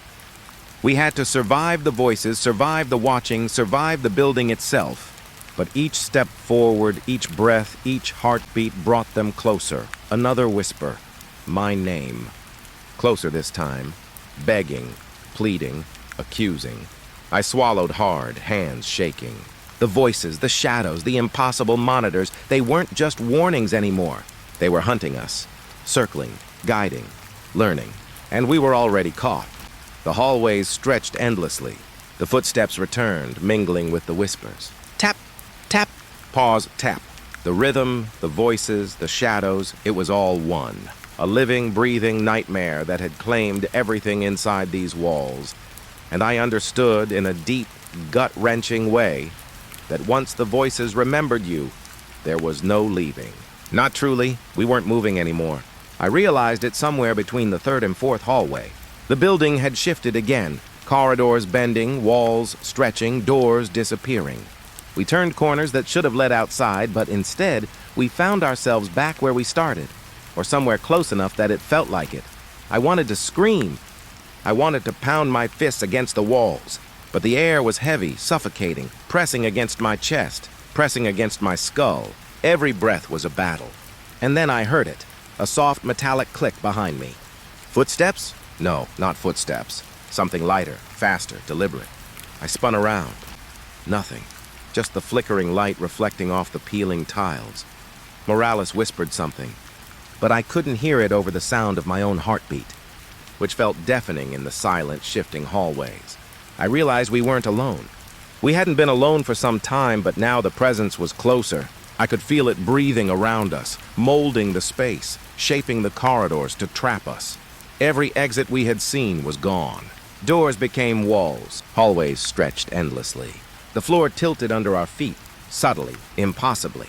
We had to survive the voices, survive the watching, survive the building itself. But each step forward, each breath, each heartbeat brought them closer. Another whisper, my name. Closer this time, begging, pleading, accusing. I swallowed hard, hands shaking. The voices, the shadows, the impossible monitors, they weren't just warnings anymore. They were hunting us, circling, guiding, learning, and we were already caught. The hallways stretched endlessly. The footsteps returned, mingling with the whispers. Tap, tap, pause, tap. The rhythm, the voices, the shadows, it was all one. A living, breathing nightmare that had claimed everything inside these walls. And I understood in a deep, gut-wrenching way that once the voices remembered you, there was no leaving. Not truly, we weren't moving anymore. I realized it somewhere between the third and fourth hallway. The building had shifted again, corridors bending, walls stretching, doors disappearing. We turned corners that should have led outside, but instead, we found ourselves back where we started, or somewhere close enough that it felt like it. I wanted to scream. I wanted to pound my fists against the walls, but the air was heavy, suffocating, pressing against my chest, pressing against my skull. Every breath was a battle. And then I heard it, a soft metallic click behind me. Footsteps? No, not footsteps. Something lighter, faster, deliberate. I spun around. Nothing. Just the flickering light reflecting off the peeling tiles. Morales whispered something, but I couldn't hear it over the sound of my own heartbeat, which felt deafening in the silent, shifting hallways. I realized we weren't alone. We hadn't been alone for some time, but now the presence was closer. I could feel it breathing around us, molding the space, shaping the corridors to trap us. Every exit we had seen was gone. Doors became walls, hallways stretched endlessly. The floor tilted under our feet, subtly, impossibly.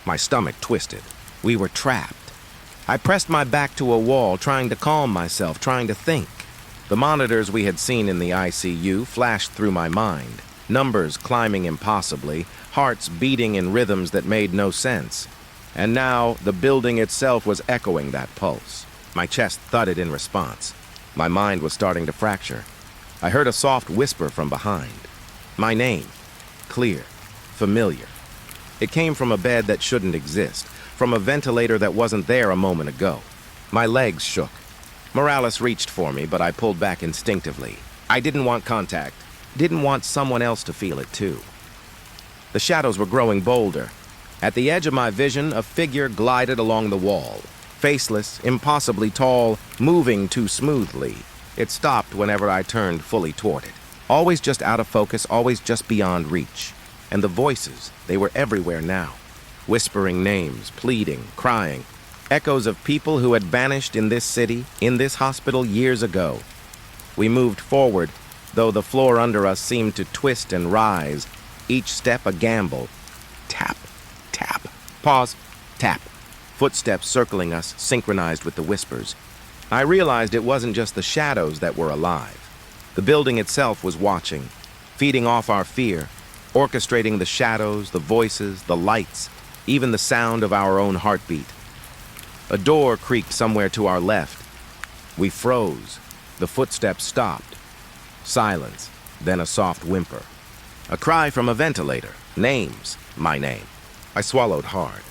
My stomach twisted. We were trapped. I pressed my back to a wall, trying to calm myself, trying to think. The monitors we had seen in the ICU flashed through my mind, numbers climbing impossibly, hearts beating in rhythms that made no sense. And now the building itself was echoing that pulse. My chest thudded in response. My mind was starting to fracture. I heard a soft whisper from behind. My name. Clear. Familiar. It came from a bed that shouldn't exist, from a ventilator that wasn't there a moment ago. My legs shook. Morales reached for me, but I pulled back instinctively. I didn't want contact. Didn't want someone else to feel it too. The shadows were growing bolder. At the edge of my vision, a figure glided along the wall. Faceless, impossibly tall, moving too smoothly. It stopped whenever I turned fully toward it. Always just out of focus, always just beyond reach. And the voices, they were everywhere now. Whispering names, pleading, crying. Echoes of people who had vanished in this city, in this hospital years ago. We moved forward, though the floor under us seemed to twist and rise, each step a gamble. Tap, tap, pause, tap. Footsteps circling us, synchronized with the whispers. I realized it wasn't just the shadows that were alive. The building itself was watching, feeding off our fear, orchestrating the shadows, the voices, the lights, even the sound of our own heartbeat. A door creaked somewhere to our left. We froze. The footsteps stopped. Silence, then a soft whimper. A cry from a ventilator. Names. My name. I swallowed hard.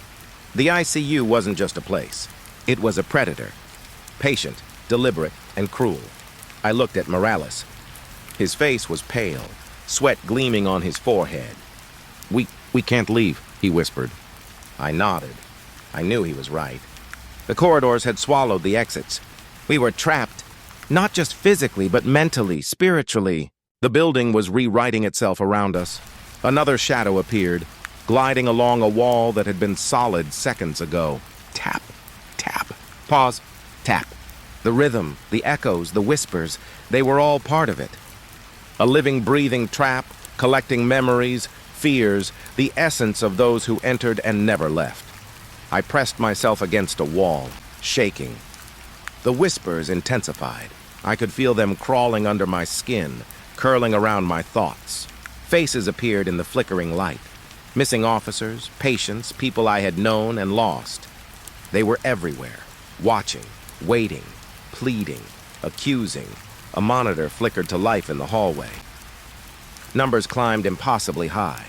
The ICU wasn't just a place. It was a predator. Patient, deliberate, and cruel. I looked at Morales. His face was pale, sweat gleaming on his forehead. We can't leave, he whispered. I nodded. I knew he was right. The corridors had swallowed the exits. We were trapped, not just physically, but mentally, spiritually. The building was rewriting itself around us. Another shadow appeared, gliding along a wall that had been solid seconds ago. Tap, tap, pause, tap. The rhythm, the echoes, the whispers, they were all part of it. A living, breathing trap, collecting memories, fears, the essence of those who entered and never left. I pressed myself against a wall, shaking. The whispers intensified. I could feel them crawling under my skin, curling around my thoughts. Faces appeared in the flickering light. Missing officers, patients, people I had known and lost. They were everywhere, watching, waiting, pleading, accusing. A monitor flickered to life in the hallway. Numbers climbed impossibly high.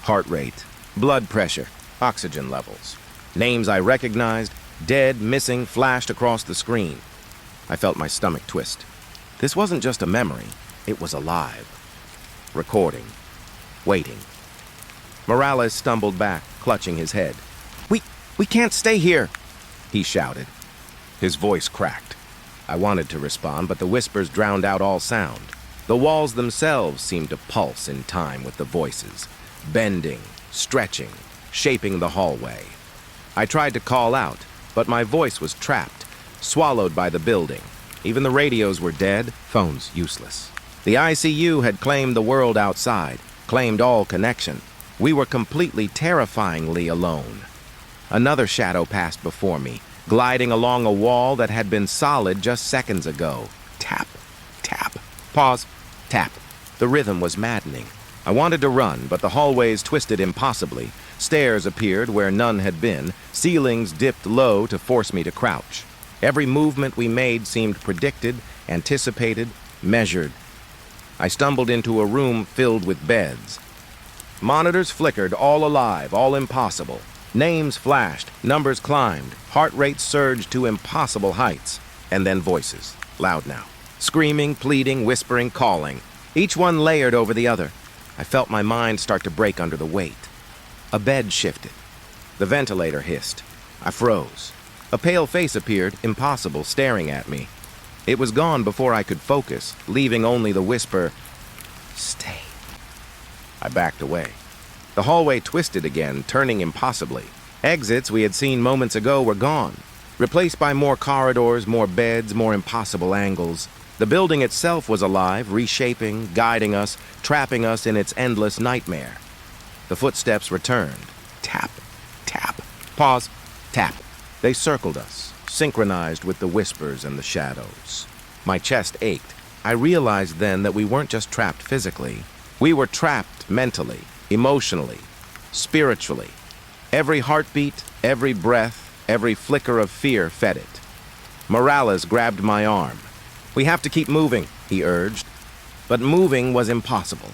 Heart rate, blood pressure, oxygen levels. Names I recognized, dead, missing, flashed across the screen. I felt my stomach twist. This wasn't just a memory. It was alive. Recording. Waiting. Morales stumbled back, clutching his head. We can't stay here," he shouted. His voice cracked. I wanted to respond, but the whispers drowned out all sound. The walls themselves seemed to pulse in time with the voices, bending, stretching, shaping the hallway. I tried to call out, but my voice was trapped, swallowed by the building. Even the radios were dead, phones useless. The ICU had claimed the world outside, claimed all connection. We were completely terrifyingly alone. Another shadow passed before me, gliding along a wall that had been solid just seconds ago. Tap, tap, pause, tap. The rhythm was maddening. I wanted to run, but the hallways twisted impossibly. Stairs appeared where none had been. Ceilings dipped low to force me to crouch. Every movement we made seemed predicted, anticipated, measured. I stumbled into a room filled with beds. Monitors flickered, all alive, all impossible. Names flashed, numbers climbed, heart rates surged to impossible heights. And then voices, loud now. Screaming, pleading, whispering, calling. Each one layered over the other. I felt my mind start to break under the weight. A bed shifted. The ventilator hissed. I froze. A pale face appeared, impossible, staring at me. It was gone before I could focus, leaving only the whisper, "Stay." I backed away. The hallway twisted again, turning impossibly. Exits we had seen moments ago were gone, replaced by more corridors, more beds, more impossible angles. The building itself was alive, reshaping, guiding us, trapping us in its endless nightmare. The footsteps returned. Tap, tap, pause, tap. They circled us, synchronized with the whispers and the shadows. My chest ached. I realized then that we weren't just trapped physically. We were trapped mentally, emotionally, spiritually. Every heartbeat, every breath, every flicker of fear fed it. Morales grabbed my arm. "We have to keep moving," he urged. But moving was impossible.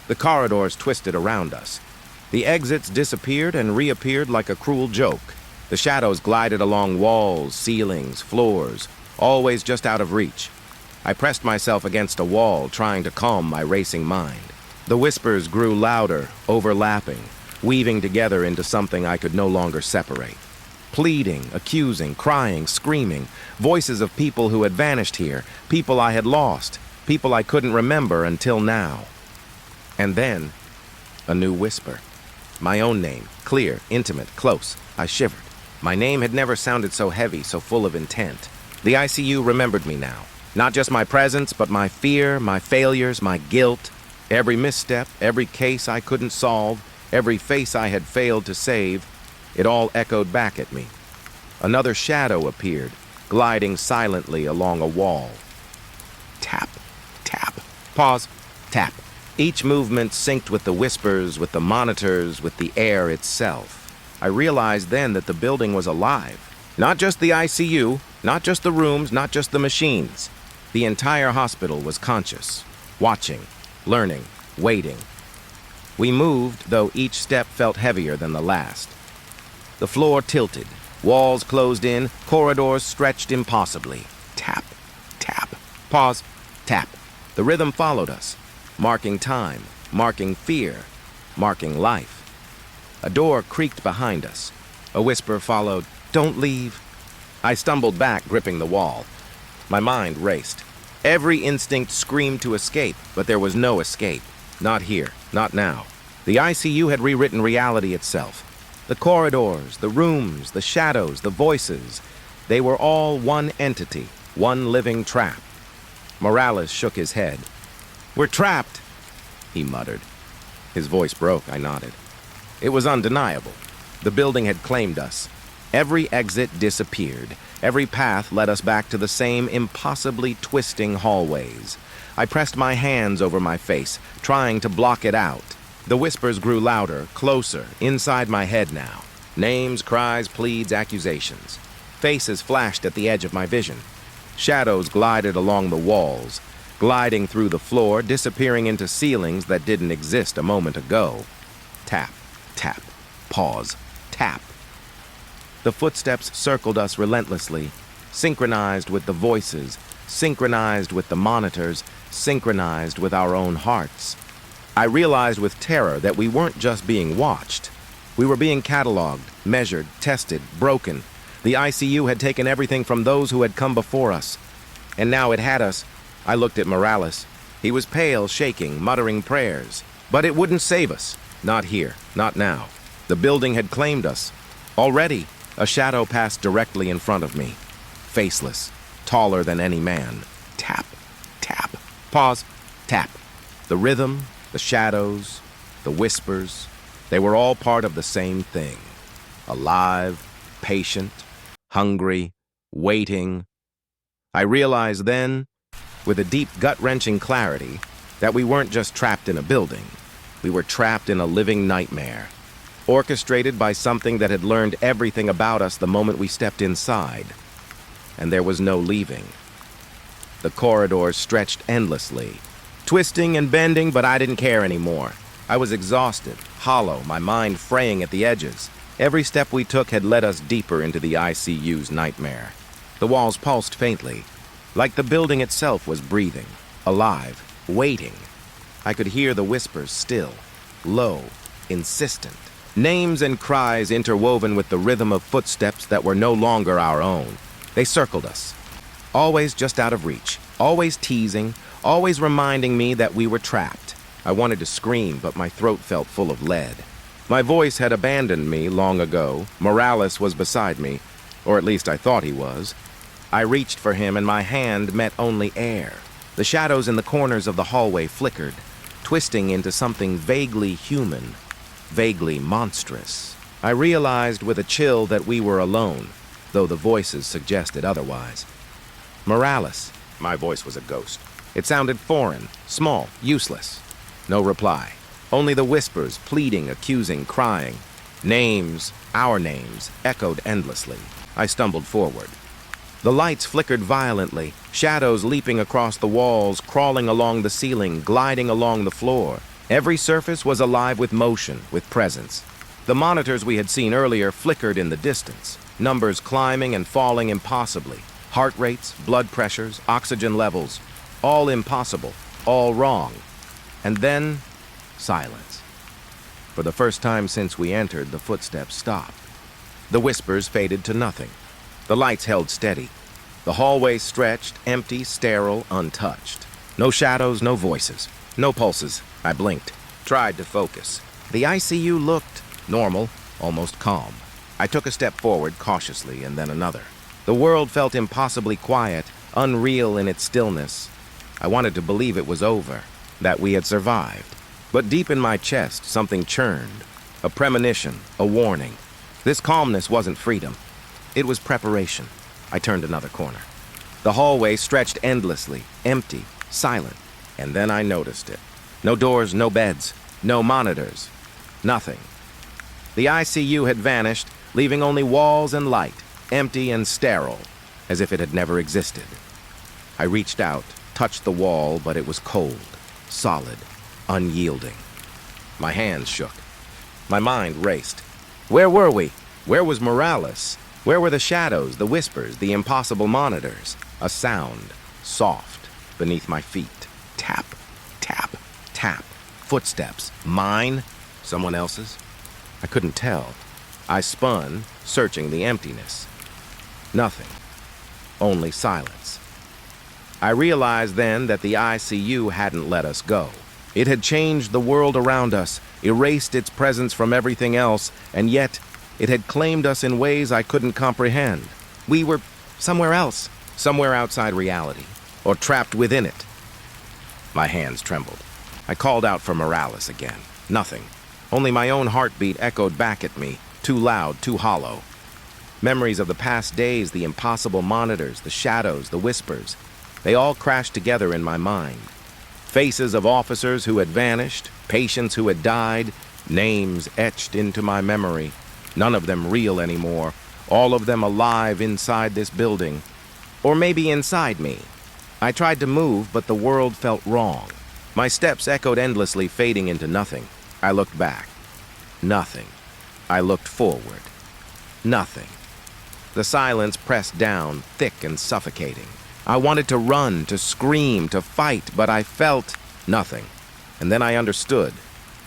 The corridors twisted around us. The exits disappeared and reappeared like a cruel joke. The shadows glided along walls, ceilings, floors, always just out of reach. I pressed myself against a wall, trying to calm my racing mind. The whispers grew louder, overlapping, weaving together into something I could no longer separate. Pleading, accusing, crying, screaming, voices of people who had vanished here, people I had lost, people I couldn't remember until now. And then, a new whisper. My own name, clear, intimate, close. I shivered. My name had never sounded so heavy, so full of intent. The ICU remembered me now. Not just my presence, but my fear, my failures, my guilt. Every misstep, every case I couldn't solve, every face I had failed to save, it all echoed back at me. Another shadow appeared, gliding silently along a wall. Tap, tap, pause, tap. Each movement synced with the whispers, with the monitors, with the air itself. I realized then that the building was alive. Not just the ICU, not just the rooms, not just the machines. The entire hospital was conscious, watching, learning, waiting. We moved, though each step felt heavier than the last. The floor tilted, walls closed in, corridors stretched impossibly. Tap, tap, pause, tap. The rhythm followed us, marking time, marking fear, marking life. A door creaked behind us. A whisper followed, "Don't leave." I stumbled back, gripping the wall. My mind raced. Every instinct screamed to escape, but there was no escape. Not here, not now. The ICU had rewritten reality itself. The corridors, the rooms, the shadows, the voices, they were all one entity, one living trap. Morales shook his head. "We're trapped," he muttered. His voice broke. I nodded. It was undeniable. The building had claimed us. Every exit disappeared. Every path led us back to the same impossibly twisting hallways. I pressed my hands over my face, trying to block it out. The whispers grew louder, closer, inside my head now. Names, cries, pleads, accusations. Faces flashed at the edge of my vision. Shadows glided along the walls, gliding through the floor, disappearing into ceilings that didn't exist a moment ago. Tap, tap, pause, tap. The footsteps circled us relentlessly, synchronized with the voices, synchronized with the monitors, synchronized with our own hearts. I realized with terror that we weren't just being watched. We were being cataloged, measured, tested, broken. The ICU had taken everything from those who had come before us. And now it had us. I looked at Morales. He was pale, shaking, muttering prayers. But it wouldn't save us. Not here, not now. The building had claimed us. Already, a shadow passed directly in front of me. Faceless, taller than any man. Tap, tap, pause, tap. The rhythm, the shadows, the whispers, they were all part of the same thing. Alive, patient, hungry, waiting. I realized then, with a deep gut-wrenching clarity, that we weren't just trapped in a building. We were trapped in a living nightmare, orchestrated by something that had learned everything about us the moment we stepped inside. And there was no leaving. The corridors stretched endlessly, twisting and bending, but I didn't care anymore. I was exhausted, hollow, my mind fraying at the edges. Every step we took had led us deeper into the ICU's nightmare. The walls pulsed faintly, like the building itself was breathing, alive, waiting. I could hear the whispers still, low, insistent. Names and cries interwoven with the rhythm of footsteps that were no longer our own. They circled us, always just out of reach, always teasing, always reminding me that we were trapped. I wanted to scream, but my throat felt full of lead. My voice had abandoned me long ago. Morales was beside me, or at least I thought he was. I reached for him, and my hand met only air. The shadows in the corners of the hallway flickered, twisting into something vaguely human, vaguely monstrous. I realized with a chill that we were alone, though the voices suggested otherwise. Morales. My voice was a ghost. It sounded foreign, small, useless. No reply. Only the whispers, pleading, accusing, crying. Names, our names, echoed endlessly. I stumbled forward. The lights flickered violently, shadows leaping across the walls, crawling along the ceiling, gliding along the floor. Every surface was alive with motion, with presence. The monitors we had seen earlier flickered in the distance, numbers climbing and falling impossibly. Heart rates, blood pressures, oxygen levels, all impossible, all wrong. And then, silence. For the first time since we entered, the footsteps stopped. The whispers faded to nothing. The lights held steady. The hallway stretched, empty, sterile, untouched. No shadows, no voices, no pulses. I blinked, tried to focus. The ICU looked normal, almost calm. I took a step forward cautiously, and then another. The world felt impossibly quiet, unreal in its stillness. I wanted to believe it was over, that we had survived. But deep in my chest, something churned. A premonition, a warning. This calmness wasn't freedom. It was preparation. I turned another corner. The hallway stretched endlessly, empty, silent. And then I noticed it. No doors, no beds, no monitors. Nothing. The ICU had vanished, leaving only walls and light, empty and sterile, as if it had never existed. I reached out, touched the wall, but it was cold, solid, unyielding. My hands shook. My mind raced. Where were we? Where was Morales? Where were the shadows, the whispers, the impossible monitors? A sound, soft, beneath my feet. Tap, tap, tap. Footsteps. Mine? Someone else's? I couldn't tell. I spun, searching the emptiness. Nothing. Only silence. I realized then that the ICU hadn't let us go. It had changed the world around us, erased its presence from everything else, and yet it had claimed us in ways I couldn't comprehend. We were somewhere else, somewhere outside reality, or trapped within it. My hands trembled. I called out for Morales again. Nothing. Only my own heartbeat echoed back at me, too loud, too hollow. Memories of the past days, the impossible monitors, the shadows, the whispers, they all crashed together in my mind. Faces of officers who had vanished, patients who had died, names etched into my memory. None of them real anymore, all of them alive inside this building. Or maybe inside me. I tried to move, but the world felt wrong. My steps echoed endlessly, fading into nothing. I looked back. Nothing. I looked forward. Nothing. The silence pressed down, thick and suffocating. I wanted to run, to scream, to fight, but I felt nothing. And then I understood.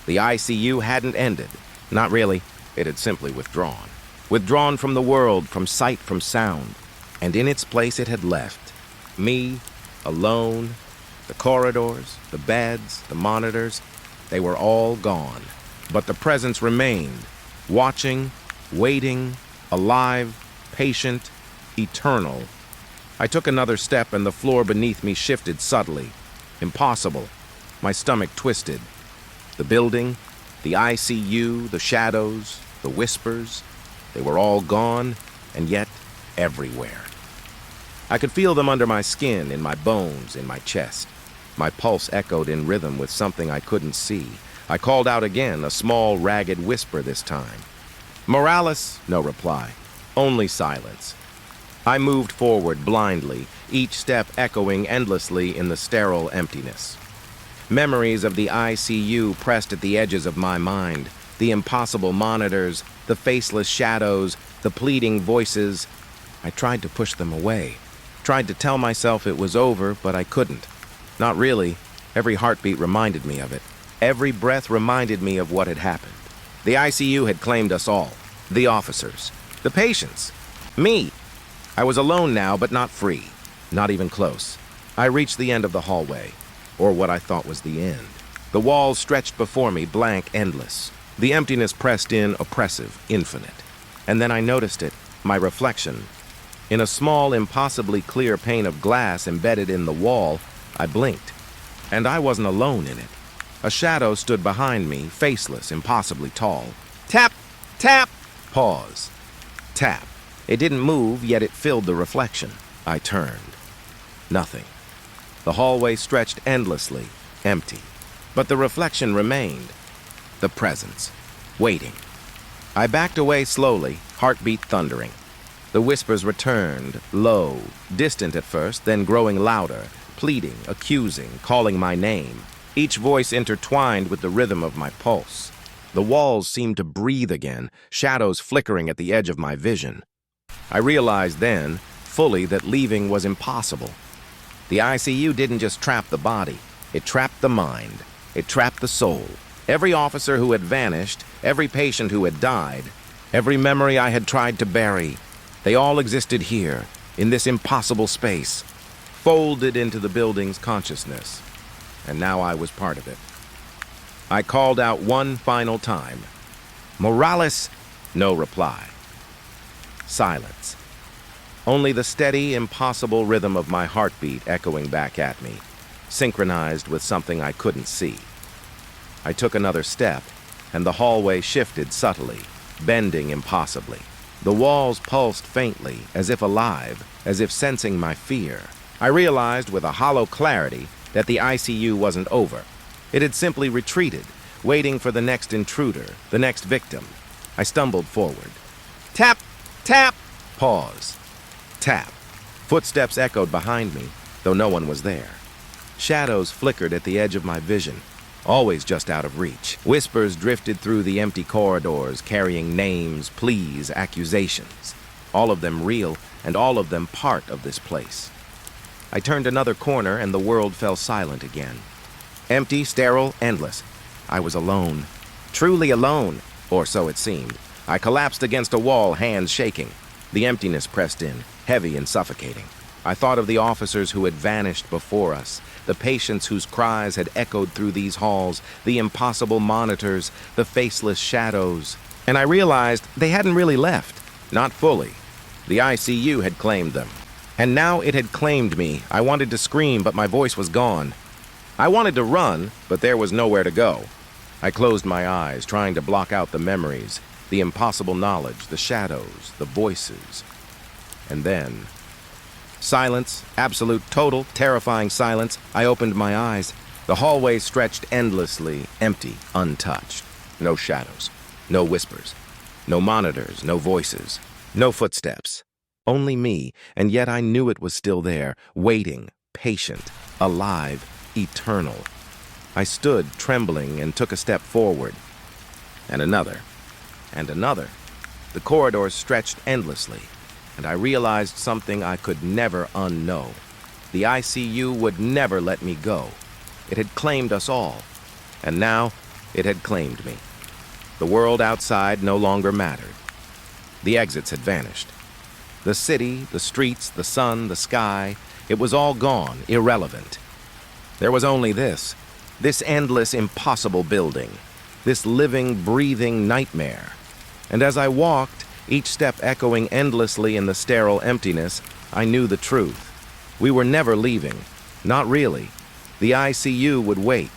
The ICU hadn't ended. Not really. It had simply withdrawn. Withdrawn from the world, from sight, from sound. And in its place it had left me, alone. The corridors, the beds, the monitors, they were all gone. But the presence remained, watching, waiting, alive, patient, eternal. I took another step and the floor beneath me shifted subtly. Impossible. My stomach twisted. The building, the ICU, the shadows, the whispers, they were all gone, and yet everywhere. I could feel them under my skin, in my bones, in my chest. My pulse echoed in rhythm with something I couldn't see. I called out again, a small, ragged whisper this time. Morales, no reply. Only silence. I moved forward blindly, each step echoing endlessly in the sterile emptiness. Memories of the ICU pressed at the edges of my mind. The impossible monitors, the faceless shadows, the pleading voices. I tried to push them away. Tried to tell myself it was over, but I couldn't. Not really. Every heartbeat reminded me of it. Every breath reminded me of what had happened. The ICU had claimed us all. The officers. The patients. Me. I was alone now, but not free. Not even close. I reached the end of the hallway. Or what I thought was the end. The walls stretched before me, blank, endless. The emptiness pressed in, oppressive, infinite. And then I noticed it, my reflection. In a small, impossibly clear pane of glass embedded in the wall, I blinked. And I wasn't alone in it. A shadow stood behind me, faceless, impossibly tall. Tap! Tap! Pause. Tap. It didn't move, yet it filled the reflection. I turned. Nothing. The hallway stretched endlessly, empty. But the reflection remained. The presence. Waiting. I backed away slowly, heartbeat thundering. The whispers returned, low, distant at first, then growing louder, pleading, accusing, calling my name. Each voice intertwined with the rhythm of my pulse. The walls seemed to breathe again, shadows flickering at the edge of my vision. I realized then, fully, that leaving was impossible. The ICU didn't just trap the body. It trapped the mind. It trapped the soul. Every officer who had vanished, every patient who had died, every memory I had tried to bury, they all existed here, in this impossible space, folded into the building's consciousness. And now I was part of it. I called out one final time. Morales, no reply. Silence. Only the steady, impossible rhythm of my heartbeat echoing back at me, synchronized with something I couldn't see. I took another step, and the hallway shifted subtly, bending impossibly. The walls pulsed faintly, as if alive, as if sensing my fear. I realized with a hollow clarity that the ICU wasn't over. It had simply retreated, waiting for the next intruder, the next victim. I stumbled forward. Tap! Tap! Pause. Tap. Footsteps echoed behind me, though no one was there. Shadows flickered at the edge of my vision, always just out of reach. Whispers drifted through the empty corridors, carrying names, pleas, accusations. All of them real, and all of them part of this place. I turned another corner, and the world fell silent again. Empty, sterile, endless. I was alone. Truly alone, or so it seemed. I collapsed against a wall, hands shaking. The emptiness pressed in, heavy and suffocating. I thought of the officers who had vanished before us, the patients whose cries had echoed through these halls, the impossible monitors, the faceless shadows. And I realized they hadn't really left. Not fully. The ICU had claimed them. And now it had claimed me. I wanted to scream, but my voice was gone. I wanted to run, but there was nowhere to go. I closed my eyes, trying to block out the memories, the impossible knowledge, the shadows, the voices. And then... silence, absolute, total, terrifying silence. I opened my eyes. The hallway stretched endlessly, empty, untouched. No shadows, no whispers, no monitors, no voices, no footsteps. Only me, and yet I knew it was still there, waiting, patient, alive, eternal. I stood, trembling, and took a step forward. And another. And another. The corridors stretched endlessly, and I realized something I could never unknow. The ICU would never let me go. It had claimed us all, and now it had claimed me. The world outside no longer mattered. The exits had vanished. The city, the streets, the sun, the sky, it was all gone, irrelevant. There was only this endless, impossible building, this living, breathing nightmare. And as I walked, each step echoing endlessly in the sterile emptiness, I knew the truth. We were never leaving. Not really. The ICU would wait.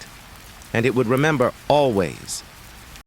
And it would remember always